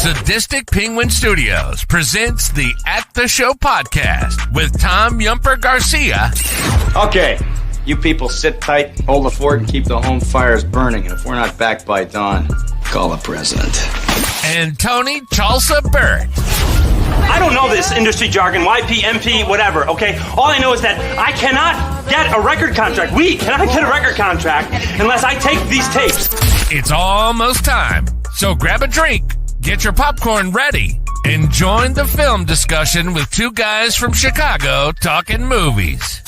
Sadistic Penguin Studios presents the At the Show podcast with Tom Yumper Garcia. Okay, you people sit tight, hold the fort, and keep the home fires burning. And if we're not back by dawn, call the president. And Tony Chalsa Burt. I don't know this industry jargon, YP, MP, whatever, okay? All I know is that I cannot get a record contract. We cannot get a record contract unless I take these tapes. It's almost time, so grab a drink, get your popcorn ready, and join the film discussion with two guys from Chicago talking movies.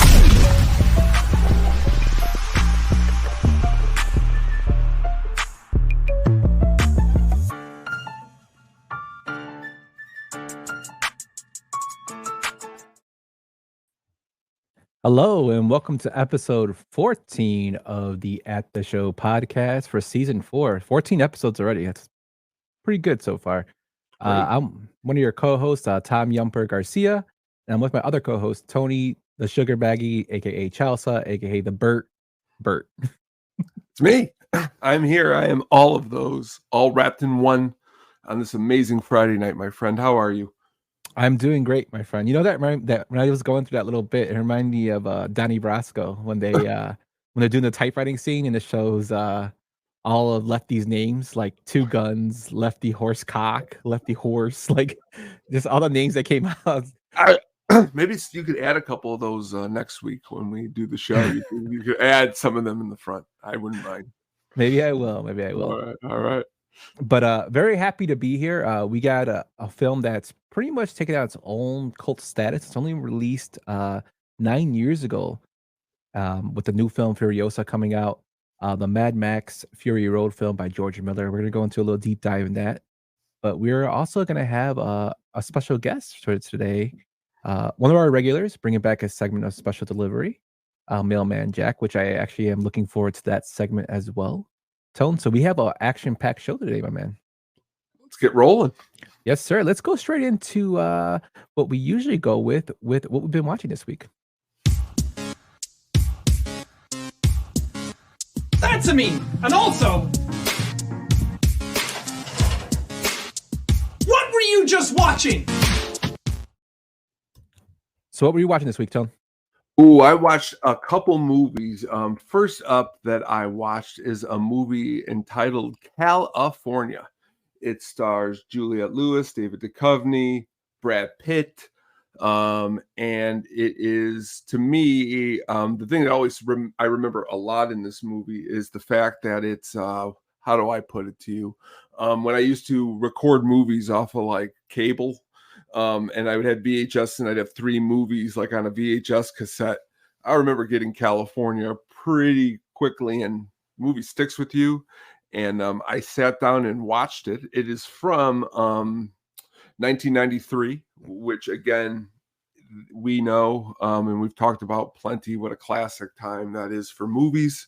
Hello, and welcome to episode 14 of the At the Show podcast for season 4. 14 episodes already. That's pretty good so far. I'm one of your co-hosts, Tom Yumper Garcia, and I'm with my other co-host, Tony the Sugar Baggy, aka Chalsa, aka the Burt. It's me. I'm here. I am all of those, all wrapped in one on this amazing Friday night, my friend. How are you? I'm doing great, my friend. You know that when I was going through that little bit, it reminded me of Donnie Brasco when they're doing the typewriting scene and it shows all of Lefty's names, like Two Guns, Lefty Horse Cock, Lefty Horse, like just all the names that came out. Maybe you could add a couple of those next week when we do the show. You could add some of them in the front. I wouldn't mind. Maybe I will. All right. But very happy to be here. We got a film that's pretty much taken out its own cult status. It's only released 9 years ago with the new film Furiosa coming out. The Mad Max Fury Road film by George Miller. We're going to go into a little deep dive in that. But we're also going to have a special guest for today. One of our regulars, bringing back a segment of special delivery, Mailman Jack, which I actually am looking forward to that segment as well. Tone, so we have an action-packed show today, my man. Let's get rolling. Yes, sir. Let's go straight into what we usually go with what we've been watching this week. That's a me. And also, what were you just watching? So what were you watching this week, Tone? Ooh, I watched a couple movies. First up that I watched is a movie entitled California. It stars Juliette Lewis, David Duchovny, Brad Pitt, and it is, to me, the thing that I remember a lot in this movie is the fact that it's, how do I put it to you? When I used to record movies off of like cable, and I would have VHS and I'd have 3 movies like on a VHS cassette. I remember getting California pretty quickly, and the movie sticks with you. And I sat down and watched it. It is from 1993, which again, we know, and we've talked about plenty, what a classic time that is for movies.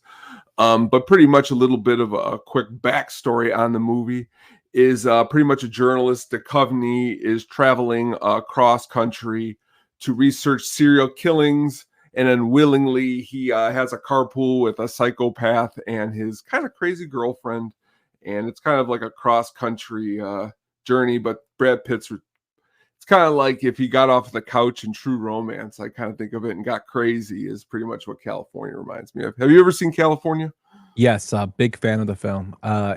But pretty much a little bit of a quick backstory on the movie. Is pretty much a journalist. Duchovny is traveling across country to research serial killings, and unwillingly he has a carpool with a psychopath and his kind of crazy girlfriend, and it's kind of like a cross-country journey. But Brad Pitt's, it's kind of like if he got off the couch in True Romance, I kind of think of it, and got crazy is pretty much what California reminds me of. Have you ever seen California? Yes, big fan of the film.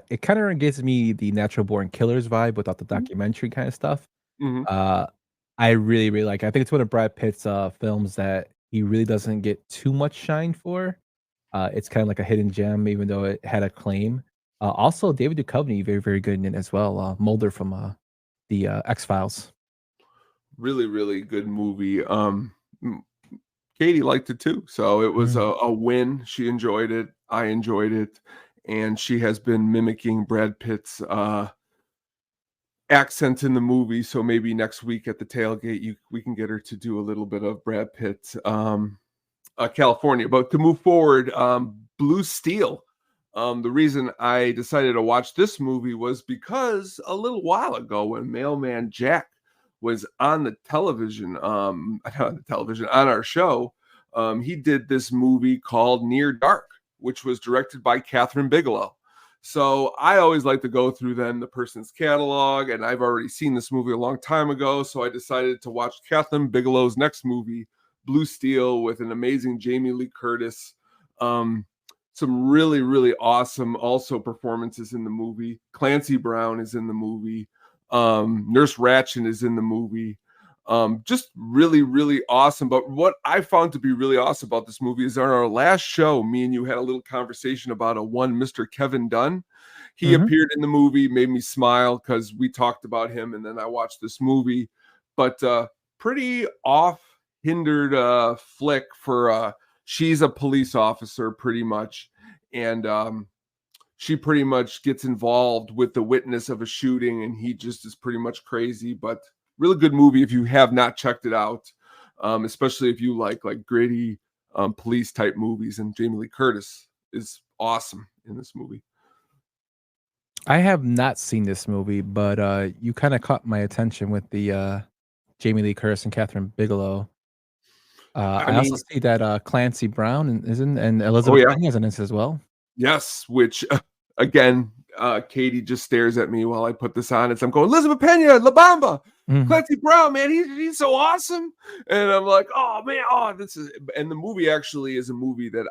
It kind of gives me the Natural Born Killers vibe without the documentary kind of stuff. Mm-hmm. I really, really like it. I think it's one of Brad Pitt's films that he really doesn't get too much shine for. It's kind of like a hidden gem, even though it had acclaim. Also, David Duchovny, very, very good in it as well. Mulder from the X-Files. Really, really good movie. Katie liked it too, so it was a win. She enjoyed it. I enjoyed it, and she has been mimicking Brad Pitt's accent in the movie. So maybe next week at the tailgate, we can get her to do a little bit of Brad Pitt, California. But to move forward, Blue Steel. The reason I decided to watch this movie was because a little while ago, when Mailman Jack was on the television, on our show, he did this movie called Near Dark, which was directed by Catherine Bigelow. So I always like to go through then the person's catalog, and I've already seen this movie a long time ago, so I decided to watch Catherine Bigelow's next movie, Blue Steel, with an amazing Jamie Lee Curtis. Some really, really awesome also performances in the movie. Clancy Brown is in the movie. Nurse Ratched is in the movie. Just really, really awesome. But what I found to be really awesome about this movie is on our last show, me and you had a little conversation about a one Mr. Kevin Dunn. He appeared in the movie, made me smile because we talked about him, and then I watched this movie. But pretty off-hindered flick for she's a police officer pretty much, and she pretty much gets involved with the witness of a shooting, and he just is pretty much crazy. But really good movie if you have not checked it out, especially if you like gritty police type movies. And Jamie Lee Curtis is awesome in this movie. I have not seen this movie, but you kind of caught my attention with the Jamie Lee Curtis and Catherine Bigelow. I also see that Clancy Brown is in, and Elizabeth Pena is in this as well. Yes, which again, Katie just stares at me while I put this on. I'm going, Elizabeth Pena, La Bamba, Clancy Brown, man, he's so awesome. And I'm like, oh man, this is. And the movie actually is a movie that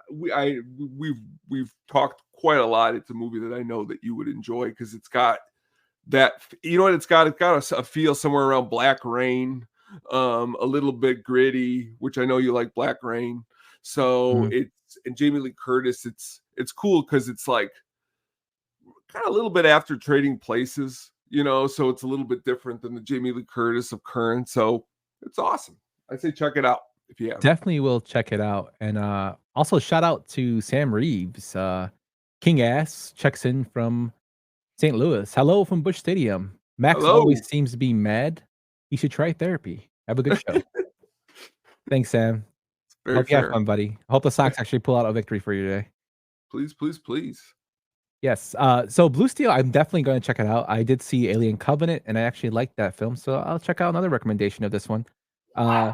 we've talked quite a lot. It's a movie that I know that you would enjoy because it's got that, you know what, it's got a feel somewhere around Black Rain, a little bit gritty, which I know you like Black Rain. So it's, and Jamie Lee Curtis, it's cool because it's like kind of a little bit after Trading Places, you know, so it's a little bit different than the Jamie Lee Curtis of current. So it's awesome. I'd say check it out if you have. Definitely will check it out. And also shout out to Sam Reeves. King Ass checks in from St. Louis. Hello from Busch Stadium. Max always seems to be mad. You should try therapy. Have a good show. Thanks, Sam. Hope you have fun, buddy. I hope the Sox actually pull out a victory for you today. Please, please, please. Yes. So Blue Steel, I'm definitely going to check it out. I did see Alien Covenant, and I actually liked that film, so I'll check out another recommendation of this one. I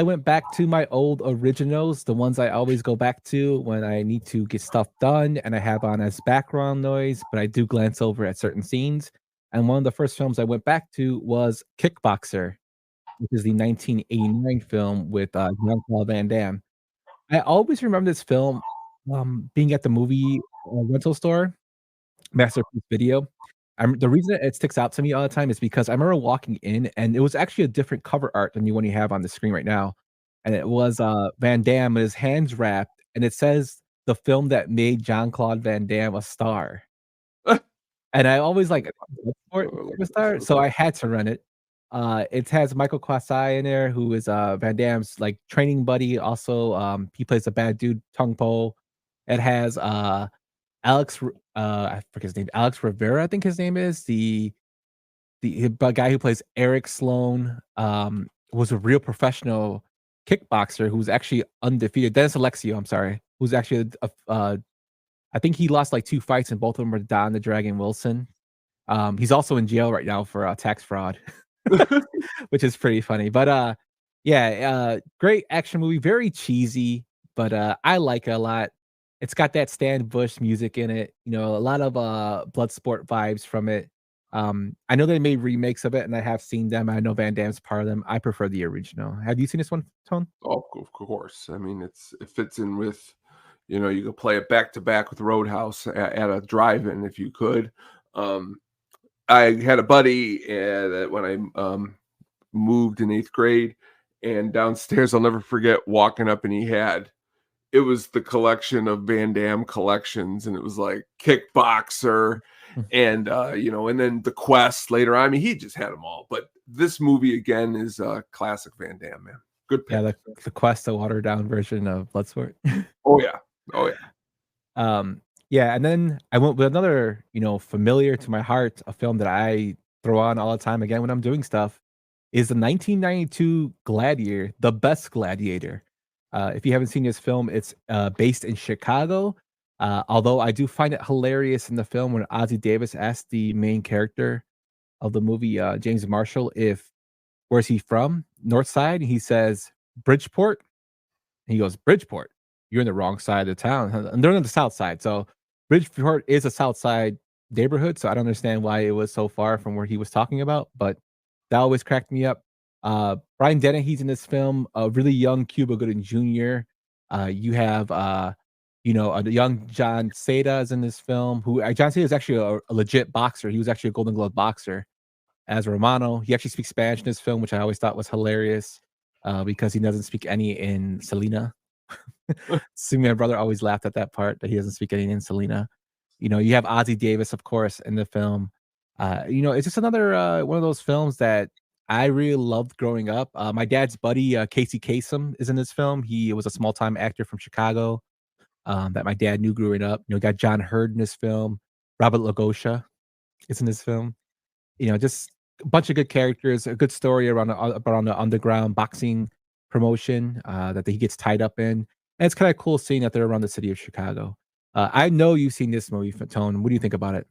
went back to my old originals, the ones I always go back to when I need to get stuff done, and I have on as background noise, but I do glance over at certain scenes. And one of the first films I went back to was Kickboxer, which is the 1989 film with Jean-Claude Van Damme. I always remember this film being at the movie rental store, Masterpiece Video. The reason it sticks out to me all the time is because I remember walking in, and it was actually a different cover art than the one you have on the screen right now. And it was Van Damme with his hands wrapped, and it says the film that made Jean-Claude Van Damme a star. And I always like a star, so I had to rent it. It has Michael Kwasai in there, who is Van Damme's like training buddy. Also, he plays a bad dude, Tung Po. It has Alex, I forget his name, Alex Rivera, I think his name is the guy who plays Eric Sloan. Was a real professional kickboxer who's actually undefeated. Dennis Alexio, I'm sorry, who's actually I think he lost like 2 fights, and both of them were Don the Dragon Wilson. He's also in jail right now for tax fraud, which is pretty funny. But great action movie, very cheesy, but I like it a lot. It's got that Stan Bush music in it, you know, a lot of Bloodsport vibes from it. I know they made remakes of it, and I have seen them. I know Van Damme's part of them. I prefer the original. Have you seen this one, Tone? Oh, of course. I mean, it fits in with, you know, you could play it back to back with Roadhouse at a drive-in if you could. I had a buddy that when I moved in 8th grade, and downstairs, I'll never forget walking up, and it was the collection of Van Damme collections, and it was like Kickboxer and, you know, and then The Quest later on. I mean, he just had them all. But this movie, again, is a classic Van Damme, man. Good pick. Yeah, the Quest, the watered-down version of Bloodsport. Oh, yeah. Yeah, and then I went with another, you know, familiar to my heart, a film that I throw on all the time again when I'm doing stuff, is the 1992 Gladiator, The Best Gladiator. If you haven't seen this film, it's based in Chicago. Although I do find it hilarious in the film when Ozzie Davis asked the main character of the movie, James Marshall, where's he from? North Side? He says, Bridgeport. And he goes, Bridgeport? You're in the wrong side of the town. And they're on the south side. So Bridgeport is a South Side neighborhood, so I don't understand why it was so far from where he was talking about, but that always cracked me up. Brian Dennehy's in this film, a really young Cuba Gooding Jr. You have, a young John Seda is in this film. John Seda is actually a legit boxer. He was actually a Golden Glove boxer as Romano. He actually speaks Spanish in this film, which I always thought was hilarious because he doesn't speak any in Selena. See, my brother always laughed at that part that he doesn't speak any in Selena. You have Ozzie Davis, of course, in the film. It's just another one of those films that I really loved growing up. My dad's buddy, Casey Kasem, is in this film. He was a small time actor from Chicago that my dad knew growing up. Got John Hurd in this film. Robert Lagosha is in this film. Just a bunch of good characters, a good story around the underground boxing promotion that he gets tied up in. And it's kind of cool seeing that they're around the city of Chicago. I know you've seen this movie, Tone. What do you think about it?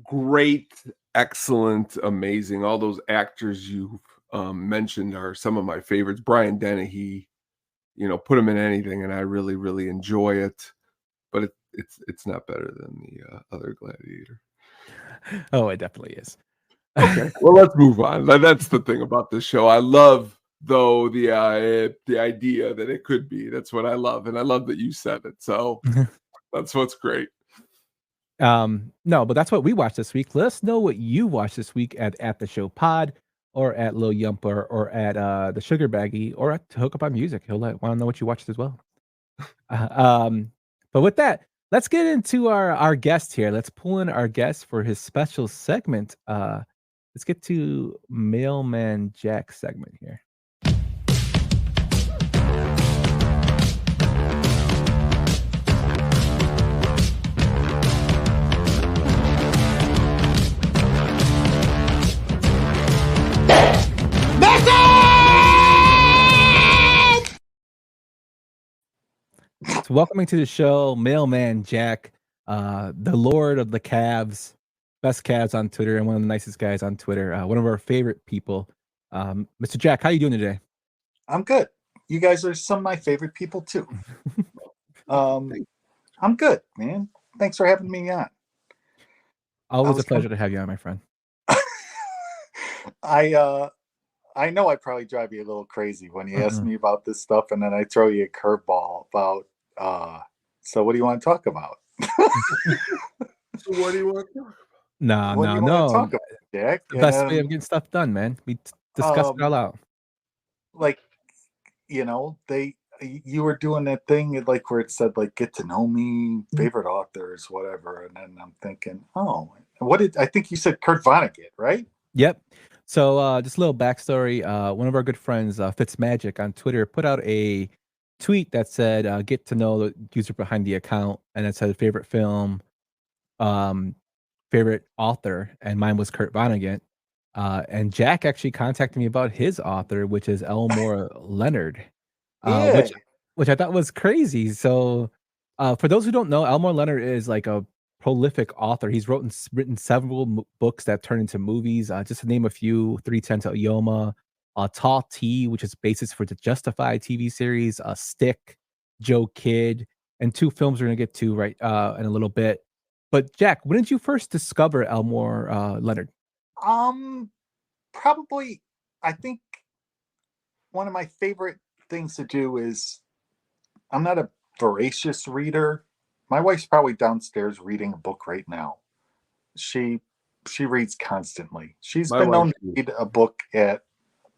Great, excellent, amazing. All those actors you mentioned are some of my favorites. Brian Dennehy, put him in anything, and I really, really enjoy it. But it's not better than the other Gladiator. Oh, it definitely is. Okay, well, let's move on. That's the thing about this show. I love, though, the idea that it could be. That's what I love, and I love that you said it. So that's what's great. No, but that's what we watched this week. Let us know what you watched this week at the show pod, or at Lil Yumper, or at the Sugar Baggy, or at Hook Up on Music. He'll want to know what you watched as well. But with that, let's get into our guest here. Let's pull in our guest for his special segment. Let's get to Mailman Jack segment here. So welcoming to the show, Mailman Jack, the Lord of the Cavs, best Cavs on Twitter, and one of the nicest guys on Twitter. One of our favorite people. Mr. Jack, how you doing today? I'm good. You guys are some of my favorite people too. I'm good, man. Thanks for having me on. Always a pleasure to have you on, my friend. I know I probably drive you a little crazy when you ask me about this stuff, and then I throw you a curveball about. So what do you want to talk about? So what do you want to talk about? No. Talk about, Jack? The best way of getting stuff done, man. We discussed it all out. Like, you were doing that thing like where it said like get to know me, favorite authors, whatever, and then I'm thinking, I think you said Kurt Vonnegut, right? Yep. So just a little backstory. One of our good friends, Fitzmagic on Twitter, put out a tweet that said, get to know the user behind the account, and it said favorite film, favorite author, and mine was Kurt Vonnegut. And Jack actually contacted me about his author, which is Elmore Leonard, which I thought was crazy. So for those who don't know, Elmore Leonard is like a prolific author. He's written several books that turn into movies. Just to name a few: 310 to Yoma, Tall T, which is basis for the Justified TV series, Stick, Joe Kidd, and 2 films we're gonna get to right in a little bit. But Jack, when did you first discover Elmore Leonard? Probably, I think one of my favorite things to do is, I'm not a voracious reader. My wife's probably downstairs reading a book right now. She reads constantly. She's been known to read a book at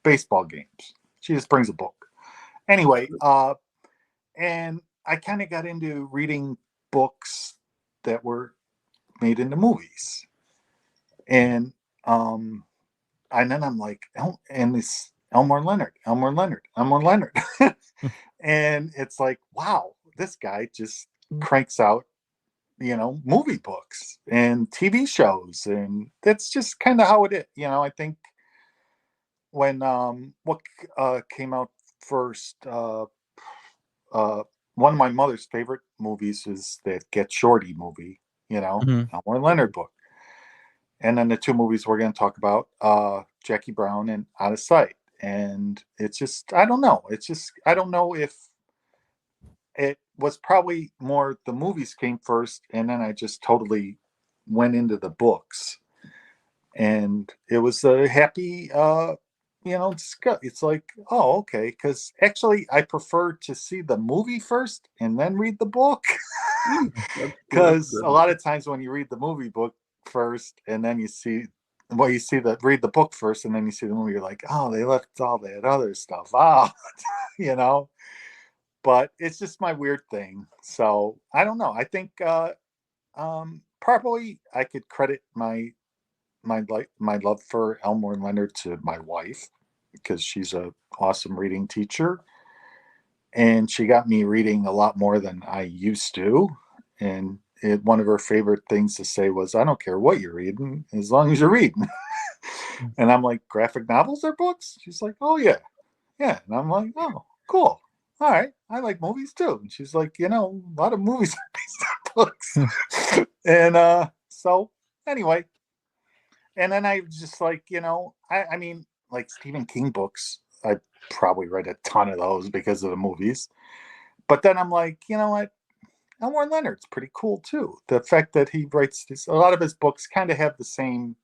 baseball games. She just brings a book. Anyway, and I kind of got into reading books that were made into movies. And then I'm like, and this Elmore Leonard. And it's like, wow, this guy just cranks out, movie books and TV shows. And that's just kind of how it is. I think when what came out first, one of my mother's favorite movies is that Get Shorty movie, Elmore Leonard book. And then the 2 movies we're going to talk about, Jackie Brown and Out of Sight. And it's just, I don't know. It's just, I don't know if was probably more the movies came first, and then I just totally went into the books, and it was a happy, it's like, oh, okay, because actually I prefer to see the movie first and then read the book, because a lot of times when you read the movie book first and then you see read the book first and then you see the movie, you're like, oh, they left all that other stuff out. But it's just my weird thing. So I don't know. I think probably I could credit my love for Elmore Leonard to my wife, because she's a awesome reading teacher, and she got me reading a lot more than I used to. And one of her favorite things to say was, "I don't care what you're reading, as long as you're reading." And I'm like, "Graphic novels are books?" She's like, "Oh yeah, yeah." And I'm like, "Oh, cool. All right, I like movies too." And she's like, a lot of movies are based on books. And so anyway, and then I just like, I mean, like Stephen King books, I probably read a ton of those because of the movies. But then I'm like, you know what? Elmore Leonard's pretty cool too. The fact that he writes a lot of his books kind of have the same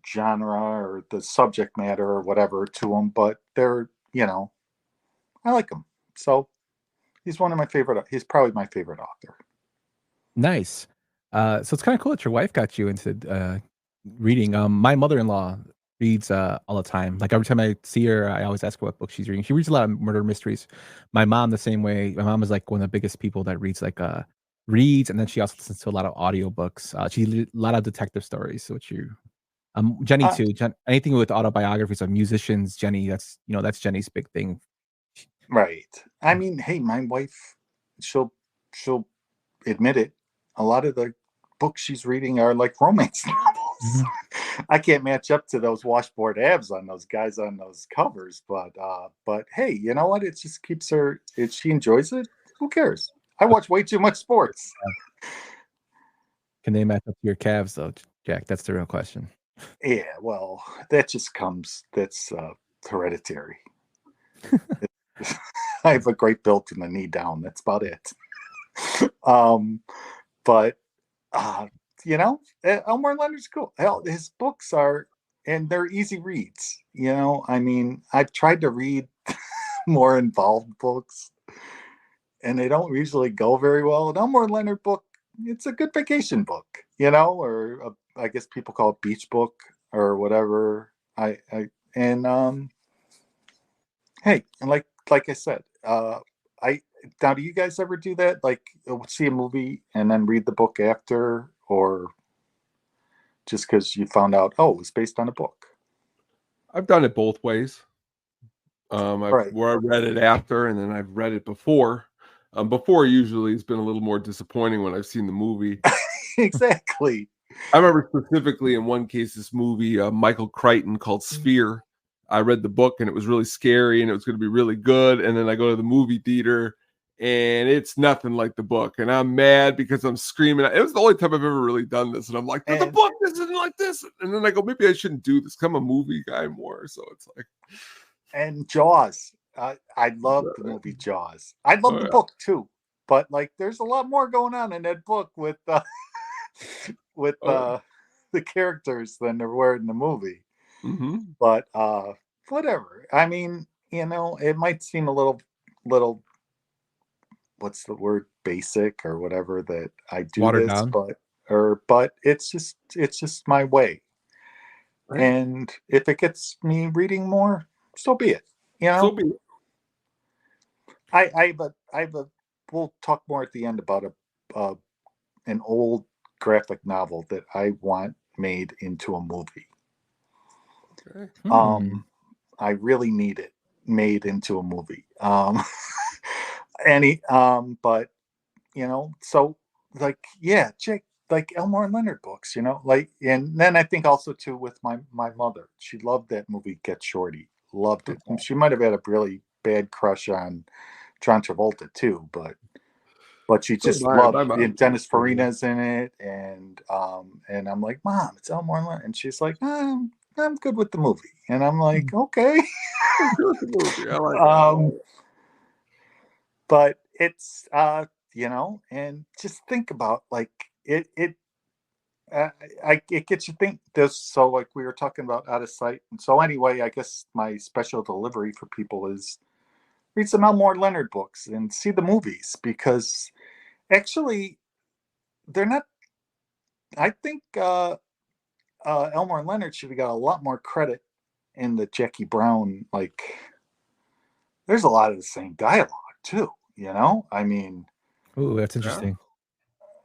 genre or the subject matter or whatever to them, but they're, I like him. So he's probably my favorite author. Nice. So it's kind of cool that your wife got you into reading. My mother-in-law reads all the time. Like every time I see her, I always ask her what book she's reading. She reads a lot of murder mysteries. My mom the same way. My mom is like one of the biggest people that reads reads, and then she also listens to a lot of audiobooks. A lot of detective stories, which you Jenny too. Anything with autobiographies of musicians, Jenny, that's Jenny's big thing. Right. I mean, hey, my wife, she'll admit it. A lot of the books she's reading are like romance novels. Mm-hmm. I can't match up to those washboard abs on those guys on those covers, but hey, you know what? It just keeps her. If she enjoys it, who cares? I watch way too much sports. Can they match up to your calves though, Jack? That's the real question. Yeah, well, that's hereditary. I have a great build from the knee down. That's about it. But Elmore Leonard's cool. Hell, his books and they're easy reads. I mean, I've tried to read more involved books, and they don't usually go very well. An Elmore Leonard book, it's a good vacation book, or I guess people call it beach book or whatever. Hey, and like I said, now, do you guys ever do that? Like, see a movie and then read the book after, or just because you found out, oh, it was based on a book? I've done it both ways. Right. Where I read it after, and then I've read it before. Before usually has been a little more disappointing when I've seen the movie. Exactly. I remember specifically in one case, this movie, Michael Crichton, called Sphere. I read the book and it was really scary and it was going to be really good. And then I go to the movie theater and it's nothing like the book. And I'm mad because I'm screaming. It was the only time I've ever really done this. And I'm like, the book isn't like this. And then I go, maybe I shouldn't do this. I'm a movie guy more. So it's like. And Jaws. I love the movie Jaws. I love the book too. But like, there's a lot more going on in that book with the characters than there were in the movie. Mm-hmm. But whatever. I mean, it might seem a little, what's the word, basic or whatever, that I do watered this, down. but it's just my way. Right. And if it gets me reading more, so be it. So be it. We'll talk more at the end about an old graphic novel that I want made into a movie. Okay. I really need it made into a movie. But so like, yeah, Jake, like Elmore Leonard books, like, and then I think also too with my mother, she loved that movie Get Shorty, loved it. And she might have had a really bad crush on John Travolta too, but she just loved it. Dennis Farina's in it, and I'm like, Mom, it's Elmore Leonard, and she's like, I'm good with the movie, and I'm like, okay. I like but it's and just think about like it it gets you think this. So like we were talking about Out of Sight, and so anyway, I guess my special delivery for people is read some Elmore Leonard books and see the movies, because actually they're not. I think Elmore Leonard should have got a lot more credit in the Jackie Brown. Like, there's a lot of the same dialogue too. I mean, Ooh, that's interesting.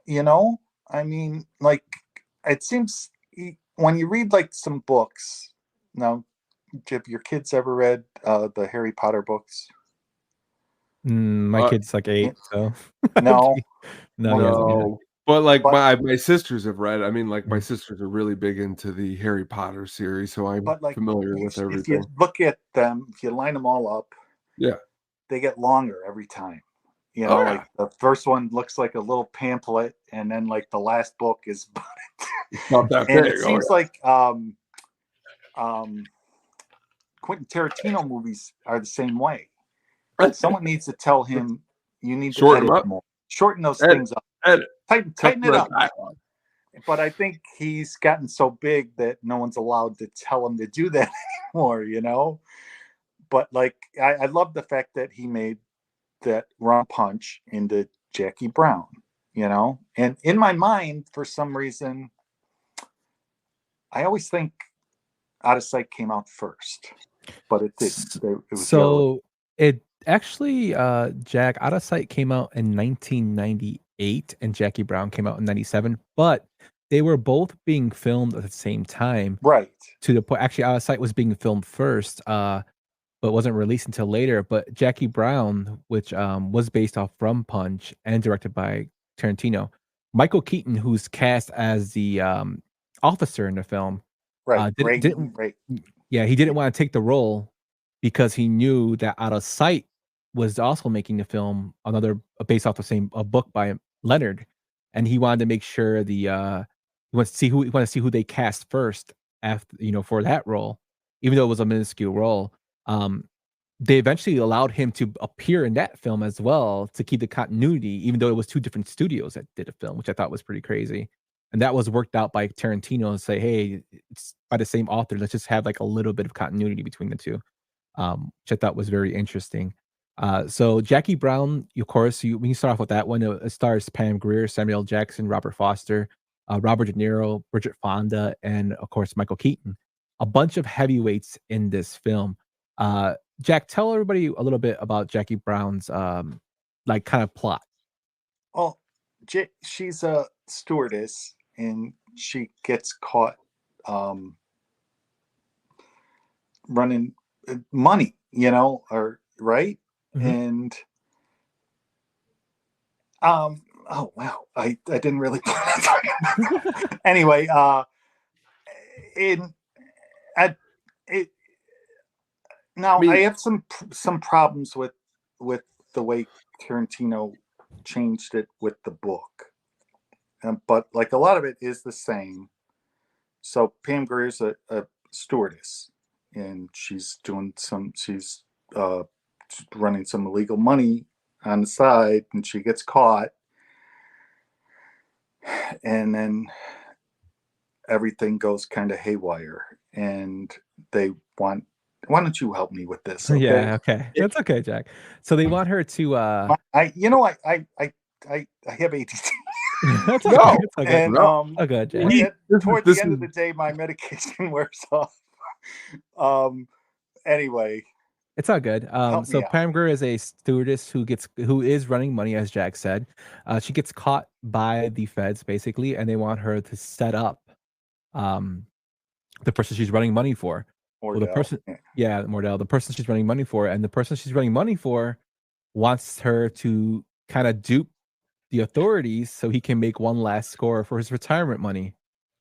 I mean, like, it seems when you read like some books. Now, have your kids ever read the Harry Potter books? My kid's like 8, so No, no, he hasn't yet. No. But like my sisters have read. I mean, like my sisters are really big into the Harry Potter series, so I'm familiar with everything. If you look at them, if you line them all up, yeah, they get longer every time. Like the first one looks like a little pamphlet, and then like the last book is not that and big. it seems like Quentin Tarantino movies are the same way. Someone needs to tell him you need to edit more. Shorten those things up. Tighten it up. But I think he's gotten so big that no one's allowed to tell him to do that anymore, But like I love the fact that he made that Rum Punch into Jackie Brown, And in my mind, for some reason, I always think Out of Sight came out first, but it didn't. It was so it actually, Jack, Out of Sight came out in 1998, and Jackie Brown came out in 97. But they were both being filmed at the same time, right? To the point, actually, Out of Sight was being filmed first, but wasn't released until later. But Jackie Brown, which was based off Rum Punch and directed by Tarantino, Michael Keaton, who's cast as the officer in the film, right? Yeah, he didn't want to take the role because he knew that Out of Sight was also making the film, based off the same book by Leonard, and he wanted to make sure he wants to see who they cast first after for that role, even though it was a minuscule role. They eventually allowed him to appear in that film as well to keep the continuity, even though it was two different studios that did a film, which I thought was pretty crazy. And that was worked out by Tarantino and say, hey, it's by the same author. Let's just have like a little bit of continuity between the two, which I thought was very interesting. So Jackie Brown, of course, we can start off with that one. It stars Pam Grier, Samuel L. Jackson, Robert Foster, Robert De Niro, Bridget Fonda, and of course, Michael Keaton. A bunch of heavyweights in this film. Jack, tell everybody a little bit about Jackie Brown's like kind of plot. Well, she's a stewardess, and she gets caught running money, or right. Mm-hmm. And oh wow, I didn't really anyway, now I have some problems with the way Tarantino changed it with the book, but like a lot of it is the same. So Pam Grier's a stewardess, and she's running some illegal money on the side, and she gets caught, and then everything goes kind of haywire, and they want. Why don't you help me with this? Okay? Yeah, okay. That's okay, Jack. So they want her to I have ADD. That's okay. No. It's okay. And Jack. toward the end of the day, my medication wears off. Anyway, it's all good. So Pam Grier is a stewardess who is running money, as Jack said. She gets caught by the feds basically, and they want her to set up the person she's running money for. Mordell. Mordell, the person she's running money for, and the person she's running money for wants her to kind of dupe the authorities so he can make one last score for his retirement money.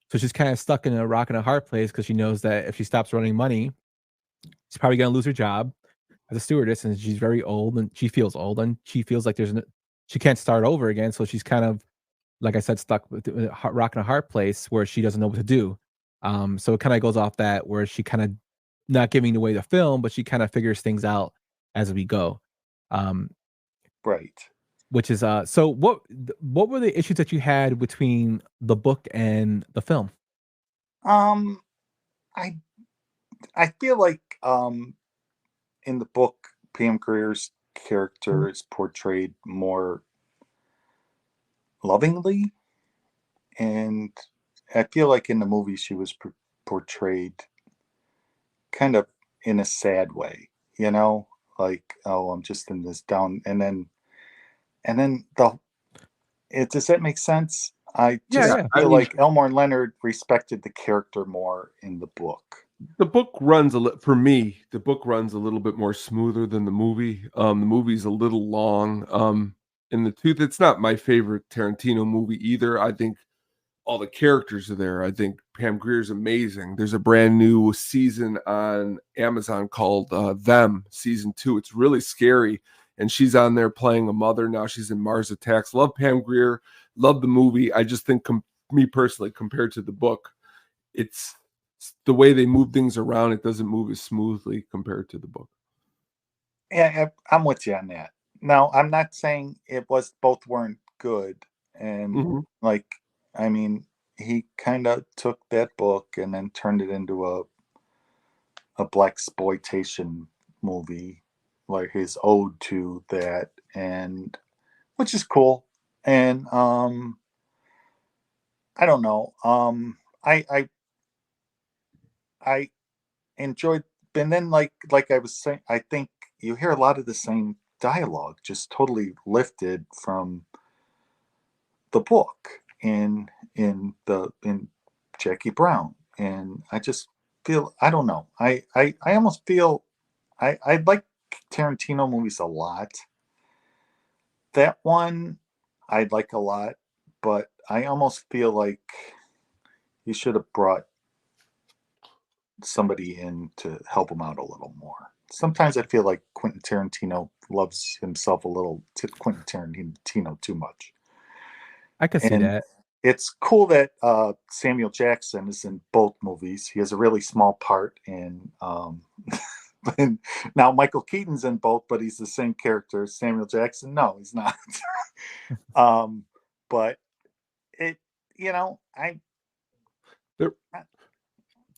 So she's kind of stuck in a rock and a hard place because she knows that if she stops running money, she's probably going to lose her job as a stewardess, and she's very old, and she feels old, and she feels like she can't start over again. So she's kind of, like I said, stuck with a rock and a hard place where she doesn't know what to do. So it kind of goes off that where she kind of not giving away the film, but she kind of figures things out as we go. Right. which is so what were the issues that you had between the book and the film? Um, I I feel like in the book, Pam Grier's character is portrayed more lovingly, and I feel like in the movie she was portrayed kind of in a sad way, you know, like, oh, I'm just in this down, and then does that make sense? I Yeah, just yeah. I feel mean, like Elmore Leonard respected the character more in the book. the book runs for me. The book runs a little bit more smoother than the movie. The movie's a little long. In the tooth, it's not my favorite Tarantino movie either. I think all the characters are there. I think Pam Grier's amazing. There's a brand new season on Amazon called Them Season 2. It's really scary, and she's on there playing a mother. Now she's in Mars Attacks. Love Pam Grier. Love the movie. I just think, me personally, compared to the book, it's the way they move things around. It doesn't move as smoothly compared to the book. Yeah, I'm with you on that. Now, I'm not saying both weren't good, and Mhm. like, I mean, he kind of took that book and then turned it into a black exploitation movie, like his ode to that, and which is cool. And I don't know. I enjoyed, and then like I was saying, I think you hear a lot of the same dialogue, just totally lifted from the book in Jackie Brown, and I just feel, I don't know. I almost feel I like Tarantino movies a lot. That one I like a lot, but I almost feel like he should have brought somebody in to help him out a little more. Sometimes I feel like Quentin Tarantino loves himself a little, Quentin Tarantino too much. I could see And that. it's cool that Samuel Jackson is in both movies. He has a really small part in and now Michael Keaton's in both, but he's the same character as Samuel Jackson. No, he's not. But it, I There,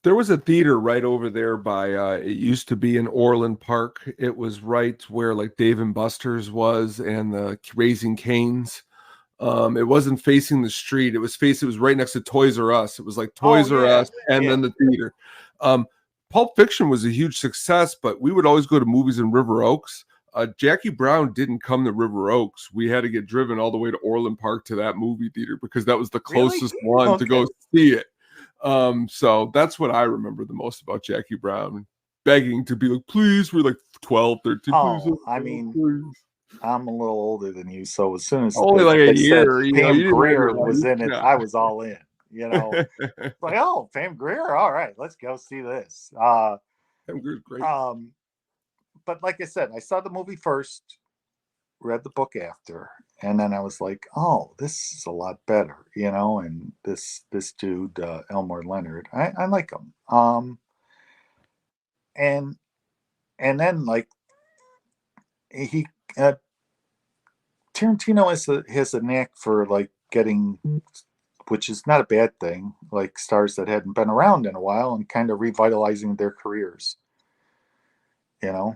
there was a theater right over there by it used to be in Orland Park. It was right where like Dave and Buster's was and the Raising Cane's. It wasn't facing the street. It was right next to Toys R Us. It was like Toys R Us and then the theater. Pulp Fiction was a huge success, but we would always go to movies in River Oaks. Jackie Brown didn't come to River Oaks. We had to get driven all the way to Orland Park to that movie theater because that was the closest one to go see it. So that's what I remember the most about Jackie Brown, begging to be like, please, we're like 12, 13. Please, I mean, please. I'm a little older than you, so as soon as only like a year, Pam Grier was in it, I was all in. Like, oh, Pam Grier, all right, let's go see this. Pam Grier's great. But like I said, I saw the movie first, read the book after, and then I was like, oh, this is a lot better, and this dude, Elmore Leonard, I like him. And then like he Tarantino has a knack for like getting, which is not a bad thing, like stars that hadn't been around in a while and kind of revitalizing their careers. Yeah,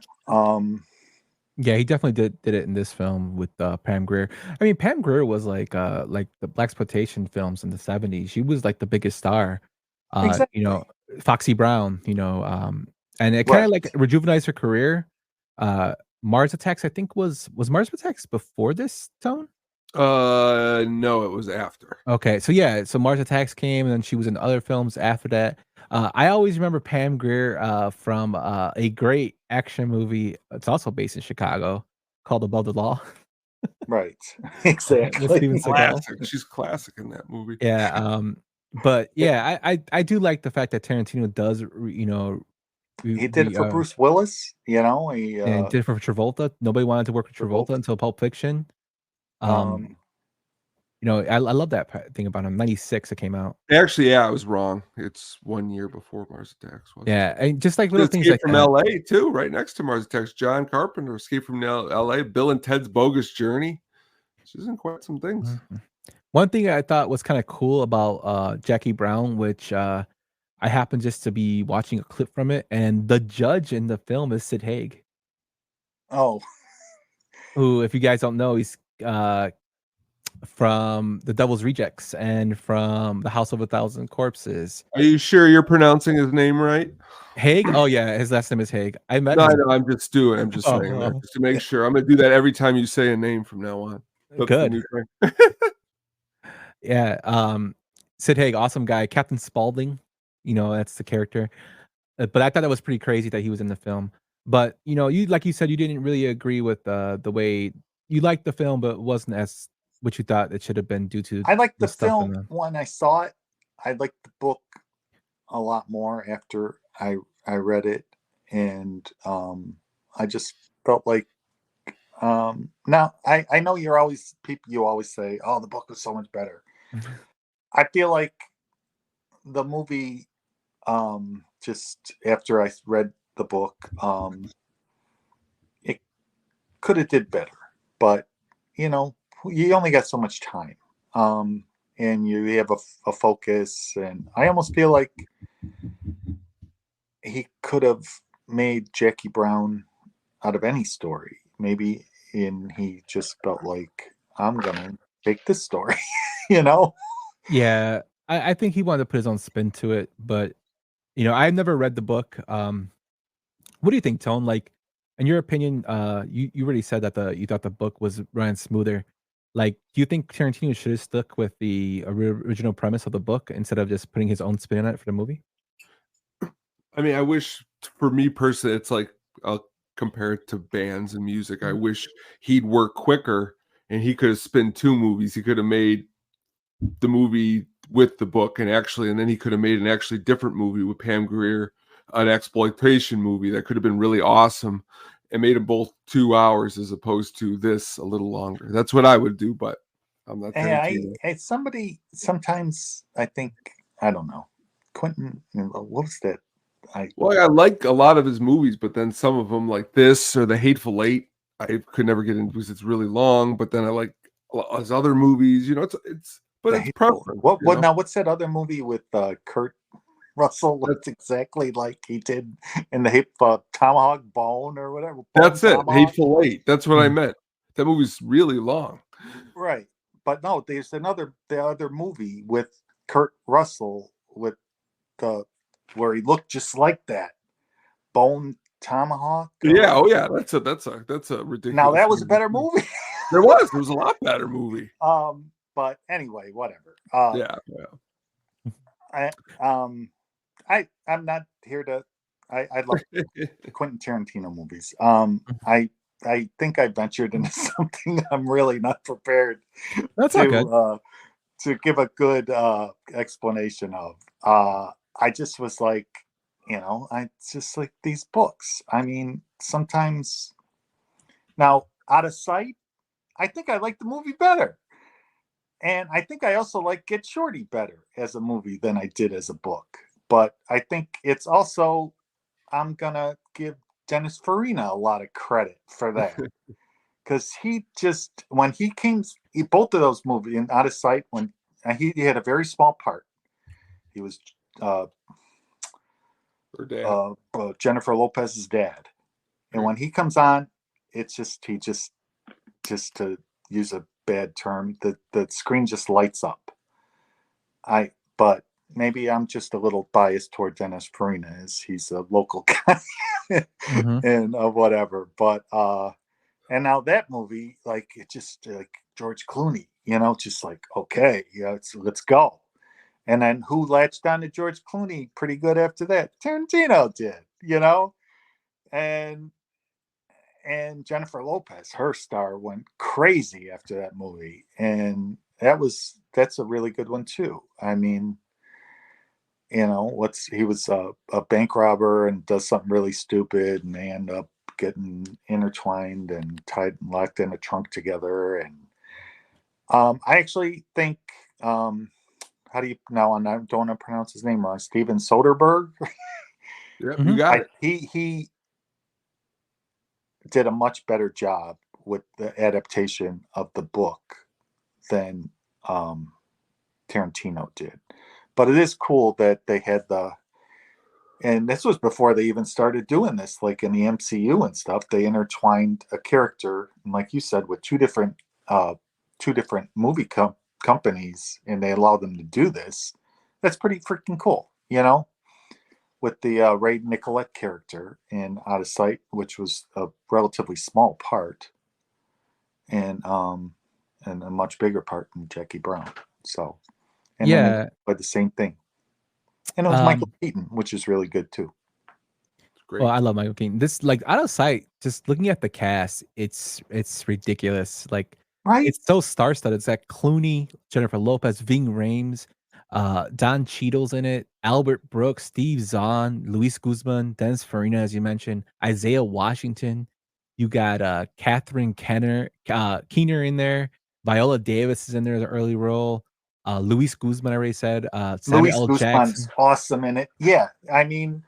he definitely did it in this film with Pam Grier. I mean, Pam Grier was like the blaxploitation films in the 70s. She was like the biggest star. Exactly. Foxy Brown, and it kind of like rejuvenized her career. Mars Attacks, I think was Mars Attacks before this, Tone? No, it was after. Okay, so yeah, so Mars Attacks came, and then she was in other films after that. I always remember Pam Grier from a great action movie. It's also based in Chicago, called Above the Law. Right, exactly. With Steven Seagal. Classic. She's classic in that movie. Yeah, but yeah, I do like the fact that Tarantino does, he did it for Bruce Willis. And did it for Travolta. Nobody wanted to work with Travolta until Pulp Fiction. I love that thing about him. 96 it came out. Actually, yeah, I was wrong. It's 1 year before Mars Attacks. Yeah, and just like little things Escape like from that. LA too, right next to Mars Attacks. John Carpenter, Escape from LA, Bill and Ted's Bogus Journey. She's in quite some things. One thing I thought was kind of cool about Jackie Brown, which I happened just to be watching a clip from it, and the judge in the film is Sid Haig, Oh, who, if you guys don't know, he's from The Devil's Rejects and from The House of a Thousand Corpses. Are you sure you're pronouncing his name right? Haig? Oh yeah, his last name is Haig. I met No, I him. know. I'm just saying that just to make sure. I'm gonna do that every time you say a name from now on. That's Good. the new thing. Yeah. Sid Haig, awesome guy. Captain Spaulding, that's the character. But I thought it was pretty crazy that he was in the film. But you, like you said, you didn't really agree with the way you liked the film, but it wasn't as what you thought it should have been due to. I liked the stuff in film when I saw it. I liked the book a lot more after I read it, and I just felt like now I know you always say, oh, the book was so much better. I feel like the movie, just after I read the book, it could have did better, but you only got so much time, and you have a focus, and I almost feel like he could have made Jackie Brown out of any story, maybe, and he just felt like, I'm gonna take this story. Yeah, I think he wanted to put his own spin to it, but I've never read the book. What do you think, Tone? Like, in your opinion, you already said that you thought the book was ran smoother. Like, do you think Tarantino should have stuck with the original premise of the book instead of just putting his own spin on it for the movie? I mean, I wish, for me personally, it's like I'll compare it to bands and music. I wish he'd work quicker and he could have spun 2 movies. He could have made the movie with the book and then he could have made an actually different movie with Pam Grier, an exploitation movie that could have been really awesome, and made them both 2 hours as opposed to this a little longer. That's what I would do, but I'm not. Sometimes I think, I don't know, Quentin. What was that? I like a lot of his movies, but then some of them, like this or The Hateful Eight, I could never get into because it's really long. But then I like his other movies. It's preference. Now? What's that other movie with Kurt Russell? That's exactly like he did in the Tomahawk Bone or whatever. That's it. Hateful Eight. That's what I meant. That movie's really long. Right, but no, there's the other movie with Kurt Russell with where he looked just like that, Bone Tomahawk. Yeah, oh yeah, that's a ridiculous. Now that was a better movie. There was a lot better movie. But anyway, whatever. Yeah. I'm not here to. I love Quentin Tarantino movies. I think I ventured into something I'm really not prepared. That's not good. To give a good explanation of. I just was like, I just like these books. I mean, sometimes now Out of Sight, I think I like the movie better. And I think I also like Get Shorty better as a movie than I did as a book. But I think it's also, I'm going to give Dennis Farina a lot of credit for that. Because when he came, both of those movies, in Out of Sight, when he had a very small part. He was Jennifer Lopez's dad, and when he comes on, it's just to use a bad term, the screen just lights up. But maybe I'm just a little biased toward Dennis Farina, as he's a local guy, and whatever. But and now that movie, like, it just like George Clooney, just like, okay, let's go. And then who latched on to George Clooney pretty good after that? Tarantino did, and Jennifer Lopez, her star, went crazy after that movie, and that's a really good one too. I mean, he was a bank robber and does something really stupid, and they end up getting intertwined and tied and locked in a trunk together. And I actually think. How do you now? I don't want to pronounce his name wrong. Steven Soderbergh. Yep, you got it. He did a much better job with the adaptation of the book than Tarantino did. But it is cool that they had and this was before they even started doing this, like in the MCU and stuff. They intertwined a character, and like you said, with two different movie companies, and they allowed them to do this. That's pretty freaking cool, with the Ray Nicolette character in Out of Sight, which was a relatively small part, and a much bigger part in Jackie Brown. So, and then they did the same thing, and it was Michael Keaton, which is really good too. Great. Well, I love Michael Keaton. This, like, Out of Sight, just looking at the cast, it's ridiculous. Like, Right? it's so star-studded. It's got Clooney, Jennifer Lopez, Ving Rhames, Don Cheadle's in it, Albert Brooks, Steve Zahn, Luis Guzman, Dennis Farina, as you mentioned, Isaiah Washington. You got Catherine Keener in there. Viola Davis is in there as an early role. Luis Guzman, I already said. Samuel Luis L. Guzman's Jackson. awesome in it. Yeah, I mean,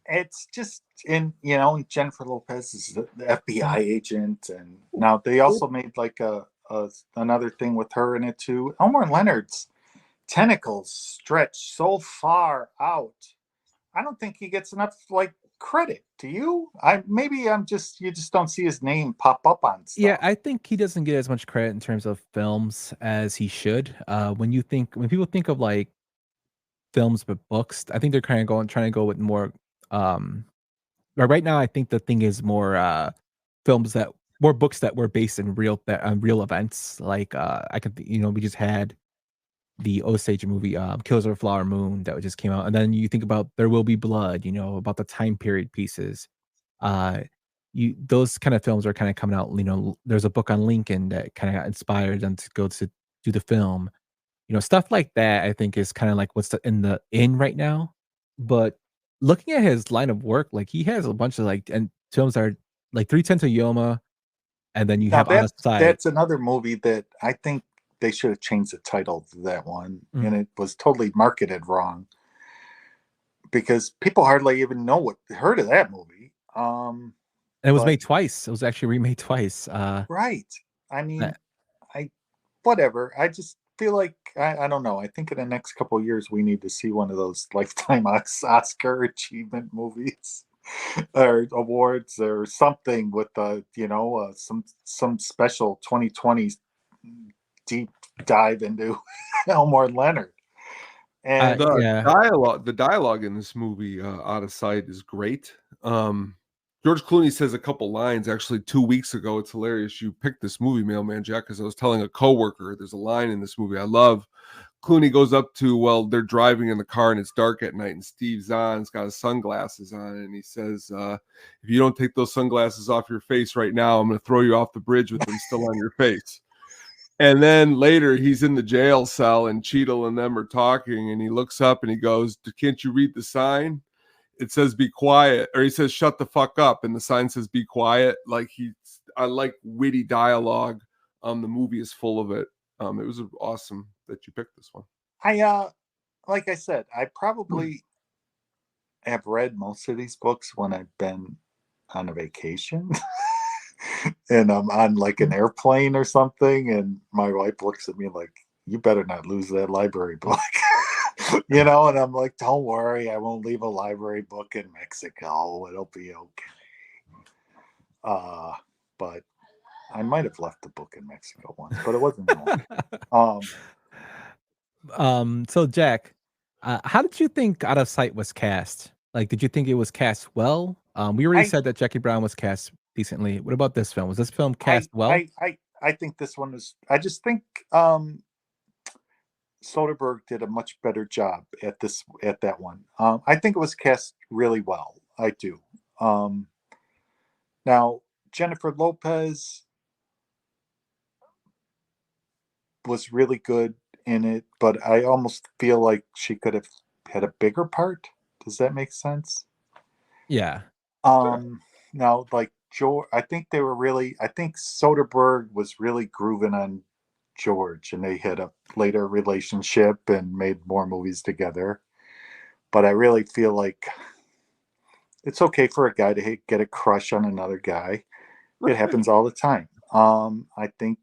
it's just Jennifer Lopez is the FBI agent, and now they also made like another thing with her in it too. Elmore Leonard's tentacles stretch so far out. I don't think he gets enough like credit. Do you? You just don't see his name pop up on stuff. Yeah, I think he doesn't get as much credit in terms of films as he should. When people think of like films but books, I think they're trying to go with more right now. I think the thing is more more books that were based in real events. Like we just had the Osage movie, Killers of the Flower Moon, that just came out, and then you think about There Will Be Blood, about the time period pieces. Those kind of films are kind of coming out. There's a book on Lincoln that kind of got inspired them to go to do the film. Stuff like that, I think, is kind of like what's in right now. But looking at his line of work, like, he has a bunch of and films that are like 310 to Yoma, and then you have Out of Sight. That's another movie that I think they should have changed the title to that one, and it was totally marketed wrong because people hardly even heard of that movie. And it was made twice. It was actually remade twice. Right. I mean, whatever. I just feel like I don't know. I think in the next couple of years we need to see one of those lifetime Oscar achievement movies or awards or something with some special 2020 deep dive into Elmore Leonard. And the dialogue in this movie, Out of Sight, is great. George Clooney says a couple lines actually 2 weeks ago. It's hilarious you picked this movie, Mailman Jack, because I was telling a coworker there's a line in this movie I love. Clooney goes up to, they're driving in the car and it's dark at night, and Steve Zahn's got his sunglasses on, and he says, if you don't take those sunglasses off your face right now, I'm going to throw you off the bridge with them still on your face. And then later he's in the jail cell and Cheadle and them are talking, and he looks up and he goes, can't you read the sign? It says be quiet, or he says shut the fuck up, and the sign says be quiet. I like witty dialogue. The movie is full of it. It was awesome that you picked this one. Like I said, I probably have read most of these books when I've been on a vacation. And I'm on like an airplane or something, and my wife looks at me like, you better not lose that library book. And I'm like, don't worry, I won't leave a library book in Mexico. It'll be okay. But I might have left the book in Mexico once, but it wasn't long. So Jack, how did you think Out of Sight was cast? Like, did you think it was cast well? We already said that Jackie Brown was cast decently. What about this film? Was this film cast well? I think this one was. I just think Soderbergh did a much better job at that one. I think it was cast really well. I do. Now Jennifer Lopez was really good in it, but I almost feel like she could have had a bigger part. Does that make sense? Yeah. Now, like George, I think Soderbergh was really grooving on George, and they had a later relationship and made more movies together. But I really feel like it's okay for a guy to get a crush on another guy, It happens all the time. I think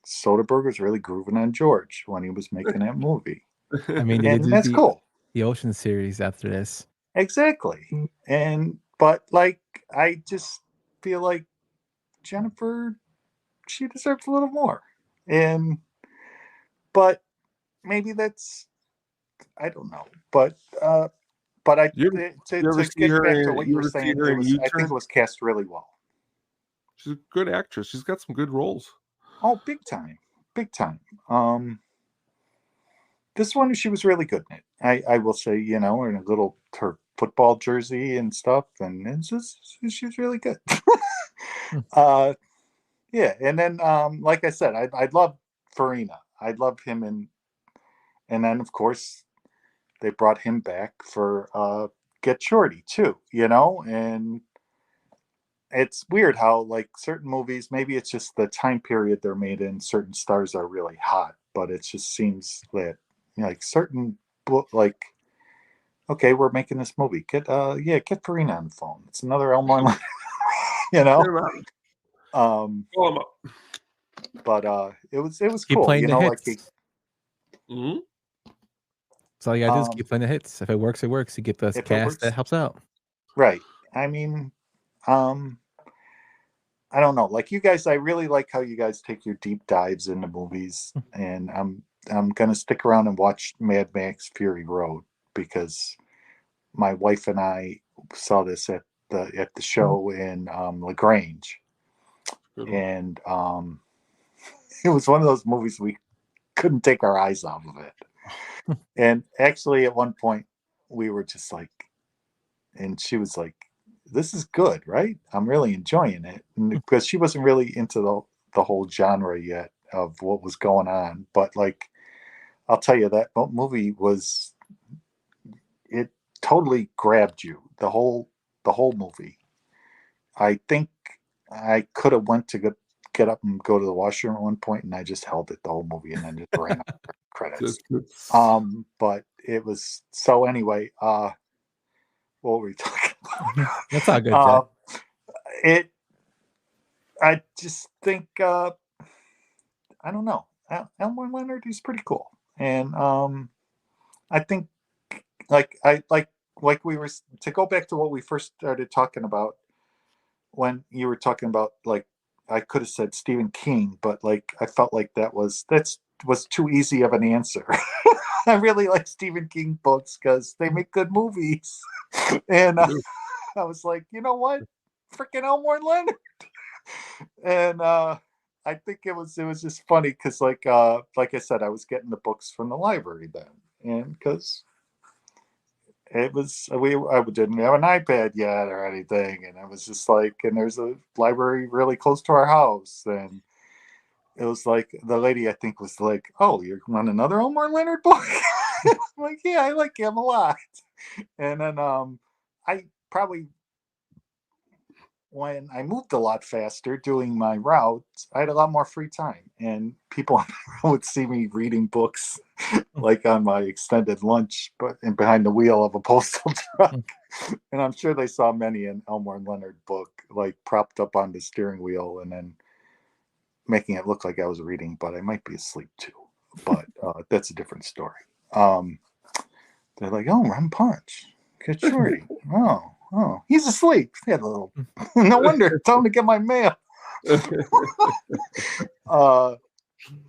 Soderbergh was really grooving on George when he was making that movie. I mean, they And did that's cool. the Ocean series after this. Exactly. But like, I just feel like Jennifer, she deserves a little more. But maybe that's, I don't know. But I You ever to see get her back to in? what You you were ever see saying, her in I think U-Turn? it was cast really well. She's a good actress. She's got some good roles. Oh, big time. Big time. This one, she was really good in it. I will say, in a little her football jersey and stuff, and it's just, she was really good. Yeah, and then like I said, I love Farina. I love him, and then of course they brought him back for Get Shorty too. And it's weird how like certain movies, maybe it's just the time period they're made in. Certain stars are really hot, but it just seems that like certain like, okay, we're making this movie. Get Farina on the phone. It's another Elmore Leonard, you know. Um, Call him up. but it was Keep cool. playing the Like hits. Mhm. So all you gotta do is keep playing the hits. If it works, it works. You get the cast that helps out. Right. I mean, I don't know. Like you guys, I really like how you guys take your deep dives into movies, and I'm gonna stick around and watch Mad Max Fury Road because my wife and I saw this at the show in LaGrange, and it was one of those movies we couldn't take our eyes off of it. And actually, at one point, we were just like, and she was like, "This is good, right? I'm really enjoying it," because she wasn't really into the whole genre yet of what was going on. But like, I'll tell you, that movie was, it totally grabbed you. The whole movie. I think I could have went to get up and go to the washroom at one point, and I just held it the whole movie, and then just ran out the credits. But it was so anyway. What were we talking about? That's all good, Jack. I just think I don't know. Elmore Leonard is pretty cool, and I think like we were, to go back to what we first started talking about when you were talking about, like, I could have said Stephen King, but like I felt like that was too easy of an answer. I really like Stephen King books because they make good movies, and I was like, you know what, freaking Elmore Leonard. And I think it was just funny because like I said, I was getting the books from the library then, and because it was I didn't have an iPad yet or anything, and I was just like, and there's a library really close to our house, and it was like the lady, I think, was like, "Oh, you're on another Elmore Leonard book?" I'm like, yeah, I like him a lot. And then I probably, when I moved a lot faster doing my routes, I had a lot more free time, and people would see me reading books like on my extended lunch, but and behind the wheel of a postal truck. And I'm sure they saw many an Elmore Leonard book, like propped up on the steering wheel and then making it look like I was reading, but I might be asleep too. But that's a different story. They're like, "Oh, Rum Punch, Get Shorty. Oh, he's asleep. He had a little. No wonder. Tell him to get my mail."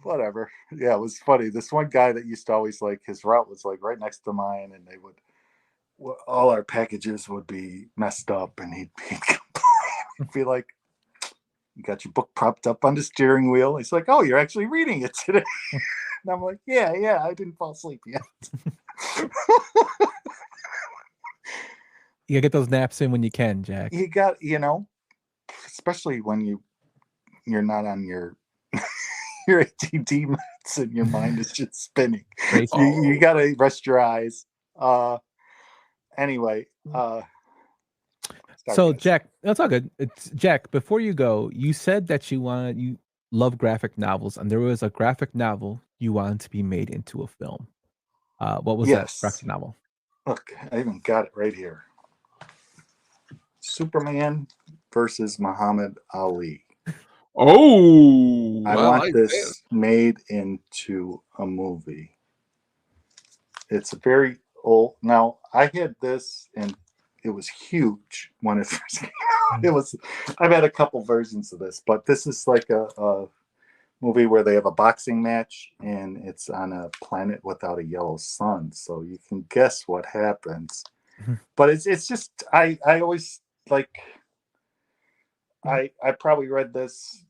Whatever. Yeah, it was funny. This one guy that used to always, like, his route was like right next to mine, and all our packages would be messed up, and he'd be like, "You got your book propped up on the steering wheel?" He's like, "Oh, you're actually reading it today." And I'm like, yeah, I didn't fall asleep yet. You gotta get those naps in when you can, Jack. You got, especially when you're not on your ADD meds and your mind is just spinning. You gotta rest your eyes. Anyway, so Jack, that's all good. It's Jack. Before you go, you said that you love graphic novels, and there was a graphic novel you wanted to be made into a film. What was that graphic novel? Look, I even got it right here. Superman versus Muhammad Ali. Oh, I I want like this made into a movie. It's a very old. Now, I had this, and it was huge when it first came out. It was. I've had a couple versions of this, but this is like a movie where they have a boxing match, and it's on a planet without a yellow sun, so you can guess what happens. But it's just I always like. I probably read this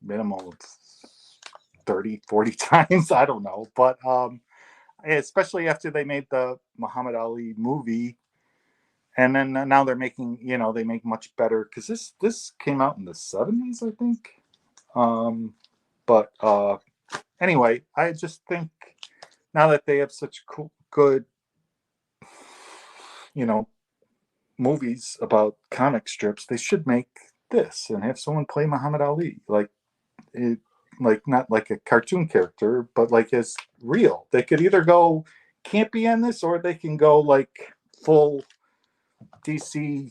minimum of 30, 40 times. I don't know. But especially after they made the Muhammad Ali movie. And then now they're making, they make much better. Because this came out in the 70s, I think. But anyway, I just think now that they have such good, movies about comic strips, they should make this and have someone play Muhammad Ali. Like not like a cartoon character, but like as real. They could either go campy on this, or they can go like full DC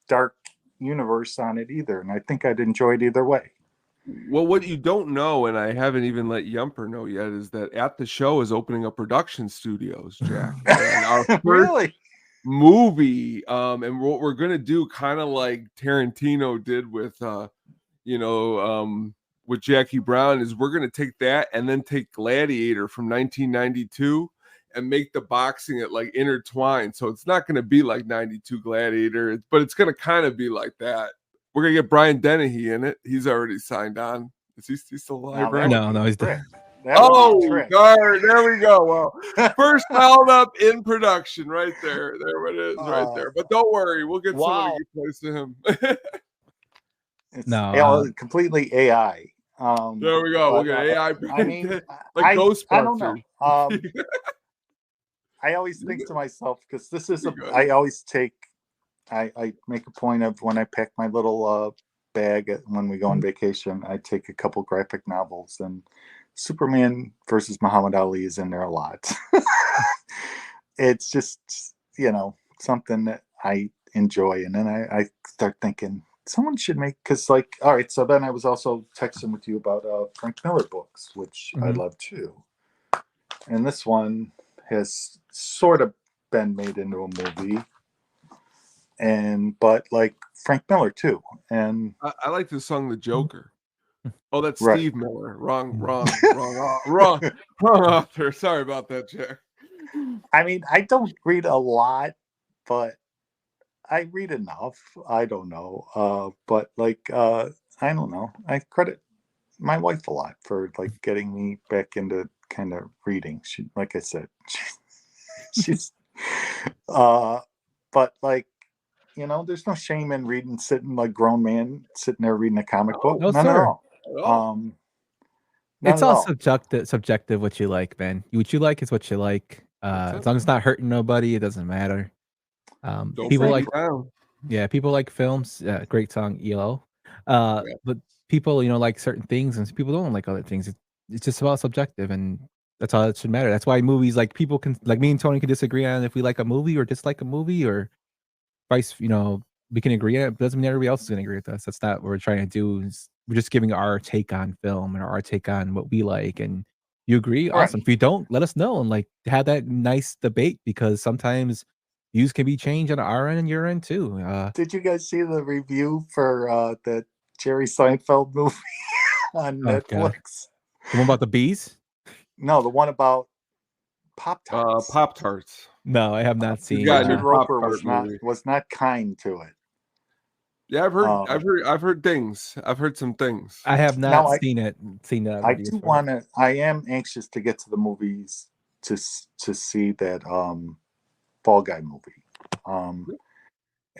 dark universe on it either. And I think I'd enjoy it either way. Well, what you don't know, and I haven't even let Yumper know yet, is that At the Show is opening up production studios, Jack. And our first Really? movie, and what we're gonna do, kind of like Tarantino did with with Jackie Brown, is we're going to take that and then take Gladiator from 1992 and make the boxing it like intertwined. So it's not going to be like 92 Gladiator, but it's going to kind of be like that. We're going to get Brian Dennehy in it. He's already signed on. Is he still alive? Right? No, he's dead. Oh, darn. There we go. Well, first held up in production right there. There it is right there. But don't worry. We'll get somebody to place to him. It's completely AI. There we go. We'll get AI. I mean, like Ghostbusters. I don't know. I always think to myself, because this is I always take. I make a point of when I pack my little bag when we go on vacation, I take a couple graphic novels, and Superman versus Muhammad Ali is in there a lot. It's just something that I enjoy, and then I start thinking, someone should make, because all right, so then I was also texting with you about Frank Miller books, which I love too. And this one has sort of been made into a movie, but like Frank Miller too. And I like the song The Joker. Oh, that's right. Steve Miller. Wrong author. Sorry about that, Jack. I mean, I don't read a lot, but I read enough. I don't know. But I don't know. I credit my wife a lot for getting me back into kind of reading. She, like I said, she's but there's no shame in sitting like grown man sitting there reading a comic book. No, None sir. at all. It's all subjective what you like, man. What you like is what you like. As long as it's not hurting nobody, it doesn't matter. People like films. Great song, ELO. But people, like certain things, and people don't like other things. It's just about subjective, and that's all that should matter. That's why movies, people can, me and Tony can disagree on if we like a movie or dislike a movie, or vice. We can agree on it. But it doesn't mean everybody else is going to agree with us. That's not what we're trying to do. We're just giving our take on film and our take on what we like. And you agree, awesome. If you don't, let us know and have that nice debate, because sometimes views can be changed on our end and your end too. Did you guys see the review for the Jerry Seinfeld movie on Netflix? God. The one about the bees? No, the one about Pop-Tarts. Pop-Tarts. No, I have not seen. Richard Roper was not kind to it. Yeah, I've heard things. I've heard some things. I have not seen it. I do want to. I am anxious to get to the movies to see that Fall Guy movie.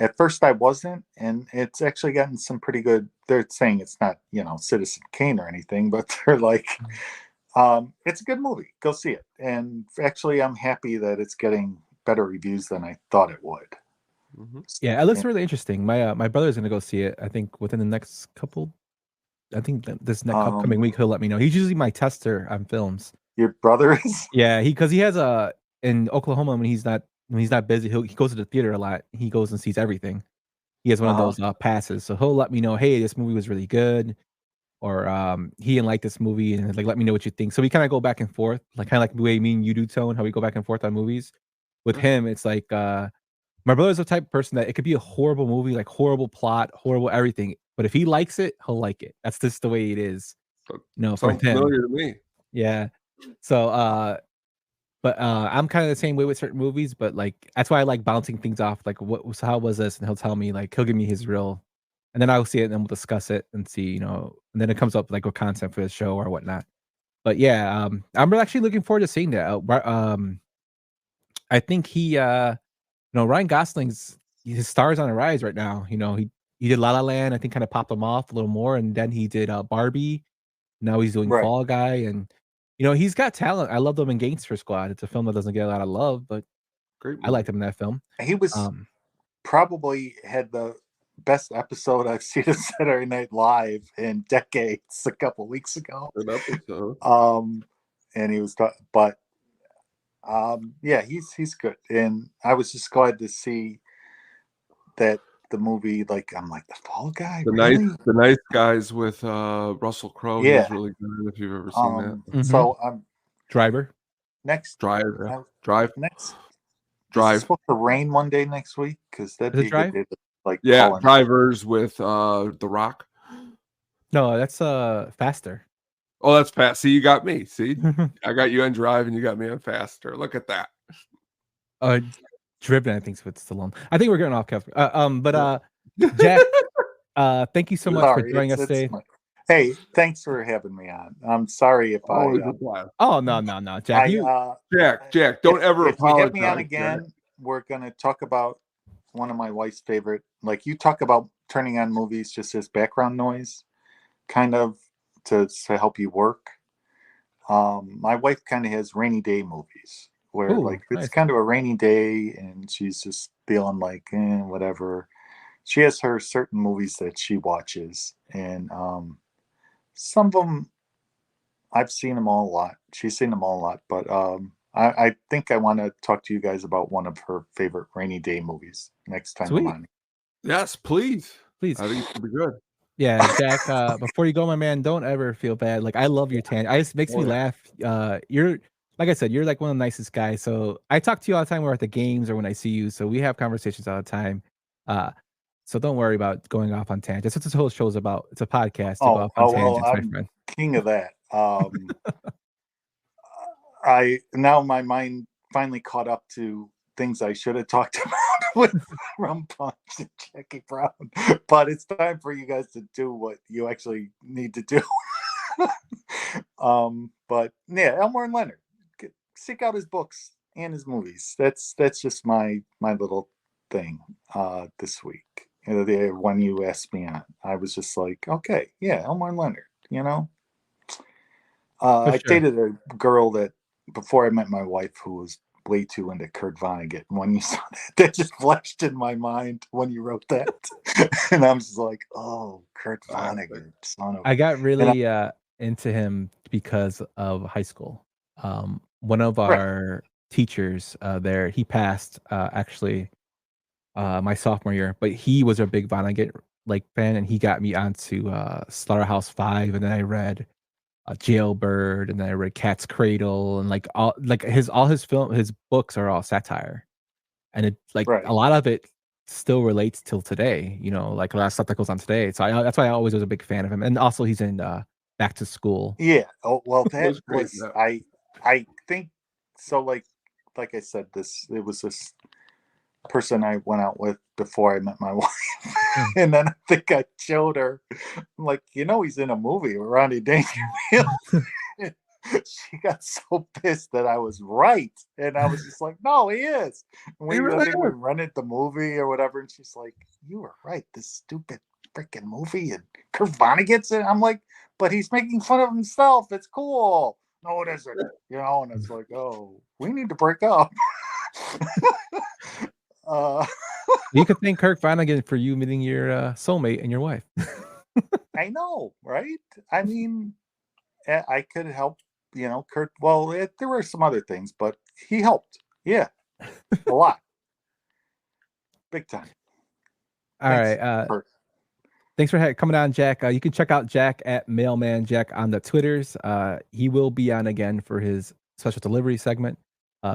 At first I wasn't, and it's actually gotten some pretty good. They're saying it's not Citizen Kane or anything, but they're like, it's a good movie. Go see it. And actually, I'm happy that it's getting better reviews than I thought it would. Mm-hmm. Yeah, it looks really interesting. My brother's gonna go see it. I think within the next couple. I think this next upcoming week he'll let me know. He's usually my tester on films. Your brother is? Yeah, because he has in Oklahoma when he's not busy, he goes to the theater a lot. He goes and sees everything. He has one of those passes, so he'll let me know, hey, this movie was really good, or he didn't like this movie, and like let me know what you think. So we kind of go back and forth, like kind of like the way me and you do, Tone, how we go back and forth on movies. With him, it's like my brother's the type of person that it could be a horrible movie, like horrible plot, horrible everything, but if he likes it, he'll like it. That's just the way it is, you know, for Sounds him. familiar to me. Yeah. So but I'm kind of the same way with certain movies, but like that's why I like bouncing things off. Like, how was this? And he'll tell me, like, he'll give me his real, and then I'll see it and then we'll discuss it and see, you know, and then it comes up like with content for the show or whatnot. But yeah, I'm actually looking forward to seeing that. I think he, Ryan Gosling's his stars on the rise right now. You know, he did La La Land, I think, kind of popped him off a little more, and then he did Barbie. Now he's doing Fall Guy, and you know, he's got talent. I love him in Gangster Squad. It's a film that doesn't get a lot of love, but Great movie. I liked him in that film. He was probably had the best episode I've seen of Saturday Night Live in decades. A couple weeks ago. Good episode. And he was, yeah, he's good, and I was just glad to see that the movie. Like, I'm like, the Fall Guy. The Nice Guys with Russell Crowe. Yeah. He's really good. If you've ever seen that. So Driver. Next Drive. Next. Drive. It's supposed to rain one day next week because that'd be a good day to, like, yeah, Drivers with The Rock. No, that's Faster. Oh, that's fast. See, you got me. See, I got you on Drive, and you got me on Faster. Look at that. Driven, I think, is with Stallone. I think we're getting off cover. But Jack, thank you so much for joining us today. Hey, thanks for having me on. I'm sorry if Oh no, Jack. Jack, don't ever if apologize. you have me on again, we're gonna talk about one of my wife's favorite. Like, you talk about turning on movies just as background noise, kind of to help you work. My wife kind of has rainy day movies where it's kind of a rainy day and she's just feeling like whatever. She has her certain movies that she watches, and some of them I've seen them all a lot. She's seen them all a lot, but I think I want to talk to you guys about one of her favorite rainy day movies next time I'm on. Yes, please. Please. I think it would be good. Yeah, Jack, before you go, my man, don't ever feel bad. Like, I love your tangent. It makes me laugh. You're, like I said, you're like one of the nicest guys. So I talk to you all the time when we're at the games or when I see you. So we have conversations all the time. So don't worry about going off on tangents. That's what this whole show is about. It's a podcast. Well, I'm my friend. King of that. Now my mind finally caught up to things I should have talked about with Rum Punch and Jackie Brown, but it's time for you guys to do what you actually need to do. But yeah, Elmore Leonard, seek out his books and his movies. That's just my little thing this week. When you asked me on, I was just like, okay, yeah, Elmore Leonard. You know, I dated a girl that before I met my wife who was way too into Kurt Vonnegut. And when you saw that just flashed in my mind when you wrote that. And I'm just like, oh, Kurt Vonnegut, son of I got really into him because of high school. One of our teachers there, he passed actually my sophomore year, but he was a big Vonnegut fan, and he got me onto Slaughterhouse-Five, and then I read Jailbird, and then I read Cat's Cradle, and all his books are all satire, and it a lot of it still relates till today. You know, like a lot of stuff that goes on today. So that's why I always was a big fan of him. And also he's in Back to School. Yeah. Oh well, that was I think so. Like I said, it was this person I went out with before I met my wife. And then I think I showed her, I'm like, he's in a movie with Rodney Dangerfield. She got so pissed that I was right. And I was just like, no, he is. And I think we rented the movie or whatever. And she's like, you were right. This stupid freaking movie. And Kurt Vonnegut's in it. I'm like, but he's making fun of himself. It's cool. No, it isn't. And it's like, oh, we need to break up. You could thank Kurt Vonnegut for you meeting your soulmate and your wife. I know, right? I mean, I could help, Kurt. Well, there were some other things, but he helped. Yeah, a lot. Big time. All right. Thanks for coming on, Jack. You can check out Jack at Mailman Jack on the Twitters. He will be on again for his special delivery segment.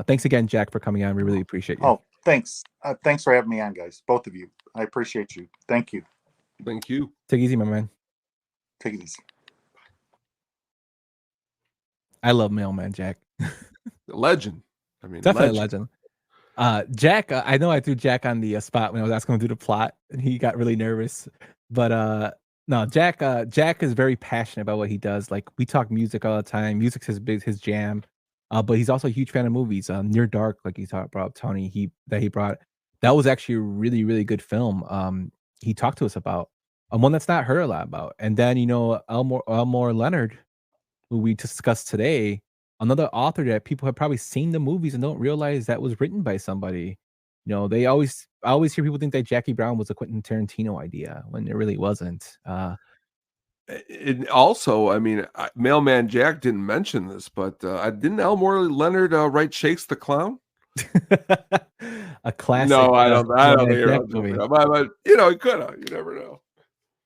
Thanks again, Jack, for coming on. We really appreciate you. Oh, thanks. Thanks for having me on, guys. Both of you. I appreciate you. Thank you. Thank you. Take it easy, my man. Take it easy. I love Mailman Jack. Legend. I mean, definitely legend. Jack, I know I threw Jack on the spot when I was asking him to do the plot, and he got really nervous. But no, Jack is very passionate about what he does. Like, we talk music all the time. Music's his jam. But he's also a huge fan of movies. Near Dark, like he brought up, Tony, that was actually a really, really good film. He talked to us about one that's not heard a lot about. And then, Elmore Leonard, who we discussed today, another author that people have probably seen the movies and don't realize that was written by somebody. I always hear people think that Jackie Brown was a Quentin Tarantino idea when it really wasn't. It also, I mean, Mailman Jack didn't mention this, but didn't Elmore Leonard write Shakes the Clown? A classic. No, I don't think but he could have. You never know.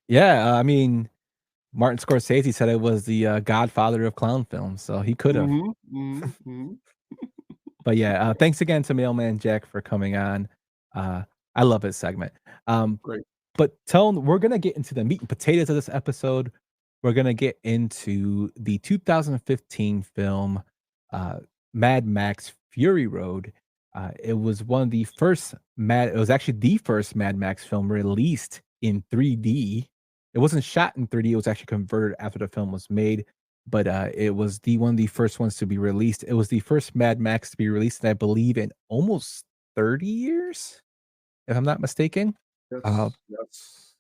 Yeah, I mean, Martin Scorsese said it was the godfather of clown films, so he could have. But yeah, thanks again to Mailman Jack for coming on. I love his segment. Great. But Tone, we're gonna get into the meat and potatoes of this episode. We're gonna get into the 2015 film Mad Max Fury Road. It was actually the first Mad Max film released in 3D. It wasn't shot in 3D. It was actually converted after the film was made, but it was one of the first ones to be released. It was the first Mad Max to be released, I believe, in almost 30 years, if I'm not mistaken. Yes.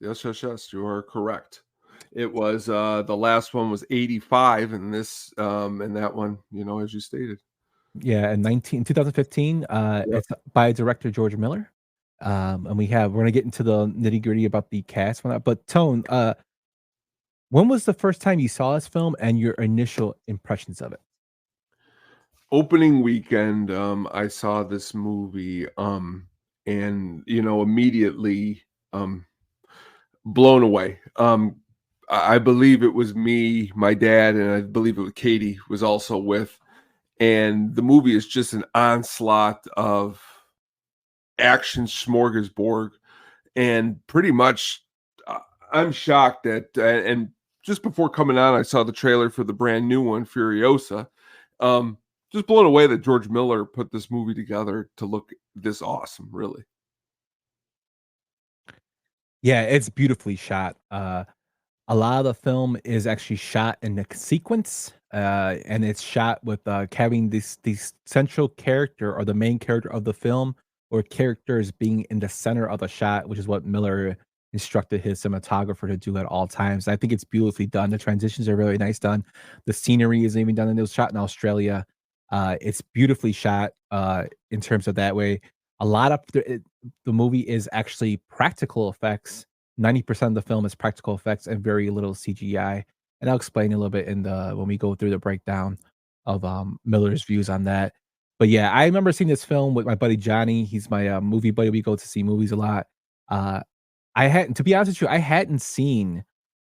You are correct. It was the last one was 85, and that one, as you stated. Yeah, in 2015. It's by director George Miller. And we're gonna get into the nitty-gritty about the cast. But Tone, when was the first time you saw this film and your initial impressions of it? Opening weekend, I saw this movie, and immediately blown away. I believe it was me, my dad, and I believe it was Katie was also with. And the movie is just an onslaught of action smorgasbord, and pretty much I'm shocked that and just before coming on, I saw the trailer for the brand new one, Furiosa. Just blown away that George Miller put this movie together to look this awesome, really. Yeah, it's beautifully shot. A lot of the film is actually shot in a sequence, and it's shot with having this central character or the main character of the film or characters being in the center of the shot, which is what Miller instructed his cinematographer to do at all times. I think it's beautifully done. The transitions are really nice done. The scenery is even done, and it was shot in Australia. It's beautifully shot in terms of that way. A lot of the movie is actually practical effects. 90% of the film is practical effects and very little CGI. And I'll explain a little bit when we go through the breakdown of Miller's views on that. But yeah, I remember seeing this film with my buddy Johnny. He's my movie buddy. We go to see movies a lot. To be honest with you, I hadn't seen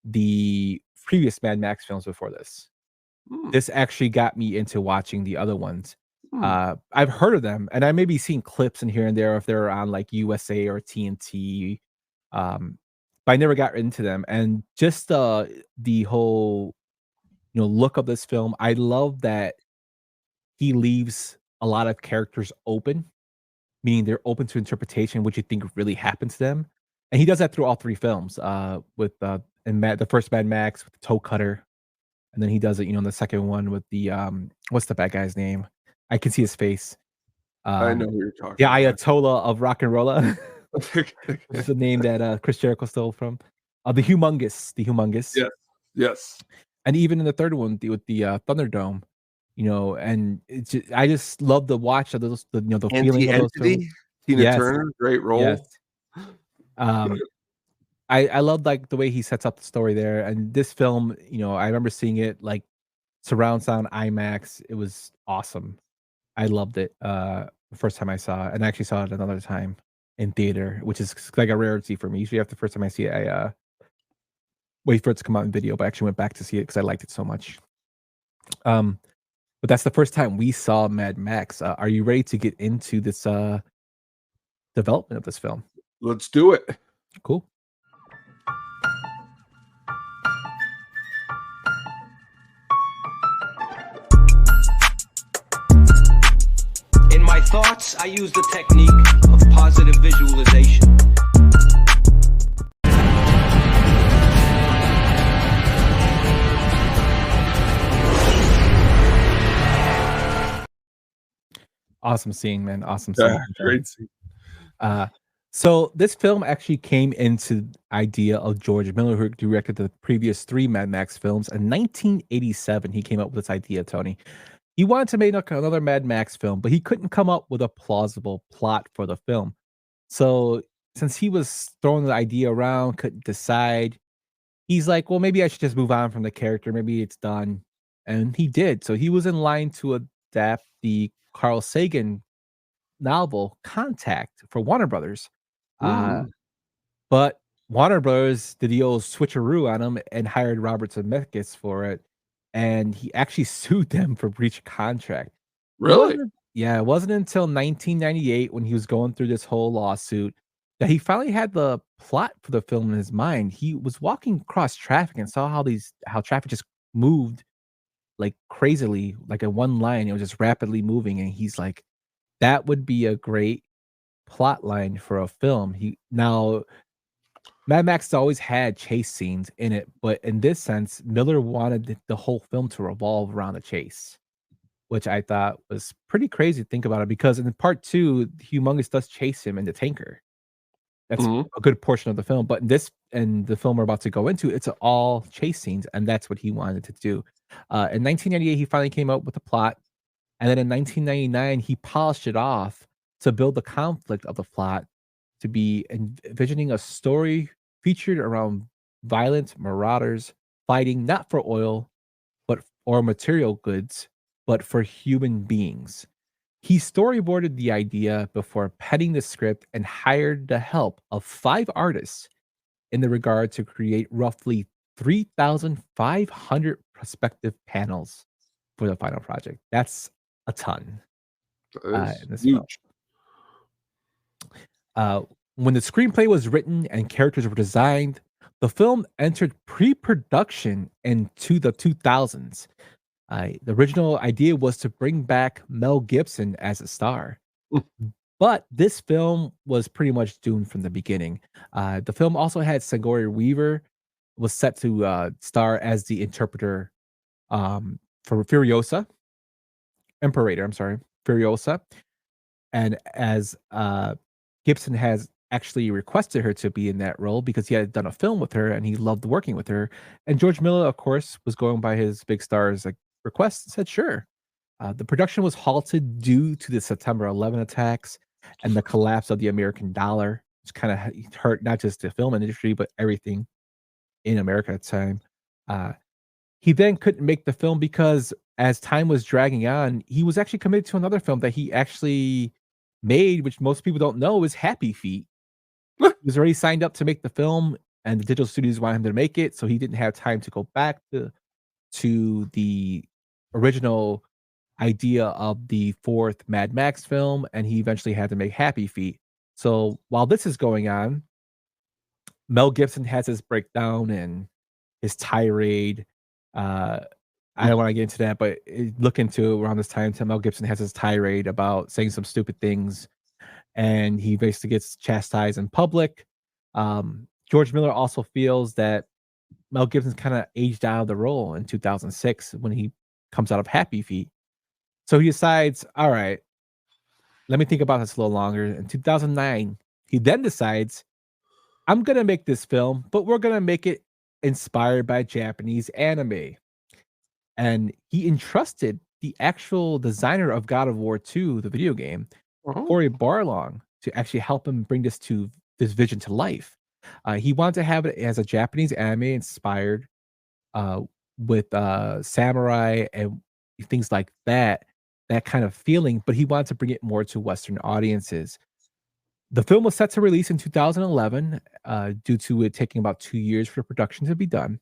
the previous Mad Max films before this. This actually got me into watching the other ones. I've heard of them, and I maybe seen clips in here and there if they're on like USA or TNT. But I never got into them. And just the whole look of this film, I love that he leaves a lot of characters open, meaning they're open to interpretation, which you think really happened to them. And he does that through all three films. With the first Mad Max with the toe cutter, and then he does it, in the second one with the what's the bad guy's name? I can see his face. I know who you're talking. The Ayatollah of rock and rolla. It's the name that Chris Jericho stole from. The Humongous. Yes. And even in the third one with the Thunderdome, and I just love the watch of those, the feeling of those films. Tina Turner, great role. Yes. I love like the way he sets up the story there. And this film, I remember seeing it like surround sound IMAX. It was awesome. I loved it the first time I saw it, and I actually saw it another time in theater, which is like a rarity for me. Usually, after the first time I see it, I wait for it to come out in video, but I actually went back to see it because I liked it so much. But that's the first time we saw Mad Max. Are you ready to get into this development of this film? Let's do it. Cool. In my thoughts, I use the technique of positive visualization. Awesome scene, man. Awesome scene. Great scene. So this film actually came into idea of George Miller, who directed the previous 3 Mad Max films. In 1987, he came up with this idea, Tony. He wanted to make another Mad Max film, but he couldn't come up with a plausible plot for the film. So since he was throwing the idea around, couldn't decide, he's like, well, maybe I should just move on from the character. Maybe it's done. And he did. So he was in line to adapt the Carl Sagan novel Contact for Warner Brothers. But Warner Brothers did the old switcheroo on him and hired Robert Zemeckis for it. And he actually sued them for breach of contract. Really? It wasn't until 1998 when he was going through this whole lawsuit that he finally had the plot for the film in his mind. He was walking across traffic and saw how traffic just moved like crazily, like in one line. It was just rapidly moving. And he's like, that would be a great plot line for a film. Mad Max always had chase scenes in it, but in this sense, Miller wanted the whole film to revolve around a chase, which I thought was pretty crazy to think about it, because in part 2, Humongous does chase him in the tanker. That's a good portion of the film, but in the film we're about to go into, it's all chase scenes, and that's what he wanted to do. In 1998, he finally came up with a plot, and then in 1999, he polished it off to build the conflict of the plot, to be envisioning a story featured around violent marauders fighting not for oil or material goods, but for human beings. He storyboarded the idea before penning the script and hired the help of 5 artists in the regard to create roughly 3,500 perspective panels for the final project. That's a ton. That in this is huge. When the screenplay was written and characters were designed, the film entered pre-production into the 2000s. The original idea was to bring back Mel Gibson as a star. But this film was pretty much doomed from the beginning. The film also had Sigourney Weaver was set to star as the interpreter for Furiosa. Furiosa. And as Gibson has actually requested her to be in that role because he had done a film with her and he loved working with her. And George Miller, of course, was going by his big stars like request and said sure. The production was halted due to the September 11 attacks and the collapse of the American dollar, which kind of hurt not just the film industry but everything in America at the time. He then couldn't make the film because as time was dragging on, he was actually committed to another film that he actually made, which most people don't know, is Happy Feet. He was already signed up to make the film, and the digital studios wanted him to make it, so he didn't have time to go back to the original idea of the 4th Mad Max film, and he eventually had to make Happy Feet. So while this is going on, Mel Gibson has his breakdown and his tirade. I don't want to get into that, but look into around this time, Mel Gibson has his tirade about saying some stupid things, and he basically gets chastised in public. George Miller also feels that Mel Gibson's kind of aged out of the role in 2006 when he comes out of Happy Feet. So he decides, all right, let me think about this a little longer. In 2009, he then decides, I'm going to make this film, but we're going to make it inspired by Japanese anime. And he entrusted the actual designer of God of War 2, the video game, Corey Barlong, to actually help him bring this vision to life. He wanted to have it as a Japanese anime inspired with samurai and things like that kind of feeling, but he wanted to bring it more to Western audiences. The film was set to release in 2011, due to it taking about 2 years for production to be done.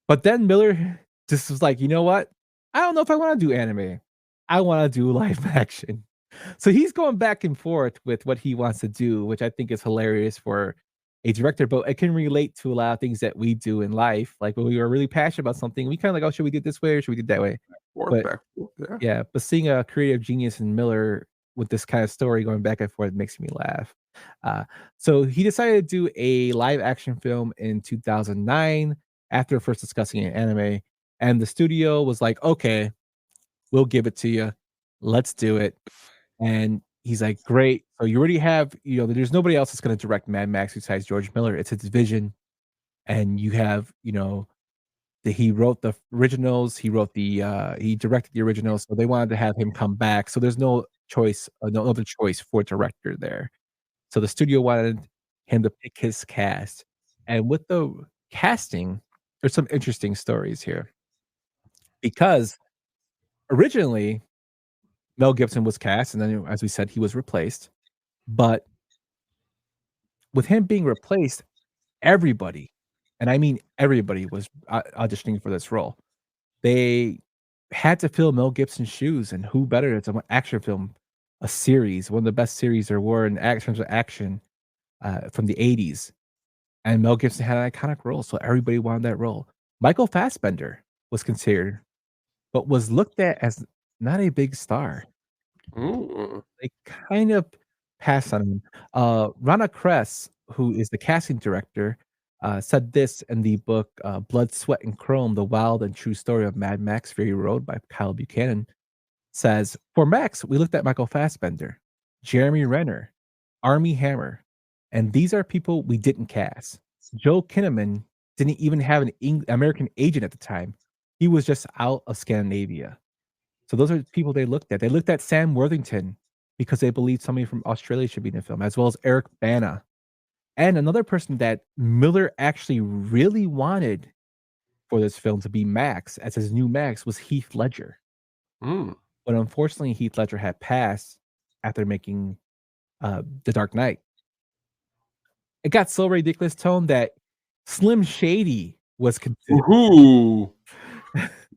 But then Miller just was like, "You know what? I don't know if I wanna do anime. I wanna do live action." So he's going back and forth with what he wants to do, which I think is hilarious for a director, but it can relate to a lot of things that we do in life. Like, when we are really passionate about something, we kinda like, "Oh, should we do it this way or should we do it that way?" Or But back. Yeah. yeah, but seeing a creative genius in Miller with this kind of story going back and forth makes me laugh. Uh, so he decided to do a live action film in 2009 after first discussing an anime, and the studio was like, "Okay, we'll give it to you. Let's do it." And he's like, "Great. So you already have, there's nobody else that's going to direct Mad Max besides George Miller. It's his vision, and you have, he wrote the originals, he directed the originals, so they wanted to have him come back. So there's no choice, no other choice for director there. So the studio wanted him to pick his cast. And with the casting, there's some interesting stories here because originally Mel Gibson was cast, and then, as we said, he was replaced. But with him being replaced, everybody, and I mean everybody, was auditioning for this role. They had to fill Mel Gibson's shoes, and who better to an action film, a series, one of the best series there were in terms of action, from the '80s. And Mel Gibson had an iconic role, so everybody wanted that role. Michael Fassbender was considered, but was looked at as not a big star. Ooh. They kind of passed on him. Rana Kress, who is the casting director, said this in the book, Blood, Sweat, and Chrome: The Wild and True Story of Mad Max Fury Road by Kyle Buchanan, says, "For Max, we looked at Michael Fassbender, Jeremy Renner, Armie Hammer, and these are people we didn't cast. Joe Kinnaman didn't even have an American agent at the time. He was just out of Scandinavia." So those are the people they looked at. They looked at Sam Worthington because they believed somebody from Australia should be in the film, as well as Eric Bana. And another person that Miller actually really wanted for this film to be Max, as his new Max, was Heath Ledger. Mm. But unfortunately, Heath Ledger had passed after making The Dark Knight. It got so ridiculous, Tone, that Slim Shady was considered. Woohoo!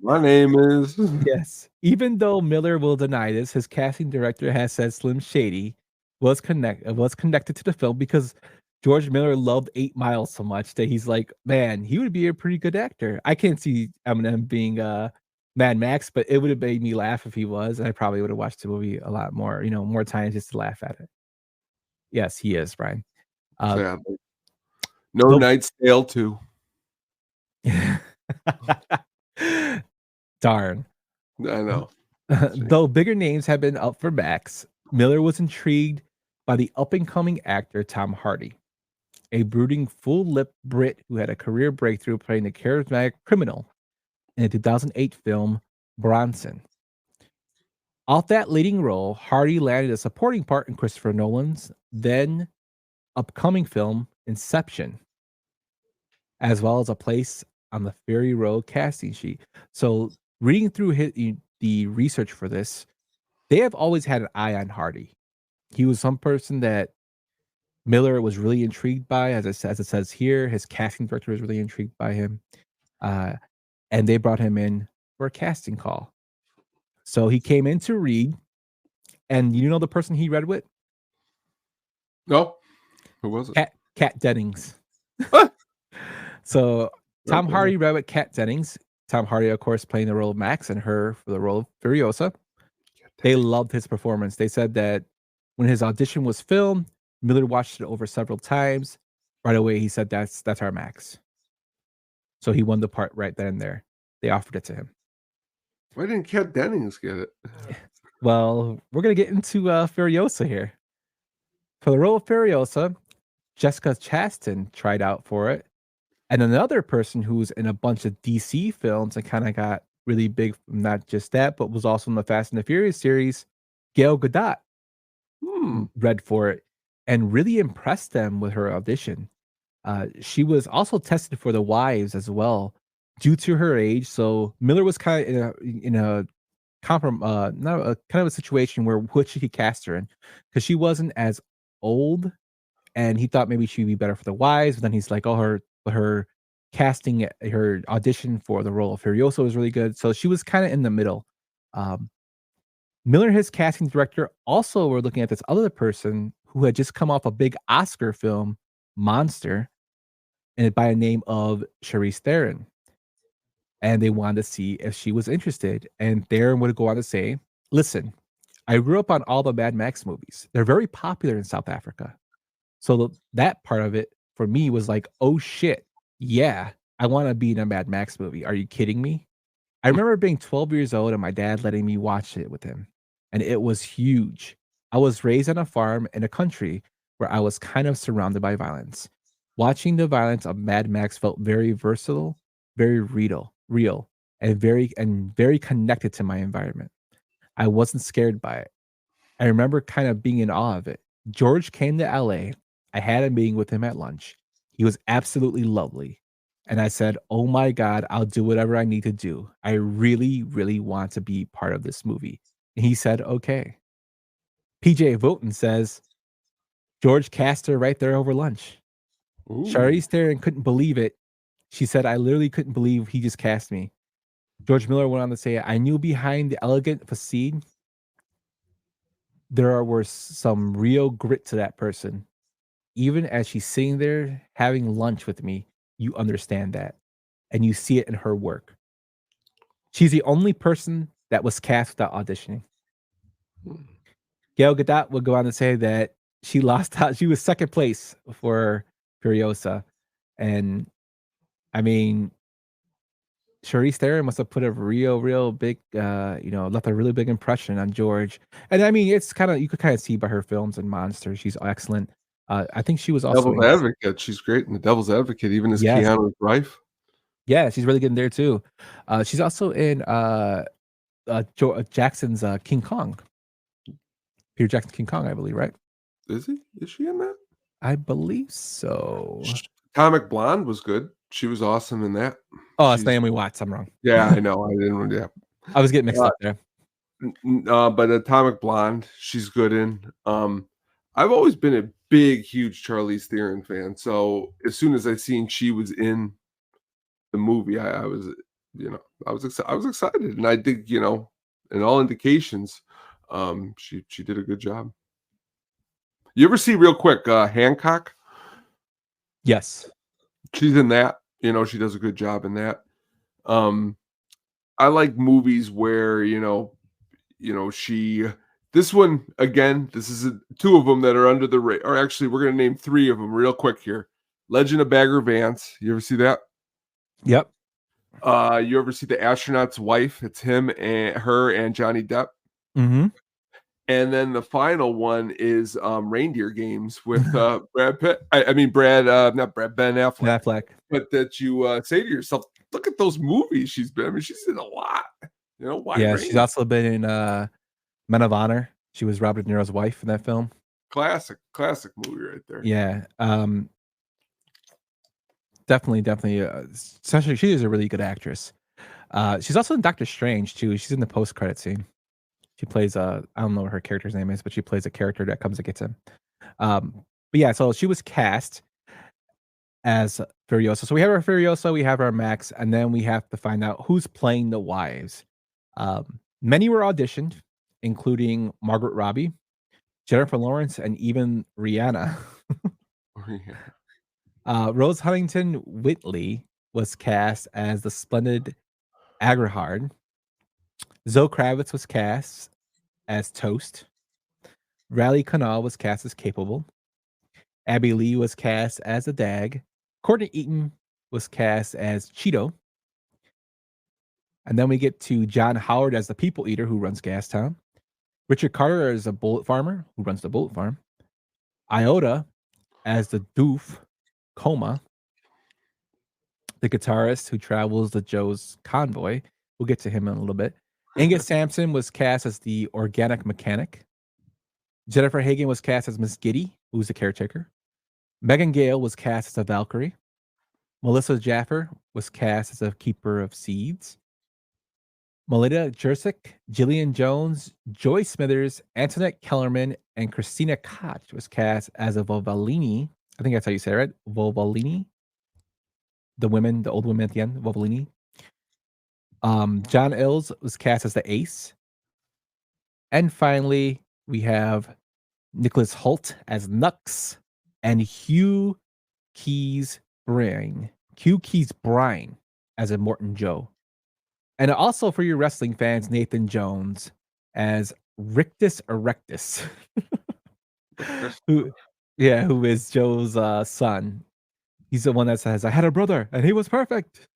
My name is. Yes. Even though Miller will deny this, his casting director has said Slim Shady was connected to the film because George Miller loved 8 Mile so much that he's like, "Man, he would be a pretty good actor." I can't see Eminem being Mad Max, but it would have made me laugh if he was, and I probably would have watched the movie a lot more, more times just to laugh at it. Yes, he is, Brian. Sadly. No Nope. Knight's Tale 2. Darn. I know. Though bigger names have been up for Max, Miller was intrigued by the up-and-coming actor Tom Hardy, a brooding, full-lipped Brit who had a career breakthrough playing the charismatic criminal in the 2008 film Bronson. Off that leading role, Hardy landed a supporting part in Christopher Nolan's then upcoming film Inception, as well as a place on the Fury Road casting sheet. So, reading through the research for this, they have always had an eye on Hardy. He was some person that Miller was really intrigued by, as it says here. His casting director was really intrigued by him, and they brought him in for a casting call. So he came in to read, and you know the person he read with? No, who was it? Kat Dennings. So Tom Hardy read with Kat Dennings. Tom Hardy, of course, playing the role of Max, and her for the role of Furiosa. They loved his performance. They said that when his audition was filmed, Miller watched it over several times. Right away, he said, that's our Max. So he won the part right then and there. They offered it to him. Why didn't Kat Dennings get it? Well, we're going to get into Furiosa here. For the role of Furiosa, Jessica Chastain tried out for it. And another person who's in a bunch of DC films and kind of got really big from not just that, but was also in the Fast and the Furious series, Gail Gadot read for it and really impressed them with her audition. She was also tested for The Wives as well due to her age. So Miller was kind of in a kind of a situation where what she could cast her in, because she wasn't as old and he thought maybe she'd be better for the wives. But then he's like, oh, her casting, her audition for the role of Furiosa was really good. So she was kind of in the middle. Um, Miller and his casting director also were looking at this other person who had just come off a big Oscar film, Monster, and by the name of Charlize Theron. And they wanted to see if she was interested. And Theron would go on to say, listen, I grew up on all the Mad Max movies. They're very popular in South Africa. So that part of it for me was like, oh shit, yeah, I want to be in a Mad Max movie. Are you kidding me? I remember being 12 years old and my dad letting me watch it with him. And it was huge. I was raised on a farm in a country where I was kind of surrounded by violence. Watching the violence of Mad Max felt very versatile, very real, and very connected to my environment. I wasn't scared by it. I remember kind of being in awe of it. George came to LA. I had a meeting with him at lunch. He was absolutely lovely. And I said, oh my God, I'll do whatever I need to do. I really, really want to be part of this movie. And he said, okay. PJ Voten says, George cast her right there over lunch. Charlize Theron couldn't believe it. She said, I literally couldn't believe he just cast me. George Miller went on to say, I knew behind the elegant facade, there was some real grit to that person. Even as she's sitting there having lunch with me, you understand that. And you see it in her work. She's the only person that was cast without auditioning. Gail Gadot would go on to say that she lost out. She was second place for Furiosa. And I mean, Charlize Theron must have put a real big, left a really big impression on George. And I mean, it's kind of, you could kind of see by her films and Monster, she's excellent. I think she was also Devil's Advocate. She's great in The Devil's Advocate, even as Keanu's wife. Yeah, she's really good in there too. She's also in Jackson's King Kong. Peter Jackson's King Kong, I believe, right? Is he? Is she in that? I believe so. Atomic Blonde was good. She was awesome in that. Oh, it's Naomi Watts. I'm wrong. Yeah, I know. I didn't. Yeah, I was getting mixed up there. But Atomic Blonde, she's good in. I've always been a big, huge Charlize Theron fan. So as soon as I seen she was in the movie, I was excited, and I think, in all indications, she did a good job. You ever see, real quick, Hancock? Yes, she's in that. She does a good job in that. I like movies where she. This one, again, this is two of them that are under the radar. Or actually, we're going to name three of them real quick here. Legend of Bagger Vance. You ever see that? Yep. You ever see The Astronaut's Wife? It's him and her and Johnny Depp. Mm-hmm. And then the final one is Reindeer Games with Brad Pitt. Not Brad, Ben Affleck. But that you say to yourself, look at those movies she's been. I mean, she's in a lot. Yeah, she's also been in Men of Honor. She was Robert De Niro's wife in that film. Classic movie right there. Yeah. Definitely. Especially, she is a really good actress. She's also in Doctor Strange too. She's in the post-credit scene. She plays I don't know what her character's name is, but she plays a character that comes and gets him. But yeah, so she was cast as Furiosa. So we have our Furiosa, we have our Max, and then we have to find out who's playing the wives. Many were auditioned, including Margaret Robbie, Jennifer Lawrence, and even Rihanna. Rose Huntington Whitley was cast as the splendid Agrahard. Zoe Kravitz was cast as Toast. Riley Canal was cast as Capable. Abby Lee was cast as a Dag. Courtney Eaton was cast as Cheeto. And then we get to John Howard as the People Eater who runs Gastown. Richard Carter as a bullet farmer who runs the bullet farm. Iota as the Doof Coma. The guitarist who travels the Joe's convoy. We'll get to him in a little bit. Angus Sampson was cast as the organic mechanic. Jennifer Hagen was cast as Miss Giddy, who's the caretaker. Megan Gale was cast as a Valkyrie. Melissa Jaffer was cast as a keeper of seeds. Melita Jursic, Gillian Jones, Joy Smithers, Antoinette Kellerman, and Christina Koch was cast as a Volvalini. I think that's how you say it, right? Volvalini. The old women at the end, Volvalini. John Ills was cast as the Ace. And finally, we have Nicholas Hoult as Nux and Hugh Brine as a Morton Joe. And also for your wrestling fans, Nathan Jones as Rictus Erectus, who is Joe's son. He's the one that says, "I had a brother and he was perfect."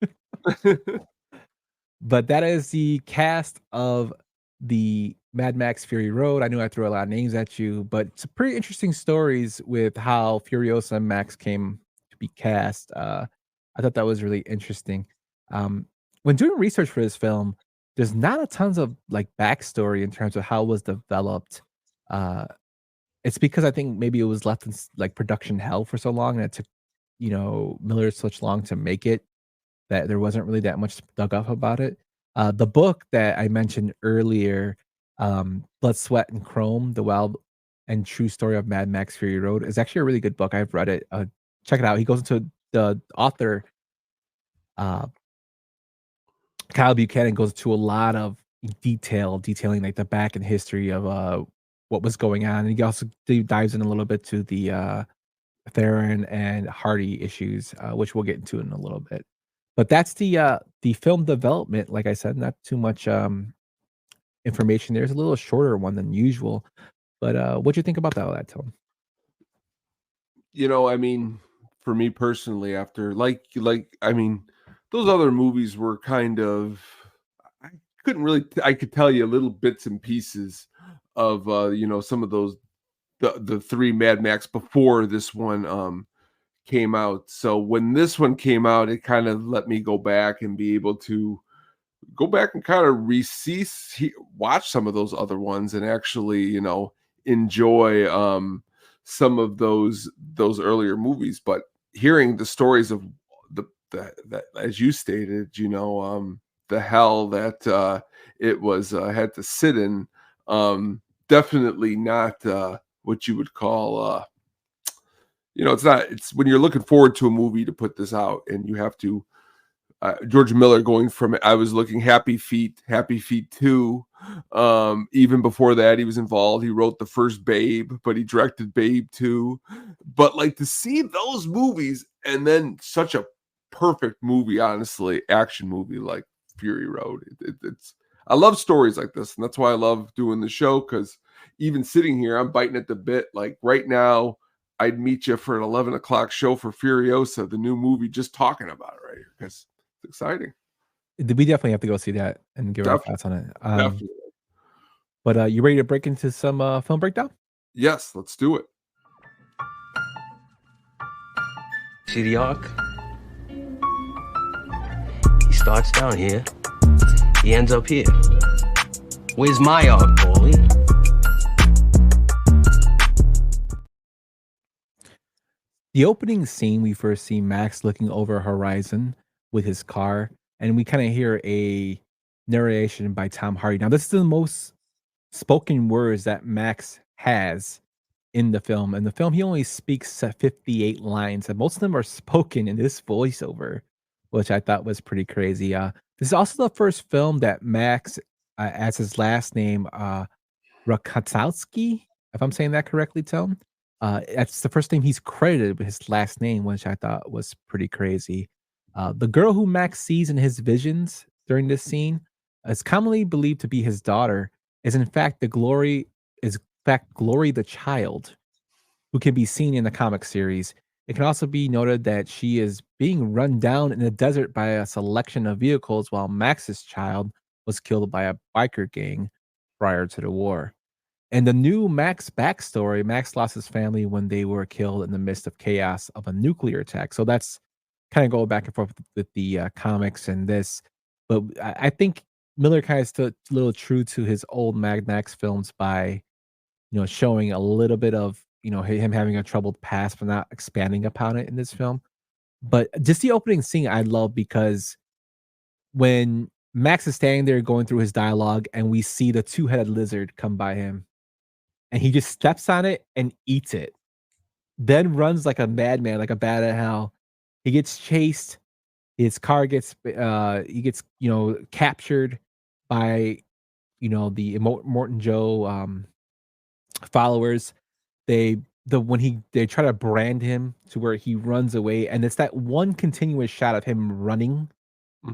But that is the cast of the Mad Max Fury Road. I knew I threw a lot of names at you, but it's pretty interesting stories with how Furiosa and Max came to be cast. I thought that was really interesting. When doing research for this film, there's not a tons of like backstory in terms of how it was developed. It's because I think maybe it was left in like production hell for so long, and it took Miller such long to make it that there wasn't really that much dug up about it. The book that I mentioned earlier, Blood, Sweat, and Chrome: The Wild and True Story of Mad Max Fury Road, is actually a really good book. I've read it. Check it out. He goes into the author. Kyle Buchanan goes to a lot of detailing like the back and history of what was going on, and he also dives in a little bit to the Theron and Hardy issues, which we'll get into in a little bit. But that's the film development. Like I said, not too much information. There's a little shorter one than usual. But what do you think about that, Tom? I mean, for me personally, after those other movies were kind of, I could tell you little bits and pieces of some of those the three Mad Max before this one came out. So when this one came out, it kind of let me go back and be able to go back and kind of watch some of those other ones and actually enjoy some of those earlier movies. But hearing the stories of that as you stated, the hell that it was had to sit in, definitely not what you would call it's when you're looking forward to a movie to put this out, and you have to George Miller going from, I was looking Happy Feet 2. Even before that, he was involved. He wrote the first Babe, but he directed Babe 2. But like to see those movies and then such a perfect movie, honestly, action movie like Fury Road. It's I love stories like this, and that's why I love doing the show, because even sitting here, I'm biting at the bit. Like right now, I'd meet you for an 11 o'clock show for Furiosa, the new movie, just talking about it right here, because it's exciting. We definitely have to go see that and give our thoughts on it. Definitely. But you ready to break into some film breakdown? Yes, let's do it. See the arc? He starts down here. He ends up here. Where's my arc, Paulie? The opening scene, we first see Max looking over a horizon with his car, and we kind of hear a narration by Tom Hardy. Now, this is the most spoken words that Max has in the film. In the film, he only speaks 58 lines, and most of them are spoken in this voiceover, which I thought was pretty crazy. This is also the first film that Max, as his last name, Rakatowski, if I'm saying that correctly, Tom. That's the first time he's credited with his last name, which I thought was pretty crazy. The girl who Max sees in his visions during this scene is commonly believed to be his daughter, is in fact Glory the child, who can be seen in the comic series. It can also be noted that she is being run down in the desert by a selection of vehicles, while Max's child was killed by a biker gang prior to the war. And the new Max backstory, Max lost his family when they were killed in the midst of chaos of a nuclear attack. So that's kind of going back and forth with the comics and this. But I think Miller kind of stood a little true to his old Mad Max films by, showing a little bit of, him having a troubled past, but not expanding upon it in this film. But just the opening scene I love, because when Max is standing there going through his dialogue, and we see the two-headed lizard come by him, and he just steps on it and eats it. Then runs like a madman, like a bat at hell. He gets chased. His car gets he gets, captured by, the Morton Joe followers. They try to brand him to where he runs away, and it's that one continuous shot of him running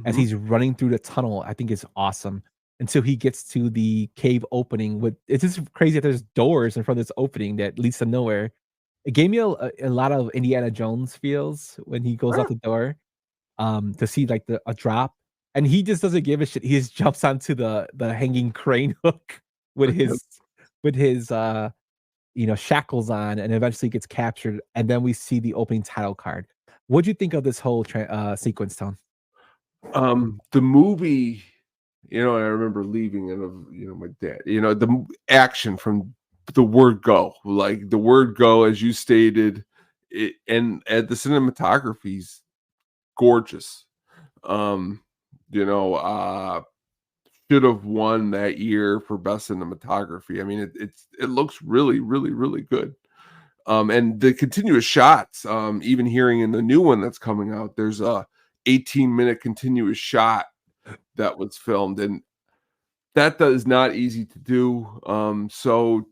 as Mhm. he's running through the tunnel. I think is awesome until he gets to the cave opening. With it's just crazy that there's doors in front of this opening that leads to nowhere. It gave me a lot of Indiana Jones feels when he goes out Yeah. the door, to see like a drop, and he just doesn't give a shit. He just jumps onto the hanging crane hook with his shackles on, and eventually gets captured. And then we see the opening title card. What'd you think of this whole sequence, Tone? The movie, I remember leaving and my dad, the action from the word go, like the word go, as you stated, and the cinematography's gorgeous. Um, should have won that year for best cinematography. I mean, it looks really, really, really good. And the continuous shots, even hearing in the new one that's coming out, there's a 18-minute continuous shot that was filmed, and that is not easy to do. So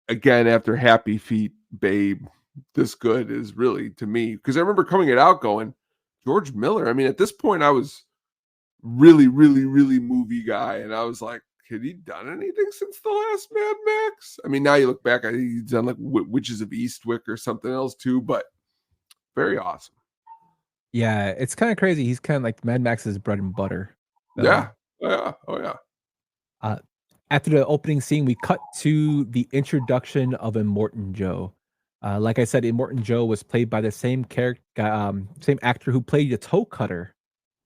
again, after Happy Feet, Babe, this good is really, to me, because I remember coming it out going, George Miller. I mean, at this point, I was really, really, really movie guy, and I was like, had he done anything since the last Mad Max? I mean, now you look back, I think he's done like Witches of Eastwick or something else too, but very awesome. Yeah, it's kind of crazy. He's kind of like Mad Max's bread and butter film. Yeah. Oh, yeah. Oh, yeah. Uh, After the opening scene, we cut to the introduction of Immortan Joe. Like I said, Immortan Joe was played by the same same actor who played the toe cutter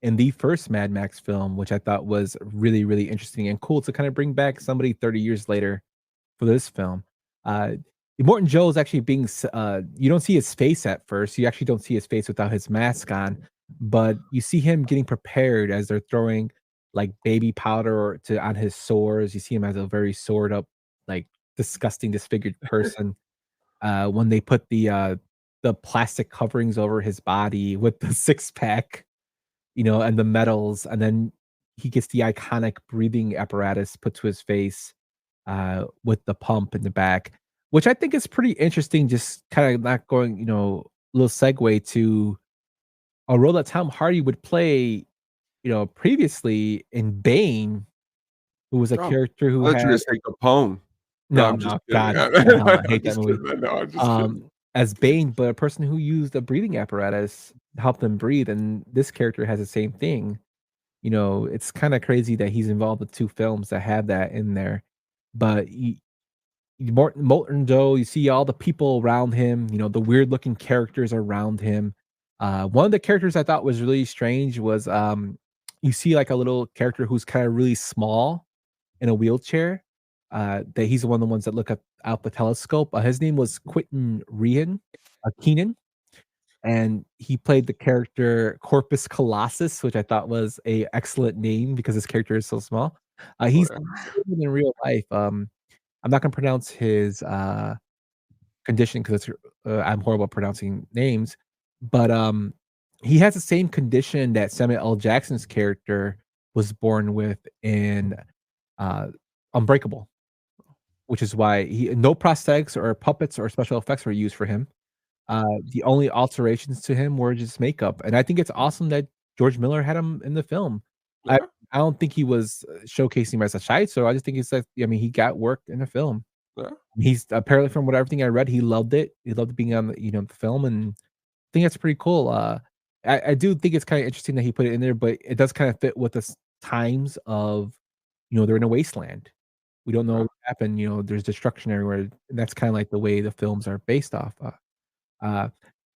in the first Mad Max film, which I thought was really, really interesting and cool to kind of bring back somebody 30 years later for this film. Uh, Immortan Joe is actually you don't see his face at first. You actually don't see his face without his mask on, but you see him getting prepared as they're throwing like baby powder on his sores. You see him as a very sored up, like disgusting, disfigured person. When they put the plastic coverings over his body with the six pack, and the medals, and then he gets the iconic breathing apparatus put to his face, with the pump in the back, which I think is pretty interesting. Just kind of not going, little segue to a role that Tom Hardy would play, previously in Bane, who was a Oh, character who I thought you were had gonna say Capone. No, no, I'm just no, kidding. God, Valhalla, I I'm hate that just movie. kidding. No, I'm just kidding. As Bane, but a person who used a breathing apparatus to help them breathe, and this character has the same thing. It's kind of crazy that he's involved with two films that have that in there. But Molten Joe, you see all the people around him, the weird looking characters around him. One of the characters I thought was really strange was you see like a little character who's kind of really small in a wheelchair. That he's one of the ones that look out the telescope. His name was Quentin Keenan, and he played the character Corpus Colossus, which I thought was a excellent name because his character is so small. Oh, He's yeah. in real life. I'm not gonna pronounce his condition because I'm horrible at pronouncing names, but he has the same condition that Samuel L. Jackson's character was born with in uh, Unbreakable, which is why no prosthetics or puppets or special effects were used for him. The only alterations to him were just makeup, and I think it's awesome that George Miller had him in the film. I Yeah. I don't think he was showcasing him as a schizo. I just think it's like, I mean, he got work in the film. Yeah. He's apparently, from what everything I read, he loved it. He loved being on the film, and I think that's pretty cool. I do think it's kind of interesting that he put it in there, but it does kind of fit with the times of, they're in a wasteland. We don't know Yeah. what happened. There's destruction everywhere. And that's kind of like the way the films are based off. Uh,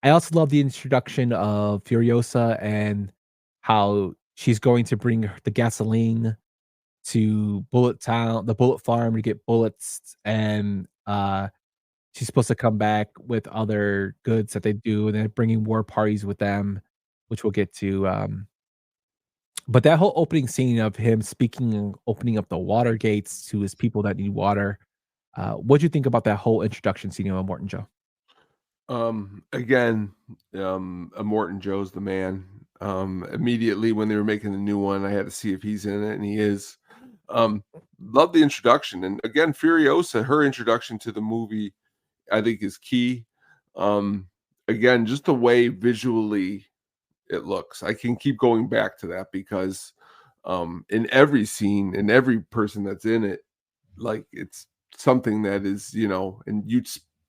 I also love the introduction of Furiosa and how she's going to bring the gasoline to Bullet Town, the Bullet Farm, to get bullets, and she's supposed to come back with other goods that they do, and then bringing war parties with them, which we'll get to. But that whole opening scene of him speaking and opening up the water gates to his people that need water, what'd you think about that whole introduction scene of Morton Joe? Again, Morton Joe's the man. Immediately when they were making the new one, I had to see if he's in it, and he is. Love the introduction, and again, Furiosa, her introduction to the movie, I think is key. Again, just the way visually it looks. I can keep going back to that because in every scene, and every person that's in it, like it's something that is, and you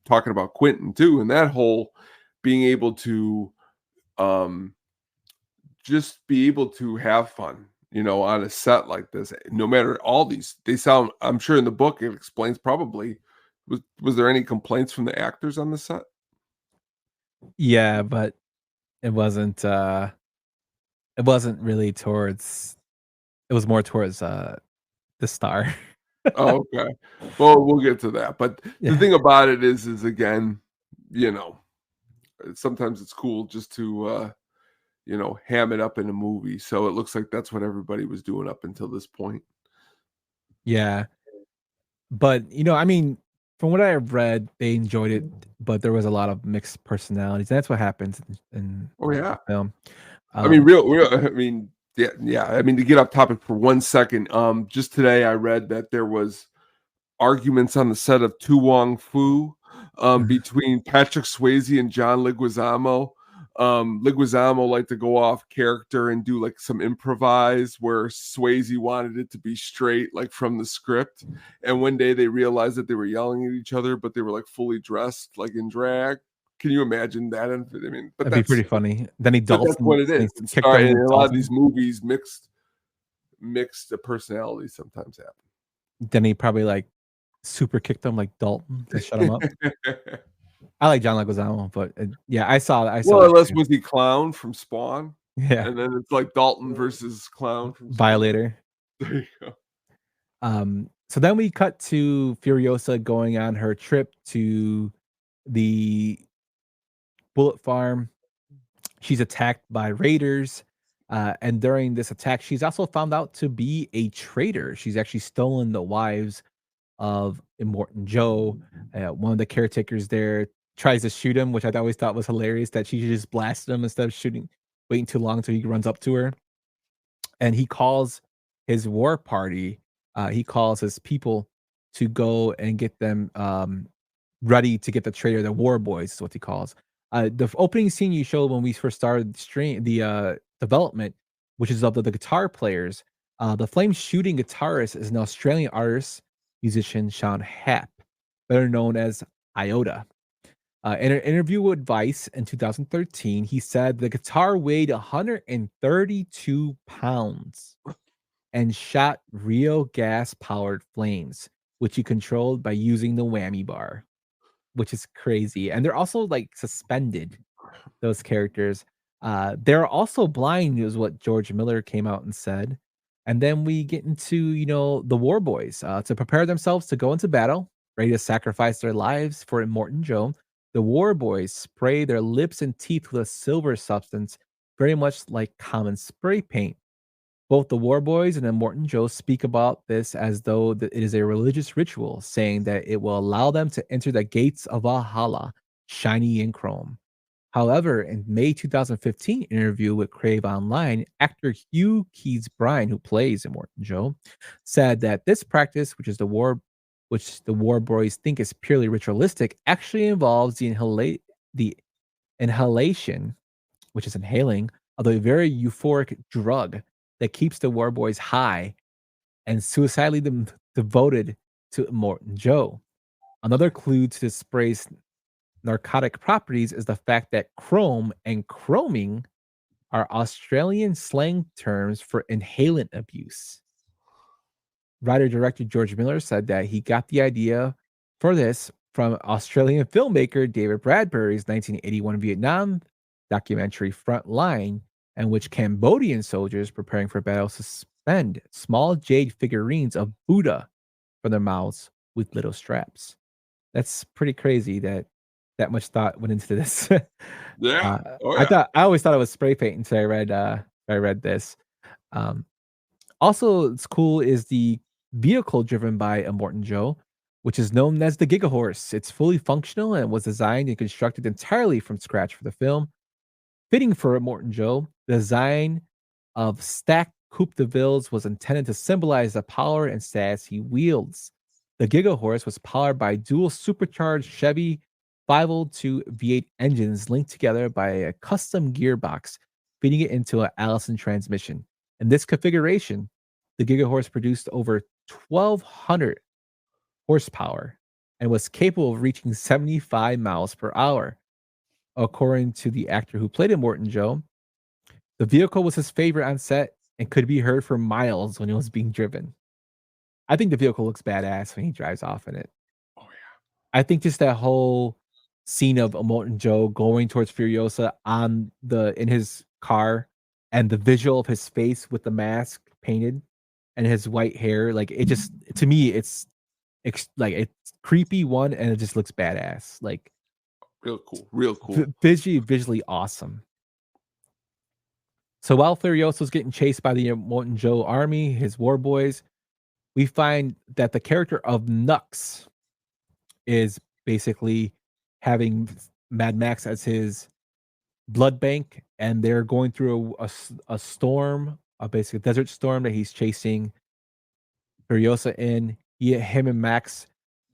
talking about Quentin too, and that whole being able to just be able to have fun, on a set like this, no matter all these, they sound, I'm sure in the book it explains probably, was there any complaints from the actors on the set? Yeah, but it wasn't really towards it was more towards the star. Oh, okay. Well, we'll get to that. But the Yeah. thing about it is again, sometimes it's cool just to ham it up in a movie. So it looks like that's what everybody was doing up until this point. Yeah. But I mean, from what I have read, they enjoyed it, but there was a lot of mixed personalities. And that's what happens in Oh yeah. the film. I mean, real. I mean, yeah. I mean, to get off topic for 1 second. Just today I read that there was arguments on the set of Tu Wong Fu between Patrick Swayze and John Leguizamo. Leguizamo liked to go off character and do like some improvise where Swayze wanted it to be straight, like from the script. And one day they realized that they were yelling at each other, but they were like fully dressed, like in drag. Can you imagine that? I mean, but that'd be pretty funny. Then he but that's what it is. kicked And him a with lot of Dalton. these movies mixed personalities sometimes happen. Then he probably like super kicked him like Dalton to shut him up. I like John Leguizamo, but yeah, I saw Well, that unless too. was he Clown from Spawn? Yeah, And then it's like Dalton versus Clown from Spawn. Violator. There you go. So then we cut to Furiosa going on her trip to the bullet farm. She's attacked by raiders. And during this attack, she's also found out to be a traitor. She's actually stolen the wives of Immortan Joe. One of the caretakers there tries to shoot him, which I always thought was hilarious that she just blasted him instead of waiting too long until he runs up to her. And he calls his war party. He calls his people to go and get them ready to get the traitor. The war boys is what he calls. The opening scene you showed when we first started the development, which is of the guitar players. The flame shooting guitarist is an Australian artist, musician Sean Happ, better known as Iota. In an interview with Vice in 2013, he said the guitar weighed 132 pounds and shot real gas-powered flames, which he controlled by using the whammy bar, which is crazy. And they're also like suspended, those characters. They're also blind, is what George Miller came out and said. And then we get into, the war boys to prepare themselves to go into battle, ready to sacrifice their lives for Immortan Joe. The war boys spray their lips and teeth with a silver substance, very much like common spray paint. Both the war boys and Immortan Joe speak about this as though it is a religious ritual, saying that it will allow them to enter the gates of Valhalla, shiny in chrome. However, in May 2015 interview with Crave Online, actor Hugh Keys-Bryan, who plays Immortan Joe, said that this practice, which the war boys think is purely ritualistic, actually involves the inhalation, which is inhaling, of a very euphoric drug that keeps the war boys high and suicidally devoted to Immortan Joe. Another clue to the spray's narcotic properties is the fact that chrome and chroming are Australian slang terms for inhalant abuse. Writer-director George Miller said that he got the idea for this from Australian filmmaker David Bradbury's 1981 Vietnam documentary Frontline, in which Cambodian soldiers preparing for battle suspend small jade figurines of Buddha from their mouths with little straps. That's pretty crazy that much thought went into this. Yeah. I always thought it was spray paint until I read this. Um, Also, it's cool is the vehicle driven by Immortan Joe, which is known as the Giga Horse. It's fully functional and was designed and constructed entirely from scratch for the film. Fitting for Immortan Joe, the design of stacked Coupe de Villes was intended to symbolize the power and status he wields. The Giga Horse was powered by dual supercharged Chevy 502 V8 engines linked together by a custom gearbox, feeding it into an Allison transmission. In this configuration, the Giga Horse produced over 1,200 horsepower and was capable of reaching 75 miles per hour. According to the actor who played Immortan Joe, the vehicle was his favorite on set and could be heard for miles when it was being driven. I think the vehicle looks badass when he drives off in it. Oh yeah. I think just that whole scene of Immortan Joe going towards Furiosa in his car, and the visual of his face with the mask painted and his white hair, like it just, to me, it's like it's creepy one, and it just looks badass. Like real cool. Visually awesome. So while Furiosa's getting chased by the Immortan Joe army, his war boys, we find that the character of Nux is basically having Mad Max as his blood bank, and they're going through a storm, basically a desert storm that he's chasing Furiosa in. Him and Max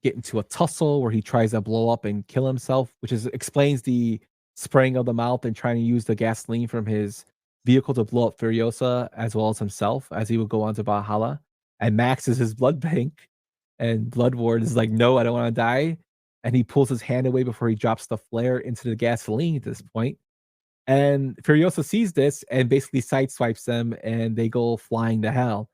get into a tussle where he tries to blow up and kill himself, which explains the spraying of the mouth and trying to use the gasoline from his vehicle to blow up Furiosa as well as himself as he would go on to Valhalla. And Max is his blood bank, and Bloodward is like, no, I don't want to die. And he pulls his hand away before he drops the flare into the gasoline at this point. And Furiosa sees this and basically sideswipes them, and they go flying to hell.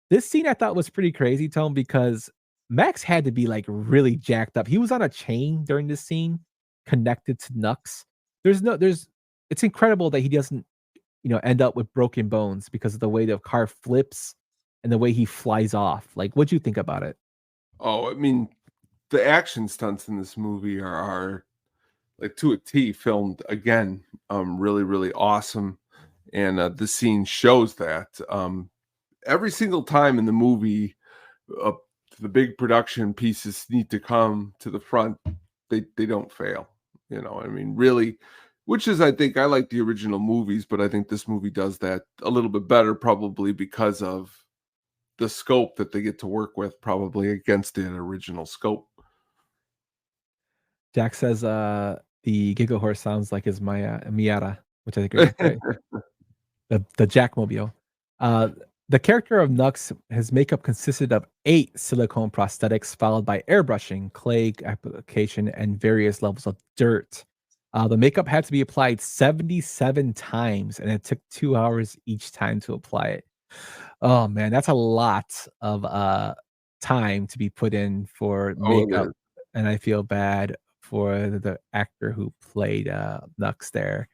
This scene I thought was pretty crazy, Tone, because Max had to be like really jacked up. He was on a chain during this scene, connected to Nux. It's incredible that he doesn't, end up with broken bones because of the way the car flips and the way he flies off. Like, what'd you think about it? Oh, I mean, the action stunts in this movie are like to a T filmed again. Really, really awesome. And the scene shows that. Every single time in the movie, the big production pieces need to come to the front. They don't fail. I mean, really, which is, I think, I like the original movies, but I think this movie does that a little bit better, probably because of the scope that they get to work with, probably against the original scope. Jack says the Giga Horse sounds like his Miata, which I think is great. the Jackmobile. The character of Nux, his makeup consisted of 8 silicone prosthetics, followed by airbrushing, clay application, and various levels of dirt. The makeup had to be applied 77 times, and it took 2 hours each time to apply it. Oh man, that's a lot of time to be put in for makeup, and I feel bad for the actor who played Nux there,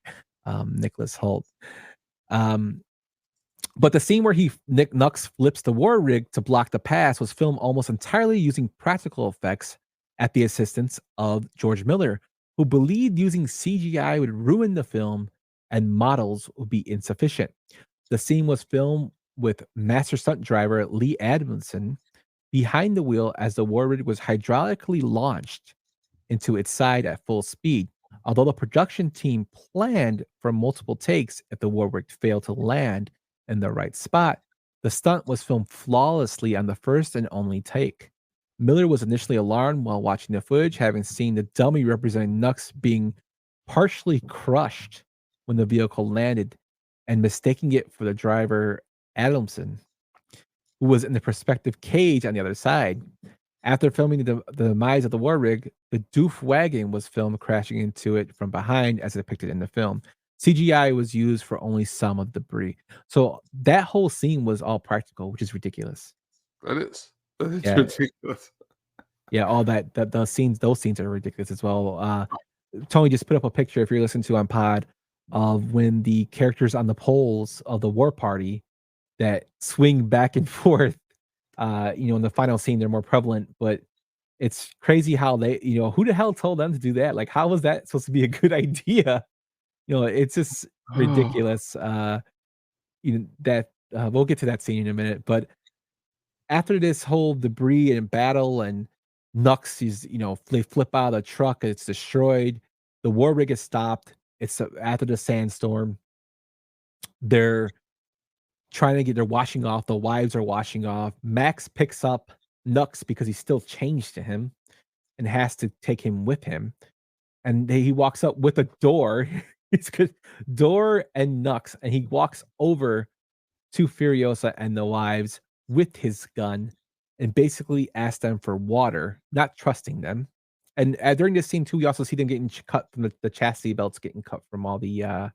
Nicholas Hoult. But the scene where Nux flips the war rig to block the pass was filmed almost entirely using practical effects at the assistance of George Miller, who believed using CGI would ruin the film and models would be insufficient. The scene was filmed with master stunt driver Lee Adamson behind the wheel as the war rig was hydraulically launched into its side at full speed. Although the production team planned for multiple takes if the war rig failed to land in the right spot, the stunt was filmed flawlessly on the first and only take. Miller was initially alarmed while watching the footage, having seen the dummy representing Nux being partially crushed when the vehicle landed, and mistaking it for the driver Adamson, who was in the perspective cage on the other side. After filming the demise of the war rig, the doof wagon was filmed crashing into it from behind as depicted in the film. CGI was used for only some of the debris. So that whole scene was all practical, which is ridiculous. That is ridiculous. Yeah, all those scenes are ridiculous as well. Tony just put up a picture, if you're listening to on pod, of when the characters on the poles of the war party that swing back and forth. In the final scene, they're more prevalent, but it's crazy how they, who the hell told them to do that? Like, how was that supposed to be a good idea? It's just ridiculous. That we'll get to that scene in a minute. But after this whole debris and battle, and Nux is, they flip out of the truck, and it's destroyed. The war rig is stopped. It's after the sandstorm. They're they're washing off. The wives are washing off. Max picks up Nux because he's still changed to him and has to take him with him. And he walks up with a door. It's good. Door and Nux. And he walks over to Furiosa and the wives with his gun and basically asks them for water, not trusting them. And during this scene too, we also see them getting cut from the chastity belts, getting cut from all the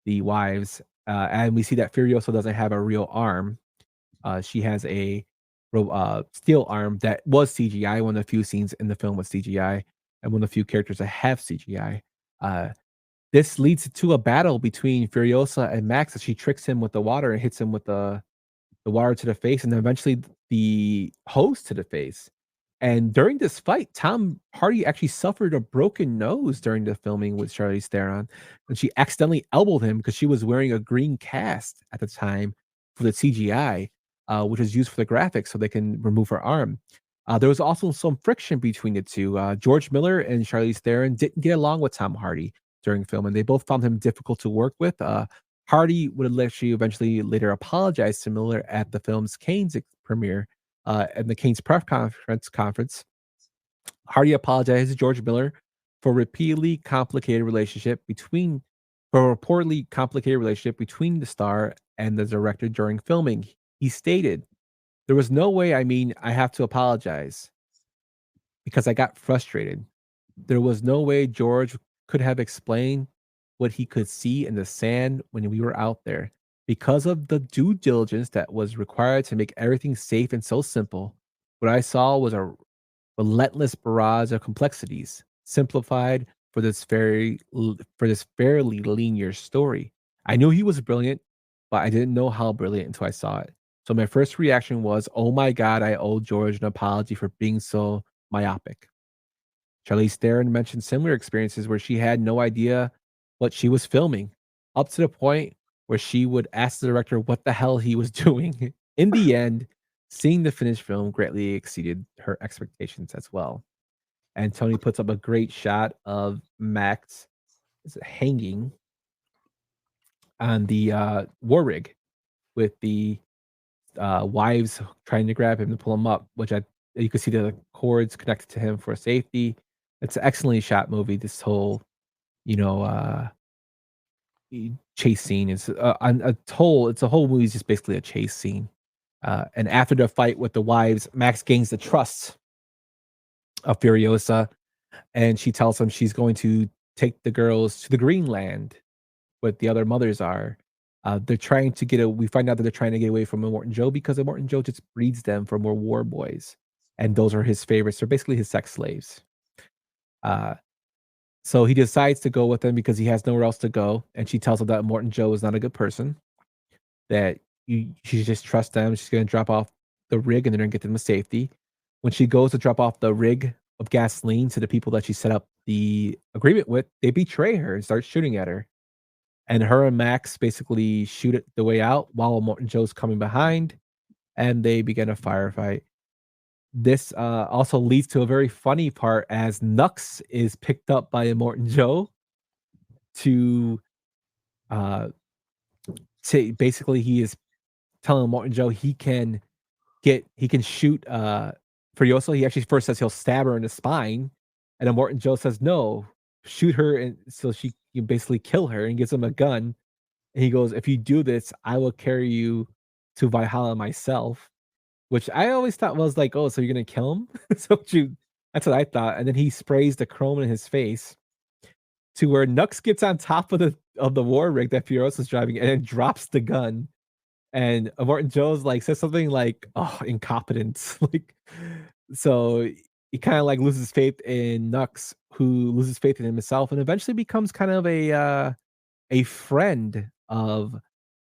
wives. And we see that Furiosa doesn't have a real arm. She has a steel arm that was CGI. One of the few scenes in the film was CGI, and one of the few characters that have CGI. This leads to a battle between Furiosa and Max as she tricks him with the water and hits him with the water to the face, and then eventually the hose to the face. And during this fight, Tom Hardy actually suffered a broken nose during the filming with Charlize Theron, and she accidentally elbowed him because she was wearing a green cast at the time for the CGI, which is used for the graphics so they can remove her arm. There was also some friction between the two. George Miller and Charlize Theron didn't get along with Tom Hardy during film, and they both found him difficult to work with. Hardy would actually eventually later apologize to Miller at the film's Cannes premiere. And the Cannes press conference, Hardy apologized to George Miller for a reportedly complicated relationship between the star and the director during filming. He stated, "There was no way. I have to apologize because I got frustrated. There was no way George could have explained what he could see in the sand when we were out there. Because of the due diligence that was required to make everything safe and so simple, what I saw was a relentless barrage of complexities, simplified for this fairly linear story. I knew he was brilliant, but I didn't know how brilliant until I saw it. So my first reaction was, oh my God, I owe George an apology for being so myopic." Charlize Theron mentioned similar experiences where she had no idea what she was filming, up to the point where she would ask the director what the hell he was doing. In the end, seeing the finished film greatly exceeded her expectations as well. And Tony puts up a great shot of Max hanging on the war rig with the wives trying to grab him to pull him up, which you can see the cords connected to him for safety. It's an excellently shot movie. This whole, chase scene is it's a whole movie is just basically a chase scene. And after the fight with the wives, Max gains the trust of Furiosa, and she tells him she's going to take the girls to the Greenland where the other mothers are. They're trying to we find out that they're trying to get away from Immortan Joe because Immortan Joe just breeds them for more war boys, and those are his favorites. They're basically his sex slaves. So he decides to go with them because he has nowhere else to go. And she tells him that Immortan Joe is not a good person, that she should just trust them. She's going to drop off the rig and they're going to get them to safety. When she goes to drop off the rig of gasoline to the people that she set up the agreement with, they betray her and start shooting at her. And her and Max basically shoot it the way out while Immortan Joe's coming behind, and they begin a firefight. This also leads to a very funny part as Nux is picked up by Immortan Joe to say basically he is telling Immortan Joe he can shoot Furiosa. He actually first says he'll stab her in the spine, and Immortan Joe says no, shoot her, and so she can basically kill her, and gives him a gun. And he goes, "If you do this, I will carry you to Valhalla myself." Which I always thought was like, oh, so you're gonna kill him? That's what I thought. And then he sprays the chrome in his face to where Nux gets on top of the war rig that Furiosa's driving and then drops the gun. And Immortan Joe's like says something like, "Oh, incompetence." Like, so he kind of like loses faith in Nux, who loses faith in himself, and eventually becomes kind of a friend of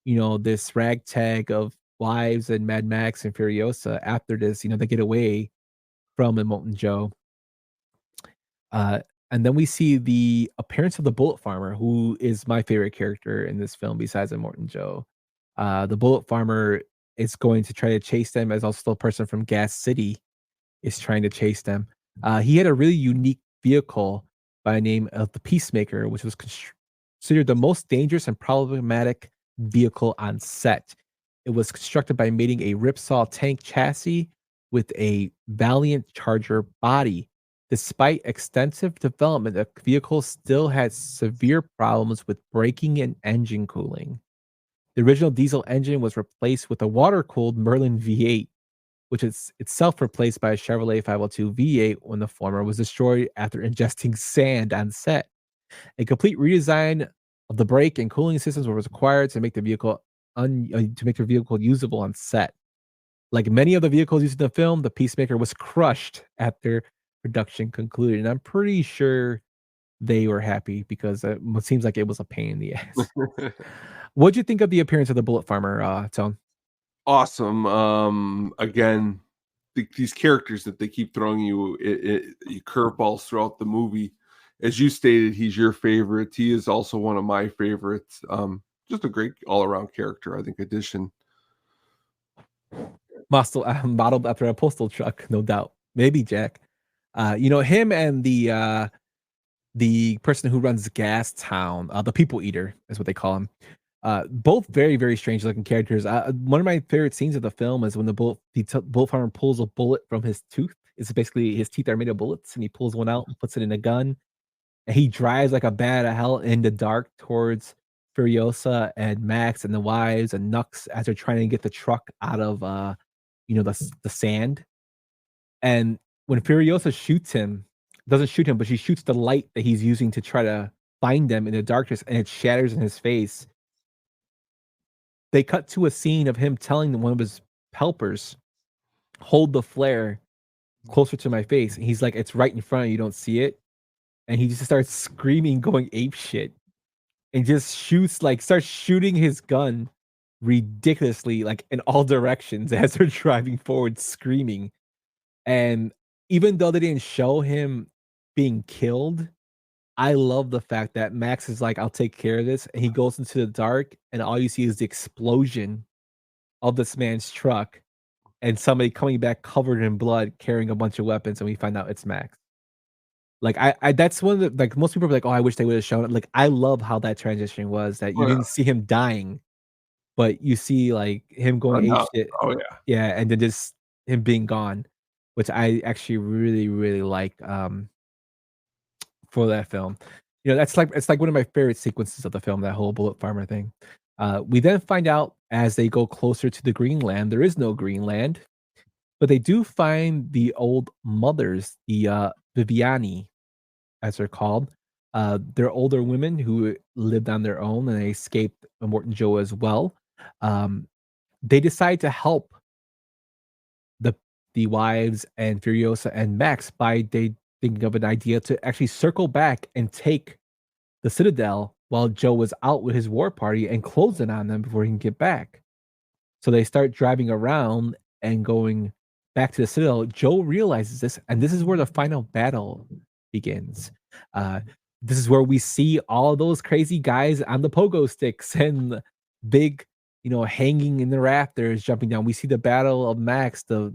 this ragtag of wives and Mad Max and Furiosa. After this, they get away from Immortan Joe. And then we see the appearance of the Bullet Farmer, who is my favorite character in this film besides Immortan Joe. The bullet farmer is going to try to chase them, as also the person from Gas City is trying to chase them. He had a really unique vehicle by the name of the Peacemaker, which was considered the most dangerous and problematic vehicle on set. It was constructed by mating a Ripsaw tank chassis with a Valiant Charger body. Despite extensive development, the vehicle still had severe problems with braking and engine cooling. The original diesel engine was replaced with a water-cooled Merlin V8, which is itself replaced by a Chevrolet 502 V8 when the former was destroyed after ingesting sand on set. A complete redesign of the brake and cooling systems was required to make the vehicle usable on set. Like many of the vehicles used in the film, the Peacemaker was crushed after production concluded, and I'm pretty sure they were happy because it seems like it was a pain in the ass. What'd you think of the appearance of the Bullet Farmer, Tone? Awesome. Again, these characters that they keep throwing you curveballs throughout the movie. As you stated, he's your favorite. He is also one of my favorites. Just a great all-around character, I think, addition. Modeled after a postal truck, no doubt. Maybe Jack. Him and the person who runs Gas Town, the People Eater is what they call him. Both very, very strange looking characters. One of my favorite scenes of the film is when the bullet farmer pulls a bullet from his tooth. It's basically his teeth are made of bullets, and he pulls one out and puts it in a gun. And he drives like a bat of hell in the dark towards Furiosa and Max and the wives and Nux as they're trying to get the truck out of the sand. And when Furiosa shoots him, doesn't shoot him, but she shoots the light that he's using to try to find them in the darkness, and it shatters in his face. They cut to a scene of him telling one of his helpers, hold the flare closer to my face. And he's like, it's right in front of you, you don't see it. And he just starts screaming, going ape shit, and just starts shooting his gun ridiculously, like in all directions as they're driving forward, screaming. And even though they didn't show him being killed, I love the fact that Max is like, I'll take care of this. And he goes into the dark, and all you see is the explosion of this man's truck and somebody coming back covered in blood, carrying a bunch of weapons. And we find out it's Max. Like, I that's one of the, like, most people are like, oh, I wish they would have shown it. Like, I love how that transition was, that you didn't see him dying, but you see like him going ape shit. Oh yeah. Yeah. And then just him being gone, which I actually really, really like, for that film. It's like one of my favorite sequences of the film, that whole bullet farmer thing. We then find out as they go closer to the Greenland, there is no Greenland, but they do find the old mothers, the Viviani, as they're called. They're older women who lived on their own, and they escaped Morton Joe as well. They decide to help the wives and Furiosa and Max by they thinking of an idea to actually circle back and take the Citadel while Joe was out with his war party and close in on them before he can get back. So they start driving around and going back to the Citadel. Joe realizes this, and this is where the final battle begins. This is where we see all those crazy guys on the pogo sticks and big, hanging in the rafters, jumping down. We see the battle of Max, the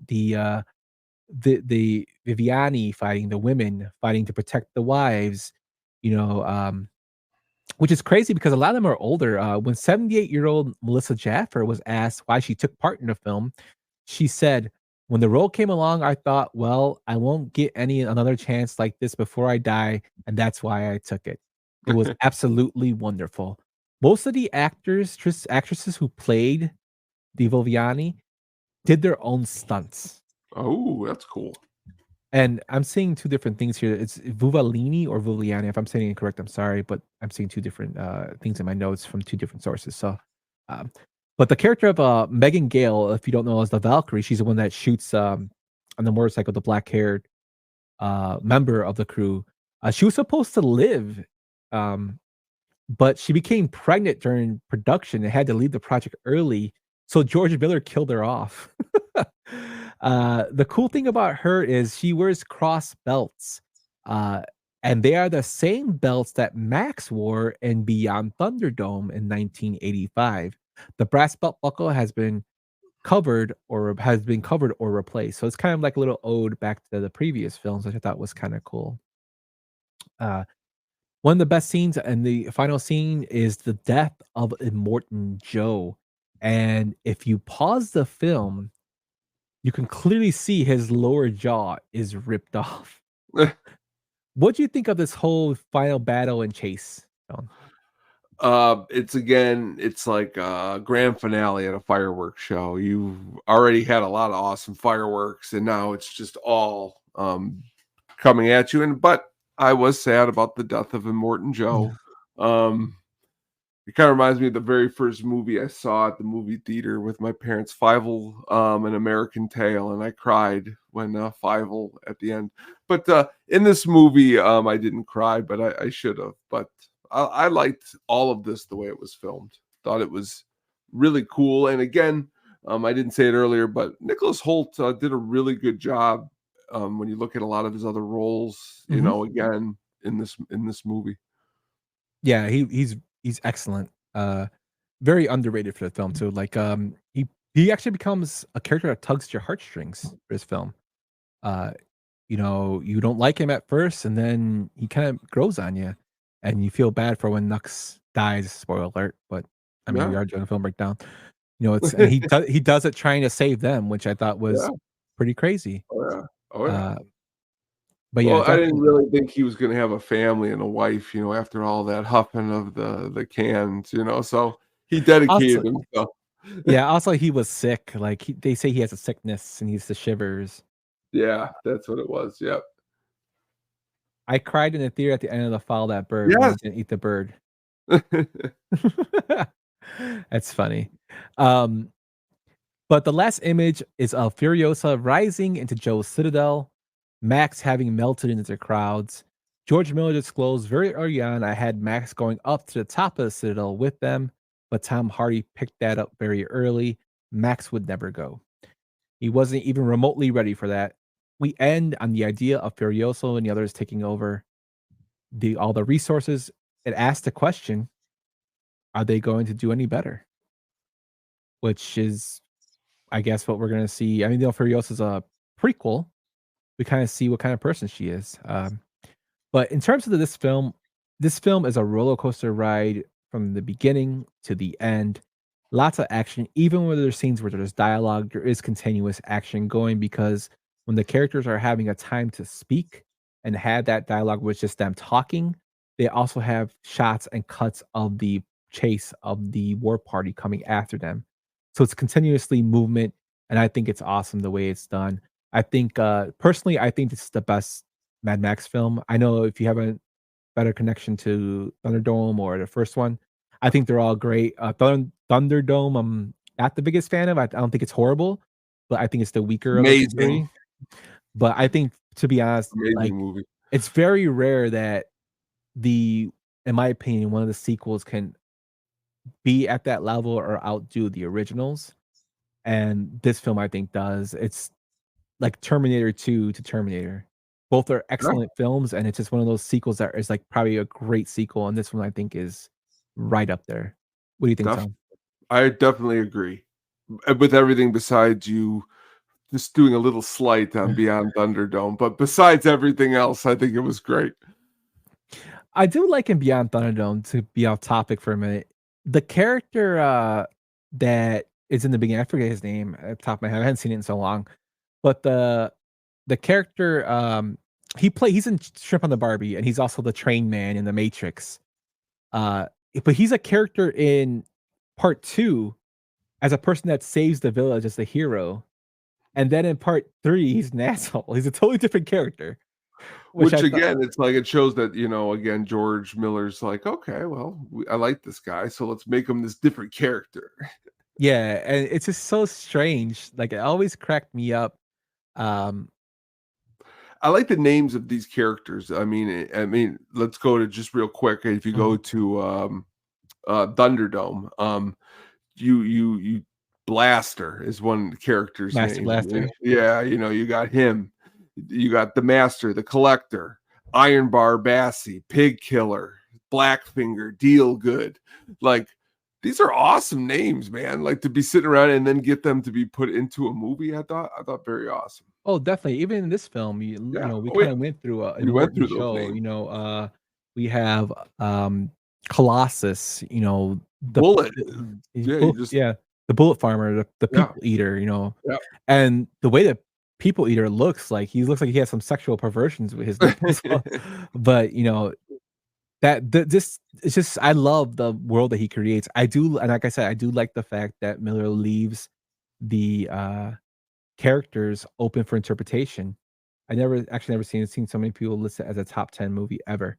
Viviani fighting, the women fighting to protect the wives, which is crazy because a lot of them are older. When 78-year-old Melissa Jaffer was asked why she took part in the film, she said, when the role came along, I thought, well, I won't get another chance like this before I die, and that's why I took it. It was absolutely wonderful. Most of the actresses who played the Viviani did their own stunts. Oh, that's cool. And I'm seeing two different things here. It's Vuvalini or Vuliani. If I'm saying it incorrect, I'm sorry, but I'm seeing two different things in my notes from two different sources. So, but the character of Megan Gale, if you don't know, is the Valkyrie. She's the one that shoots on the motorcycle, the black-haired member of the crew. She was supposed to live, but she became pregnant during production and had to leave the project early. So George Miller killed her off. The cool thing about her is she wears cross belts, and they are the same belts that Max wore in Beyond Thunderdome in 1985. The brass belt buckle has been covered or replaced. So it's kind of like a little ode back to the previous films, which I thought was kind of cool. Uh, One of the best scenes and the final scene is the death of Immortan Joe. And if you pause the film, you can clearly see his lower jaw is ripped off. What do you think of this whole final battle and chase, John? It's like a grand finale at a fireworks show. You've already had a lot of awesome fireworks, and now it's just all coming at you. But I was sad about the death of Immortan Joe. It kind of reminds me of the very first movie I saw at the movie theater with my parents, Fievel, An American Tale, and I cried when Fievel at the end. But in this movie, I didn't cry, but I should have. But I liked all of this the way it was filmed. Thought it was really cool. And again, I didn't say it earlier, but Nicholas Hoult did a really good job when you look at a lot of his other roles. You know, again in this movie. Yeah, he's excellent. Very underrated for the film too. Like he actually becomes a character that tugs at your heartstrings for this film. You know, you don't like him at first, and then he kind of grows on you, and you feel bad for when Nux dies. Spoiler alert! But I mean, we are doing a film breakdown. You know, it's and he does it trying to save them, which I thought was pretty crazy. Oh yeah. But well, yeah, I didn't really think he was going to have a family and a wife, you know, after all that huffing of the cans, you know. So he dedicated himself. Yeah. Also, he was sick. Like they say he has a sickness and he's the shivers. Yeah, that's what it was. Yep. I cried in the theater at the end of the Follow That Bird. When he didn't eat the bird. That's funny. But the last image is of Furiosa rising into Joe's citadel, Max having melted into the crowds. George Miller disclosed very early on I had Max going up to the top of the citadel with them, but Tom Hardy picked that up very early. Max would never go. He wasn't even remotely ready for that. We end on the idea of Furiosa and the others taking over all the resources. It asks the question, are they going to do any better? Which is, I guess, what we're going to see. I mean, Furiosa is a prequel. We kind of see what kind of person she is. But in terms of this film is a roller coaster ride from the beginning to the end. Lots of action, even when there's scenes where there's dialogue, there is continuous action going because when the characters are having a time to speak and have that dialogue with just them talking, they also have shots and cuts of the chase of the war party coming after them. So it's continuously movement, and I think it's awesome the way it's done. I think personally, I think this is the best Mad Max film. I know if you have a better connection to Thunderdome or the first one, I think they're all great. Thunderdome, I'm not the biggest fan of. I don't think it's horrible, but I think it's the weaker of the three. But I think, to be honest, movie. It's very rare that in my opinion, one of the sequels can be at that level or outdo the originals. And this film, I think, does. It's like Terminator 2 to Terminator. Both are excellent films, and it's just one of those sequels that is like probably a great sequel. And this one, I think, is right up there. What do you think, Tom? I definitely agree with everything besides you just doing a little slight on Beyond Thunderdome. But besides everything else, I think it was great. I do like in Beyond Thunderdome, to be off topic for a minute. The character that is in the beginning, I forget his name at the top of my head. I haven't seen it in so long. But the character he's in Shrimp on the Barbie, and he's also the train man in the Matrix. But he's a character in part 2 as a person that saves the village as the hero. And then in part 3, he's an asshole. He's a totally different character. Which again, it's like it shows that, you know, again, George Miller's like, okay, well, I like this guy, so let's make him this different character. Yeah, and it's just so strange. Like, it always cracked me up. I like the names of these characters. I mean, let's go to just real quick. If you go to Thunderdome, you Blaster is one of the characters' names. Blaster. Yeah, you know, you got him. You got the Master, the Collector, Iron Bar Bassie, Pig Killer, Blackfinger, Deal Good. Like, These are awesome names, man. Like to be sitting around and then get them to be put into a movie. I thought very awesome. Oh, definitely. Even in this film, you Yeah. know, we Oh, yeah. kind of went through an We went Morton through those show. names. You know, we have Colossus. You know, the Bullet. yeah, the bullet farmer, the Yeah. people eater. You know, Yeah. and the way that people eater looks like he has some sexual perversions with his nipples. But you know, this it's just I love the world that he creates. I do, and like I said, I do like the fact that Miller leaves the characters open for interpretation. I never seen so many people list it as a top 10 movie ever.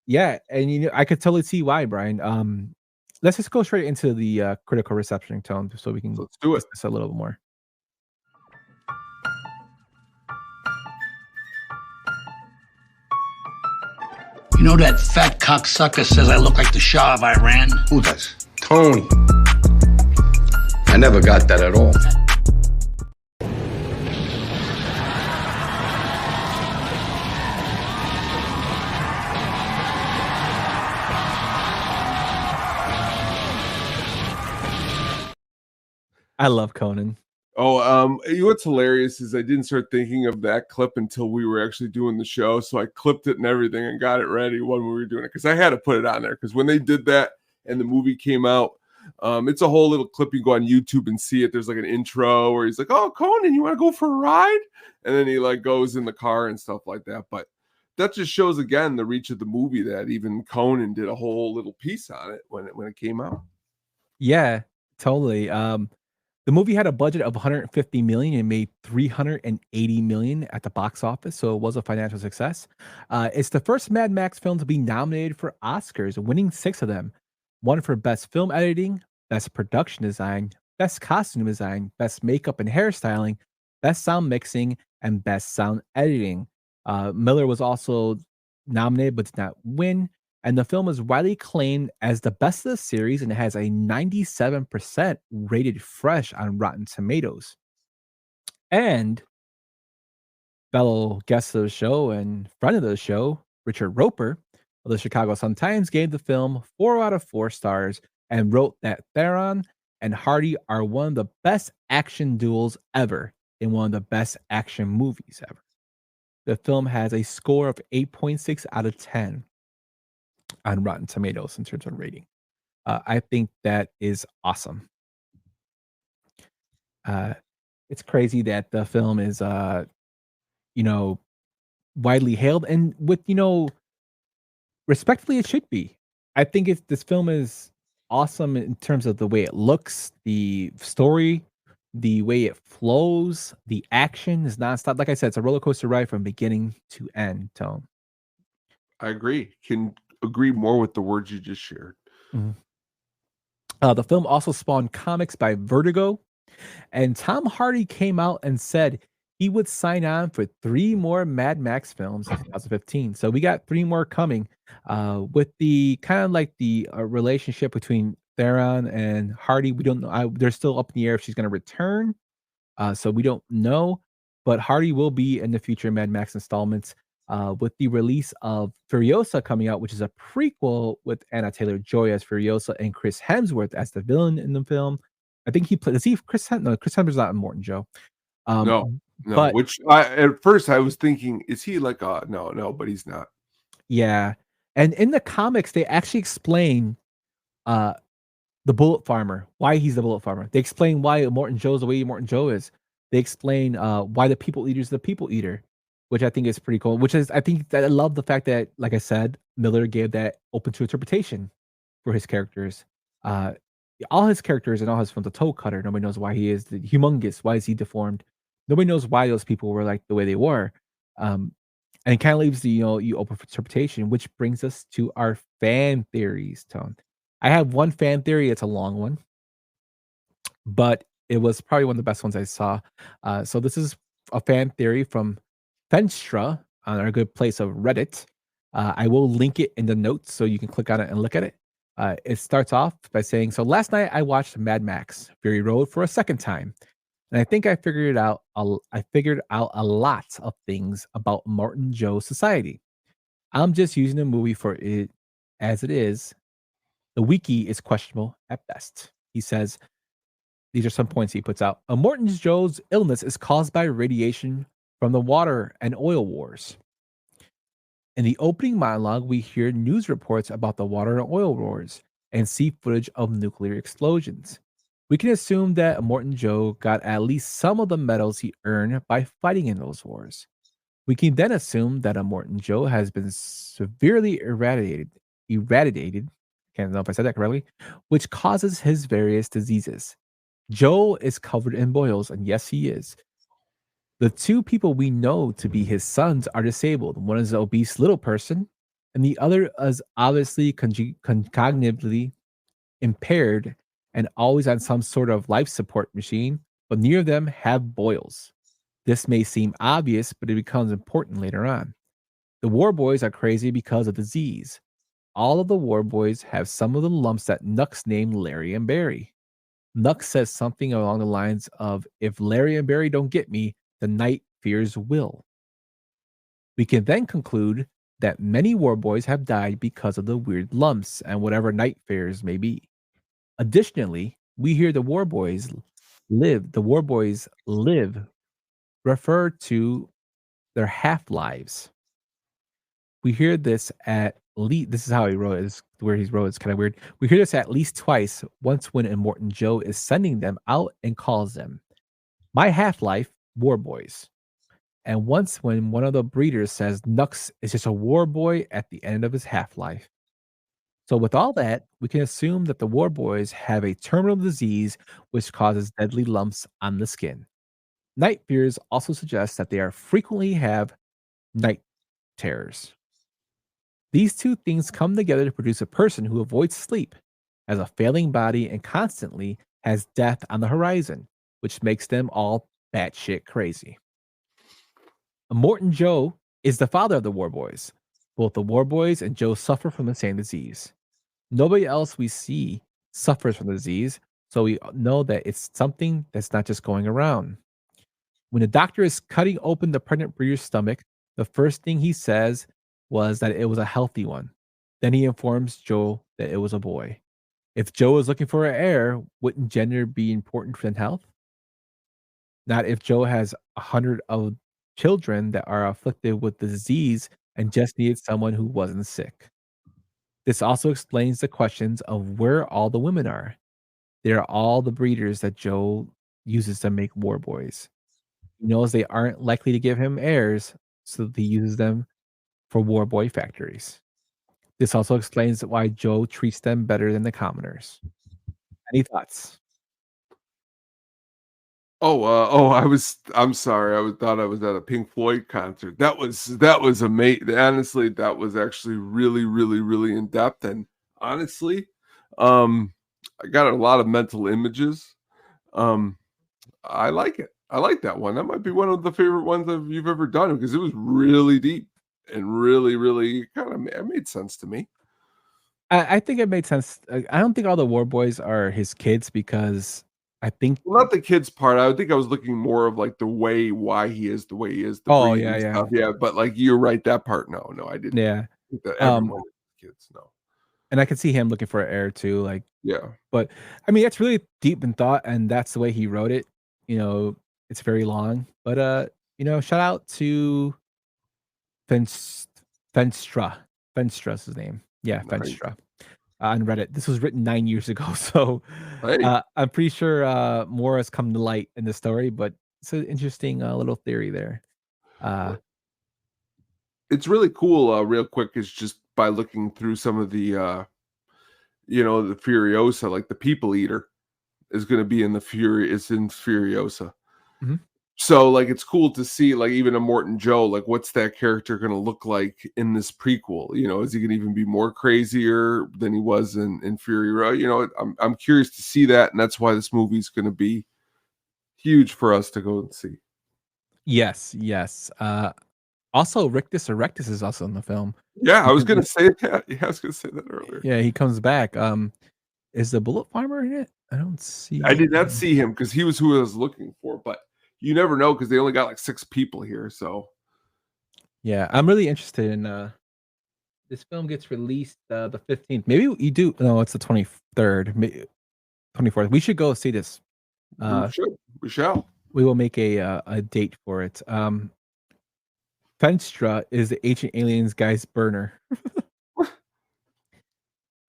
Yeah, and you know, I could totally see why, Brian. Let's just go straight into the critical reception tone so we can Let's do it. discuss a little bit more. You know that fat cocksucker says I look like the Shah of Iran? Who does? Tony. I never got that at all. I love Conan. Oh, you know what's hilarious is I didn't start thinking of that clip until we were actually doing the show. So I clipped it and everything and got it ready when we were doing it because I had to put it on there because when they did that and the movie came out, it's a whole little clip. You go on YouTube and see it. There's like an intro where he's like, "Oh, Conan, you want to go for a ride?" And then he like goes in the car and stuff like that. But that just shows again the reach of the movie that even Conan did a whole little piece on it when it came out. Yeah, totally. The movie had a budget of 150 million and made 380 million at the box office, so it was a financial success. It's the first Mad Max film to be nominated for Oscars, winning 6 of them. One for best film editing, best production design, best costume design, best makeup and hairstyling, best sound mixing, and best sound editing. Miller was also nominated but did not win. And the film is widely acclaimed as the best of the series and it has a 97% rated fresh on Rotten Tomatoes. And fellow guest of the show and friend of the show, Richard Roper of the Chicago Sun-Times, gave the film 4 out of 4 stars and wrote that Theron and Hardy are one of the best action duels ever in one of the best action movies ever. The film has a score of 8.6 out of 10 on Rotten Tomatoes in terms of rating. I think that is awesome. It's crazy that the film is, you know, widely hailed and with, you know, respectfully, it should be. I think this film is awesome in terms of the way it looks, the story, the way it flows, the action is nonstop. Like I said, it's a roller coaster ride from beginning to end, Tone. I agree. Can agree more with the words you just shared. Mhm. The film also spawned comics by Vertigo, and Tom Hardy came out and said he would sign on for 3 more Mad Max films in 2015. So we got 3 more coming. With the kind of like the relationship between Theron and Hardy, we don't know. They're still up in the air if she's going to return. So we don't know, but Hardy will be in the future Mad Max installments. With the release of Furiosa coming out, which is a prequel with Anna Taylor-Joy as Furiosa and Chris Hemsworth as the villain in the film. I think he played. Is he Chris? No, Chris Hemsworth's not in Morton Joe. No. But Which at first I was thinking, is he like no, but he's not. yeah, and in the comics they actually explain the Bullet Farmer, why he's the Bullet Farmer. They explain why Morton Joe's the way Morton Joe is. They explain why the People Eater is the People Eater, which I think is pretty cool. Which is, I think that I love the fact that, like I said, Miller gave that open to interpretation for his characters. All his characters and all his films, the toe cutter, nobody knows why he is the humongous. Why is he deformed? Nobody knows why those people were like the way they were. And it kind of leaves the, you open for interpretation, which brings us to our fan theories, Tone. I have one fan theory. It's a long one, but it was probably one of the best ones I saw. So this is a fan theory from Fenstra on our good place of Reddit. I will link it in the notes so you can click on it and look at it. It starts off by saying, so last night I watched Mad Max Fury Road for a second time. And I think I figured out a lot of things about Morton Joe society. I'm just using the movie for it as it is. The wiki is questionable at best. He says, these are some points he puts out. Morton Joe's illness is caused by radiation from the water and oil wars. In the opening monologue, we hear news reports about the water and oil wars and see footage of nuclear explosions. We can assume that Morton Joe got at least some of the medals he earned by fighting in those wars. We can then assume that Morton Joe has been severely eradicated, can't know if I said that correctly, which causes his various diseases. Joe is covered in boils, and yes, he is. The two people we know to be his sons are disabled. One is an obese little person, and the other is obviously cognitively impaired and always on some sort of life support machine, but neither of them have boils. This may seem obvious, but it becomes important later on. The War Boys are crazy because of disease. All of the War Boys have some of the lumps that Nux named Larry and Barry. Nux says something along the lines of, if Larry and Barry don't get me, the night fears will. We can then conclude that many War Boys have died because of the weird lumps and whatever night fears may be. Additionally, we hear the War Boys live refer to their half-lives. We hear this at least, this is how he wrote it, this is where he wrote it's kind of weird. We hear this at least twice, once when Morton Joe is sending them out and calls them, my half-life, War Boys. And once when one of the breeders says Nux is just a war boy at the end of his half-life. So with all that, we can assume that the War Boys have a terminal disease which causes deadly lumps on the skin. Night fears also suggest that they are frequently have night terrors. These two things come together to produce a person who avoids sleep, has a failing body, and constantly has death on the horizon, which makes them all batshit crazy. Morton Joe is the father of the War Boys. Both the War Boys and Joe suffer from the same disease. Nobody else we see suffers from the disease, so we know that it's something that's not just going around. When the doctor is cutting open the pregnant breeder's stomach, the first thing he says was that it was a healthy one. Then he informs Joe that it was a boy. If Joe is looking for an heir, wouldn't gender be important than health? Not if Joe has 100 of children that are afflicted with the disease and just needed someone who wasn't sick. This also explains the questions of where all the women are. They are all the breeders that Joe uses to make War Boys. He knows they aren't likely to give him heirs, so he uses them for War Boy factories. This also explains why Joe treats them better than the commoners. Any thoughts? I'm sorry. Thought I was at a Pink Floyd concert. That was amazing. Honestly, that was actually really, really, really in depth. And honestly, I got a lot of mental images. I like it. I like that one. That might be one of the favorite ones that you've ever done because it was really deep and really, really it made sense to me. I think it made sense. I don't think all the War Boys are his kids because I think not the kids part. I think I was looking more of like why he is the way he is. Oh yeah. Stuff. Yeah. But like you're right, that part. No, I didn't. Yeah. Think that everyone kids. No. And I can see him looking for an heir too. Like yeah. But I mean, that's really deep in thought, and that's the way he wrote it. It's very long, but shout out to Fenstra. Fenstra's his name. Yeah, Nice. Fenstra. On Reddit. This was written 9 years ago, so Hey. I'm pretty sure more has come to light in the story, but it's an interesting little theory there. It's really cool. Real quick, is just by looking through some of the, the Furiosa, like the People Eater, is going to be in it's in Furiosa. Mm-hmm. So like it's cool to see like even a Morton Joe, like what's that character going to look like in this prequel? Is he going to even be more crazier than he was in Fury Road? I'm curious to see that, and that's why this movie is going to be huge for us to go and see. Yes. Also, Rictus Erectus is also in the film. Yeah, I was going to say that. Yeah, I was going to say that earlier. Yeah, he comes back. Is the Bullet Farmer in it? I don't see. I did not see him because he was who I was looking for, but you never know because they only got like 6 people here. So yeah, I'm really interested in This film gets released the 15th. Maybe you do. No, it's the 23rd, 24th. We should go see this. We shall. We will make a date for it. Fenstra is the Ancient Aliens guy's burner.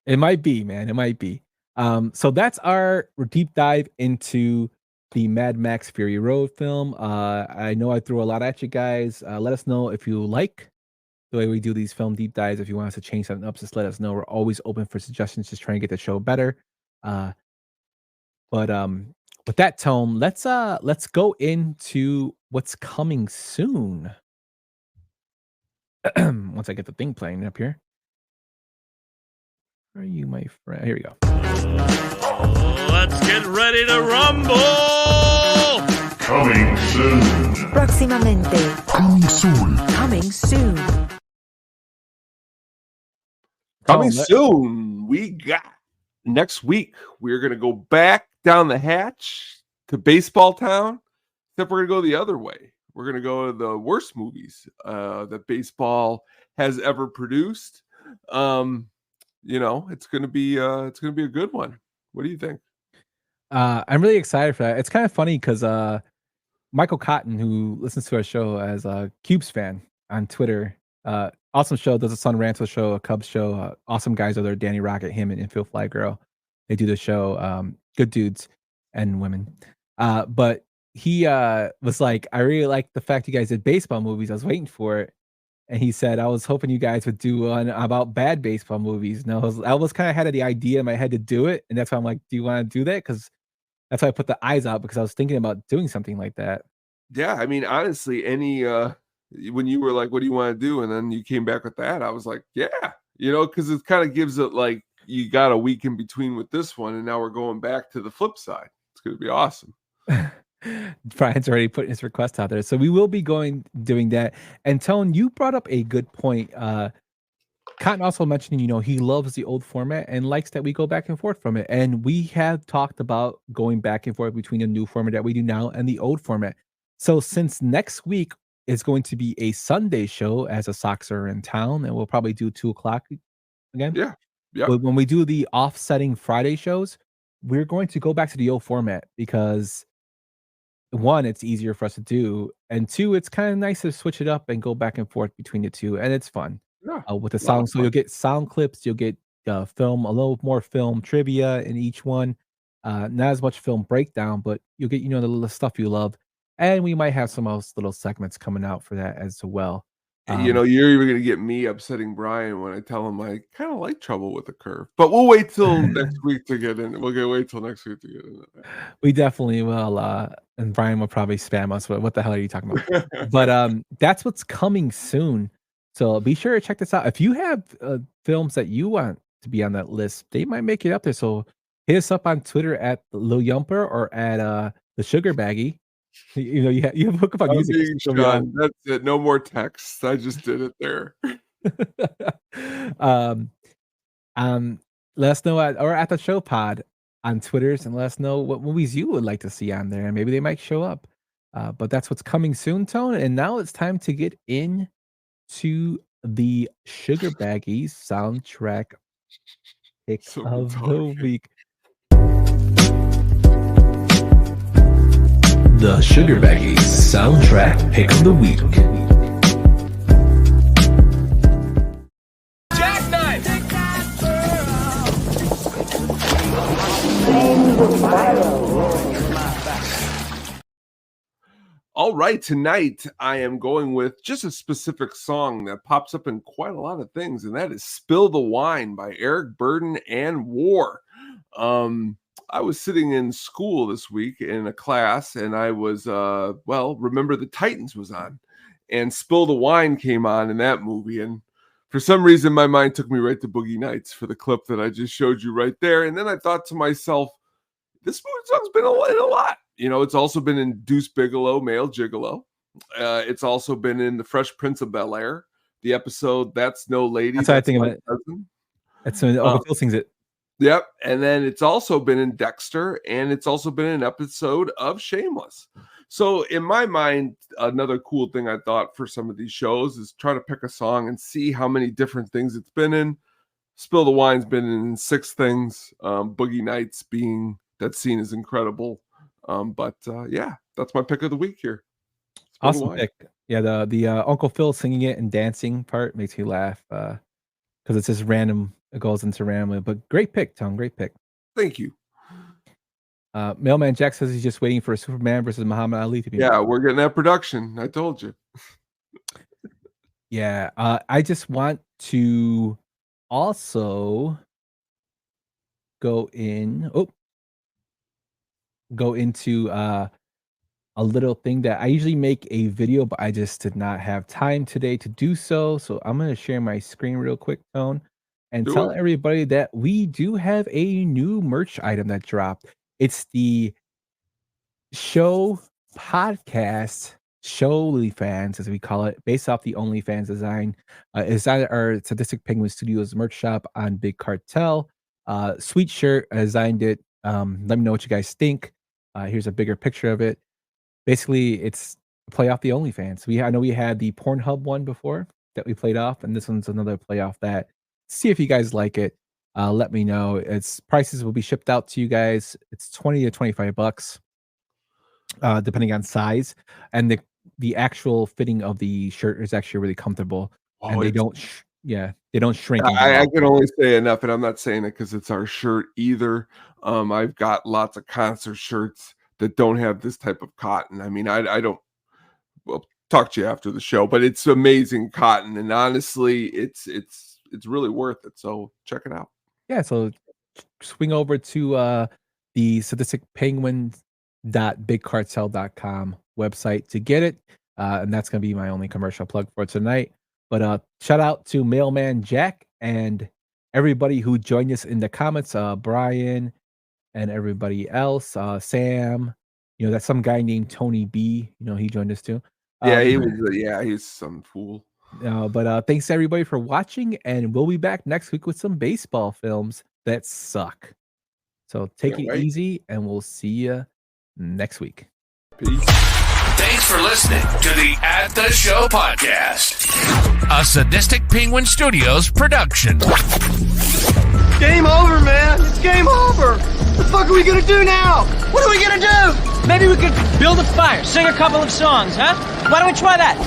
It might be, man. It might be. So that's our deep dive into the Mad Max Fury Road film. I know I threw a lot at you guys. Let us know if you like the way we do these film deep dives. If you want us to change something up, just let us know. We're always open for suggestions, just trying to get the show better. But with that tone, let's go into what's coming soon. Once I get the thing playing up here. Where are you, my friend? Here we go. Let's get ready to rumble! Coming soon. Próximamente. Coming soon. Coming soon. Coming soon. We got next week. We're gonna go back down the hatch to Baseball Town. Except we're gonna go the other way. We're gonna go to the worst movies that baseball has ever produced. It's gonna be a good one. What do you think? I'm really excited for that. It's kind of funny because Michael Cotton, who listens to our show as a Cubes fan on Twitter, awesome show, does a Sun Ranto show, a Cubs show. Awesome guys over there, Danny Rocket, him and Infield Fly Girl. They do the show. Good dudes and women. But he was like, I really like the fact you guys did baseball movies. I was waiting for it. And he said, I was hoping you guys would do one about bad baseball movies. And I was kind of had the idea in my head to do it. And that's why I'm like, do you want to do that? Because that's why I put the eyes out, because I was thinking about doing something like that. Yeah, I mean, honestly, when you were like, what do you want to do? And then you came back with that, I was like, yeah, because it kind of gives it like you got a week in between with this one. And now we're going back to the flip side. It's going to be awesome. Brian's already putting his request out there. So we will be doing that. And Tone, you brought up a good point. Cotton also mentioned, he loves the old format and likes that we go back and forth from it. And we have talked about going back and forth between the new format that we do now and the old format. So since next week is going to be a Sunday show as the Sox are in town, and we'll probably do 2:00 again. Yeah. But when we do the offsetting Friday shows, we're going to go back to the old format because one, it's easier for us to do, and two, it's kind of nice to switch it up and go back and forth between the two, and it's fun. With the sound. So you'll get sound clips, you'll get film, a little more film trivia in each one. Not as much film breakdown, but you'll get the little stuff you love, and we might have some else little segments coming out for that as well. You're even gonna get me upsetting Brian when I tell him I kind of like Trouble with the Curve, but we'll wait till next week to get in. Wait till next week to get in. We definitely will, and Brian will probably spam us. What the hell are you talking about? But that's what's coming soon. So be sure to check this out. If you have films that you want to be on that list, they might make it up there. So hit us up on Twitter at Lil Yumper or at the Sugar Baggy. You have a hook up on music. That's it. No more texts. I just did it there. Let us know at the show pod on Twitters, and let us know what movies you would like to see on there, and maybe they might show up. But that's what's coming soon, Tone. And now it's time to get into the Sugar Baggies soundtrack pick of the week. The Sugar Baggies soundtrack pick of the week. Jackknife! All right, tonight I am going with just a specific song that pops up in quite a lot of things, and that is Spill the Wine by Eric Burdon and War. I was sitting in school this week in a class, and I was, Remember the Titans was on, and Spill the Wine came on in that movie, and for some reason my mind took me right to Boogie Nights for the clip that I just showed you right there, and then I thought to myself, this movie song's been in a lot. It's also been in Deuce Bigalow, Male Gigolo. It's also been in The Fresh Prince of Bel-Air, the episode That's No Lady. That's how I think of it. That's when Uncle Phil sings it. Yep. And then it's also been in Dexter, and it's also been an episode of Shameless. So in my mind, another cool thing I thought for some of these shows is try to pick a song and see how many different things it's been in. Spill the Wine's been in 6 things. Boogie Nights being, that scene is incredible. But that's my pick of the week here. Spill Awesome pick. Yeah, the Uncle Phil singing it and dancing part makes me laugh because it's just random. It goes into randomly, but great pick, Tom. Great pick. Thank you. Mailman Jack says he's just waiting for Superman versus Muhammad Ali to be. Yeah, we're getting that production. I told you. Yeah, I just want to also go into a little thing that I usually make a video, but I just did not have time today to do so. So I'm going to share my screen real quick, Tone, and tell everybody that we do have a new merch item that dropped. It's the show podcast OnlyFans, as we call it, based off the OnlyFans design. It's at our Sadistic Penguin Studios merch shop on Big Cartel. Sweet shirt, I designed it. Let me know what you guys think. Here's a bigger picture of it. Basically, it's a play off the OnlyFans. I know we had the Pornhub one before that we played off, and this one's another play off that. See if you guys like it. Let me know. Its prices will be shipped out to you guys. It's $20 to $25, depending on size, and the actual fitting of the shirt is actually really comfortable, and they don't shrink. I can only say enough, and I'm not saying it because it's our shirt either. I've got lots of concert shirts that don't have this type of cotton. I mean, I don't. Well, talk to you after the show, but it's amazing cotton, and honestly, it's really worth it. So check it out. Yeah, so swing over to the sadisticpenguin.bigcartel.com website to get it, and that's going to be my only commercial plug for tonight. But shout out to Mailman Jack and everybody who joined us in the comments, Brian and everybody else, Sam. That's some guy named Tony B. He joined us too. Yeah, he's some fool. But thanks to everybody for watching, and we'll be back next week with some baseball films that suck. So take it easy, and we'll see you next week. Peace. Thanks for listening to the At the Show podcast, a Sadistic Penguin Studios production. Game over, man. It's game over. What the fuck are we gonna do now? What are we gonna do? Maybe we could build a fire, sing a couple of songs, huh? Why don't we try that?